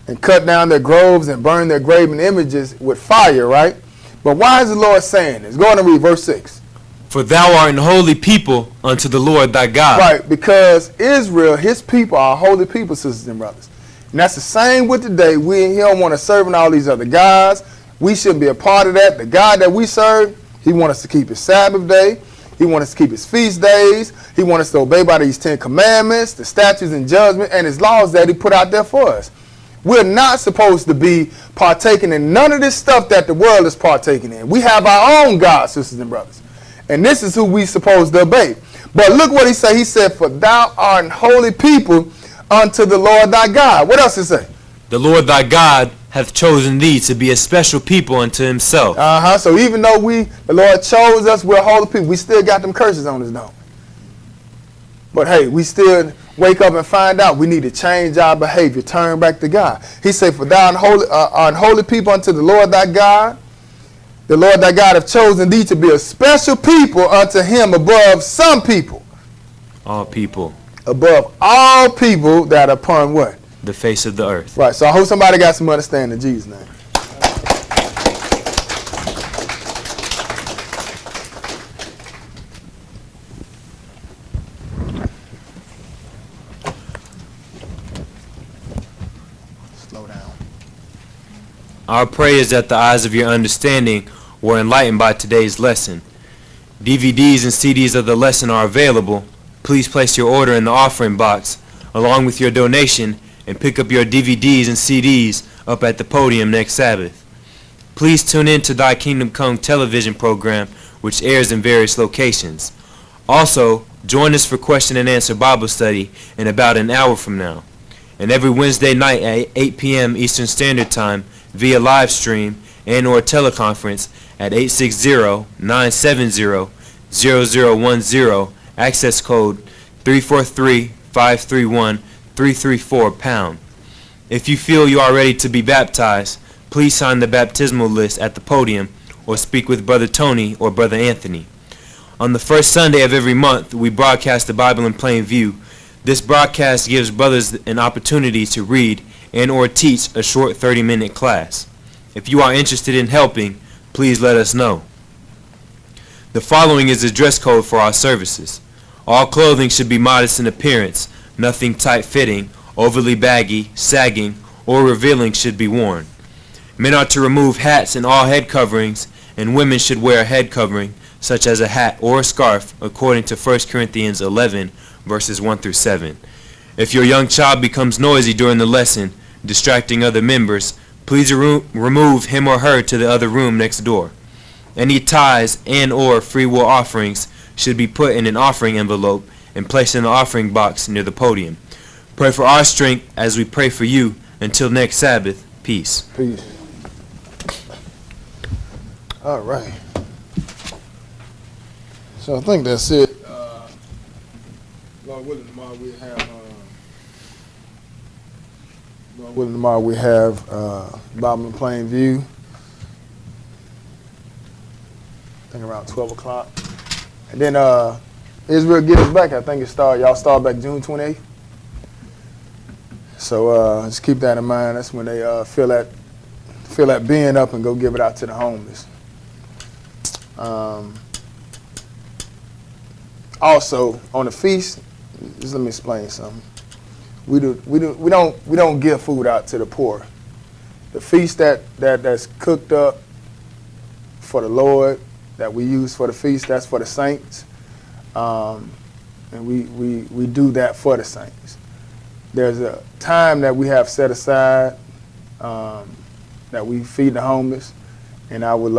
Speaker 1: and cut down their groves and burn their graven images with fire, right? But why is the Lord saying this? Go on and read verse 6.
Speaker 2: For thou art an holy people unto the Lord thy God.
Speaker 1: Right, because Israel, his people, are holy people, sisters and brothers. And that's the same with today. He don't want to serve all these other gods. We shouldn't be a part of that. The God that we serve, he wants us to keep his Sabbath day. He wants us to keep his feast days. He wants us to obey by these 10 commandments, the statutes and judgment, and his laws that he put out there for us. We're not supposed to be partaking in none of this stuff that the world is partaking in. We have our own God, sisters and brothers. And this is who we supposed to obey. But look what he said. He said, for thou art an holy people unto the Lord thy God. What else he say?
Speaker 2: The Lord thy God hath chosen thee to be a special people unto himself.
Speaker 1: So even though the Lord chose us, we're holy people, we still got them curses on us, don't we? But hey, we still wake up and find out we need to change our behavior, turn back to God. He said, for thou art holy people unto the Lord thy God. The Lord thy God hath chosen thee to be a special people unto him above some people.
Speaker 2: All people.
Speaker 1: Above all people that are upon what?
Speaker 2: The face of the earth.
Speaker 1: Right. So I hope somebody got some understanding in Jesus' name. slow down.
Speaker 2: Our prayer is that the eyes of your understanding were enlightened by today's lesson. DVDs and CDs of the lesson are available. Please place your order in the offering box along with your donation and pick up your DVDs and CDs up at the podium next Sabbath. Please tune in to Thy Kingdom Come television program, which airs in various locations. Also, join us for question and answer Bible study in about an hour from now. And every Wednesday night at 8 p.m. Eastern Standard Time via live stream and or teleconference at 860-970-0010, access code 343-531-334#. If you feel you are ready to be baptized, please sign the baptismal list at the podium or speak with Brother Tony or Brother Anthony. On the first Sunday of every month, we broadcast the Bible in plain view. This broadcast gives brothers an opportunity to read and or teach a short 30-minute class. If you are interested in helping, please let us know. The following is the dress code for our services. All clothing should be modest in appearance. Nothing tight-fitting, overly baggy, sagging, or revealing should be worn. Men are to remove hats and all head coverings, and women should wear a head covering, such as a hat or a scarf, according to 1 Corinthians 11, verses 1 through 7. If your young child becomes noisy during the lesson, distracting other members, please remove him or her to the other room next door. Any tithes and or free will offerings should be put in an offering envelope and placed in the offering box near the podium. Pray for our strength as we pray for you. Until next Sabbath, peace.
Speaker 1: Peace. All right. So I think that's it. Lord willing, tomorrow we have Bible in plain view. I think around 12 o'clock. And then Israel Get Us Back. I think y'all start back June 28th. So just keep that in mind. That's when they fill that bin up and go give it out to the homeless. Also on the feast, just let me explain something. We don't give food out to the poor. The feast that's cooked up for the Lord, that we use for the feast, that's for the saints, and we do that for the saints. There's a time that we have set aside that we feed the homeless, and I would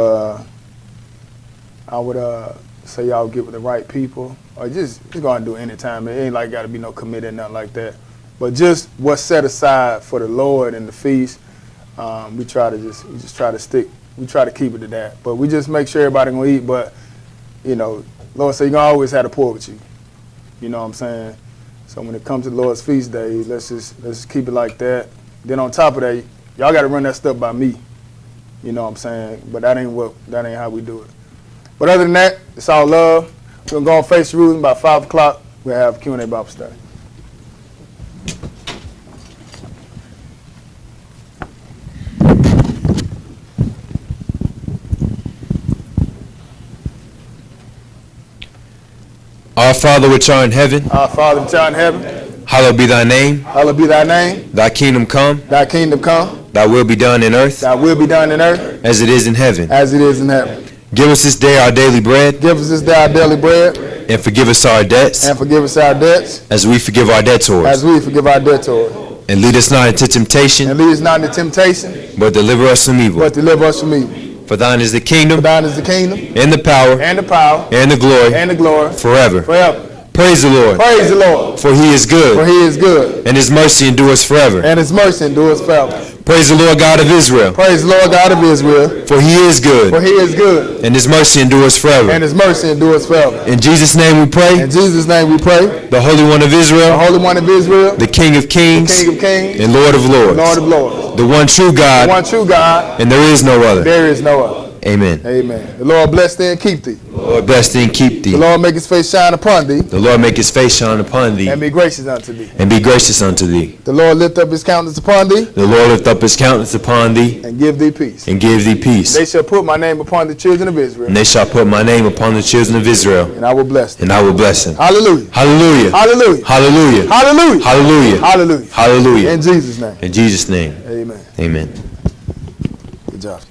Speaker 1: say y'all get with the right people, or just go and do it anytime. It ain't like got to be no committed, nothing like that. But just what's set aside for the Lord and the feast, we try to keep it to that. But we just make sure everybody gonna eat. But Lord said you're gonna always have the poor with you. You know what I'm saying? So when it comes to the Lord's feast day, let's just keep it like that. Then on top of that, y'all got to run that stuff by me. You know what I'm saying? But that ain't how we do it. But other than that, it's all love. We're gonna go on Face Jerusalem about 5 o'clock. We'll have Q&A Bible study.
Speaker 2: Our Father which art in heaven,
Speaker 1: Our Father which art in heaven,
Speaker 2: hallowed be thy name.
Speaker 1: Hallowed be thy name.
Speaker 2: Thy kingdom come.
Speaker 1: Thy kingdom come.
Speaker 2: Thy will be done in earth.
Speaker 1: Thy will be done in earth.
Speaker 2: As it is in heaven.
Speaker 1: As it is in heaven.
Speaker 2: Give us this day our daily bread.
Speaker 1: Give us this day our daily bread.
Speaker 2: And forgive us our debts.
Speaker 1: And forgive us our debts.
Speaker 2: As we forgive our debtors.
Speaker 1: As we forgive our debtors.
Speaker 2: And lead us not into temptation.
Speaker 1: And lead us not into temptation.
Speaker 2: But deliver us from evil.
Speaker 1: But deliver us from evil.
Speaker 2: For thine is the kingdom.
Speaker 1: For thine is the kingdom.
Speaker 2: And the power.
Speaker 1: And the power.
Speaker 2: And the glory.
Speaker 1: And the glory.
Speaker 2: Forever.
Speaker 1: Forever.
Speaker 2: Praise the Lord.
Speaker 1: Praise the Lord.
Speaker 2: For he is good.
Speaker 1: For he is good.
Speaker 2: And his mercy endures forever.
Speaker 1: And his mercy endures forever.
Speaker 2: Praise the Lord God of Israel.
Speaker 1: Praise the Lord God of Israel.
Speaker 2: For he is good.
Speaker 1: For he is good.
Speaker 2: And his mercy endures forever.
Speaker 1: And his mercy endures forever.
Speaker 2: In Jesus' name we pray.
Speaker 1: In Jesus' name we pray.
Speaker 2: The Holy One of Israel.
Speaker 1: The Holy One of Israel.
Speaker 2: The King of Kings.
Speaker 1: The King of Kings.
Speaker 2: And Lord of Lords.
Speaker 1: Lord of Lords.
Speaker 2: The one true God.
Speaker 1: The one true God.
Speaker 2: And there is no other.
Speaker 1: There is no other.
Speaker 2: Amen.
Speaker 1: Amen. The Lord bless thee and keep thee.
Speaker 2: Lord bless thee and keep thee.
Speaker 1: The Lord make his face shine upon thee.
Speaker 2: The Lord make his face shine upon thee.
Speaker 1: And be gracious unto thee.
Speaker 2: And be gracious unto thee.
Speaker 1: The Lord lift up his countenance upon thee.
Speaker 2: The Lord lift up his countenance upon thee.
Speaker 1: And give thee peace.
Speaker 2: And give thee peace.
Speaker 1: They shall put my name upon the children of Israel.
Speaker 2: And they shall put my name upon the children of Israel.
Speaker 1: And I will bless them.
Speaker 2: And I will bless them.
Speaker 1: Hallelujah.
Speaker 2: Hallelujah.
Speaker 1: Hallelujah.
Speaker 2: Hallelujah.
Speaker 1: Hallelujah.
Speaker 2: Hallelujah.
Speaker 1: Hallelujah.
Speaker 2: Hallelujah.
Speaker 1: In Jesus' name.
Speaker 2: In Jesus' name.
Speaker 1: Amen.
Speaker 2: Amen.
Speaker 1: Good job.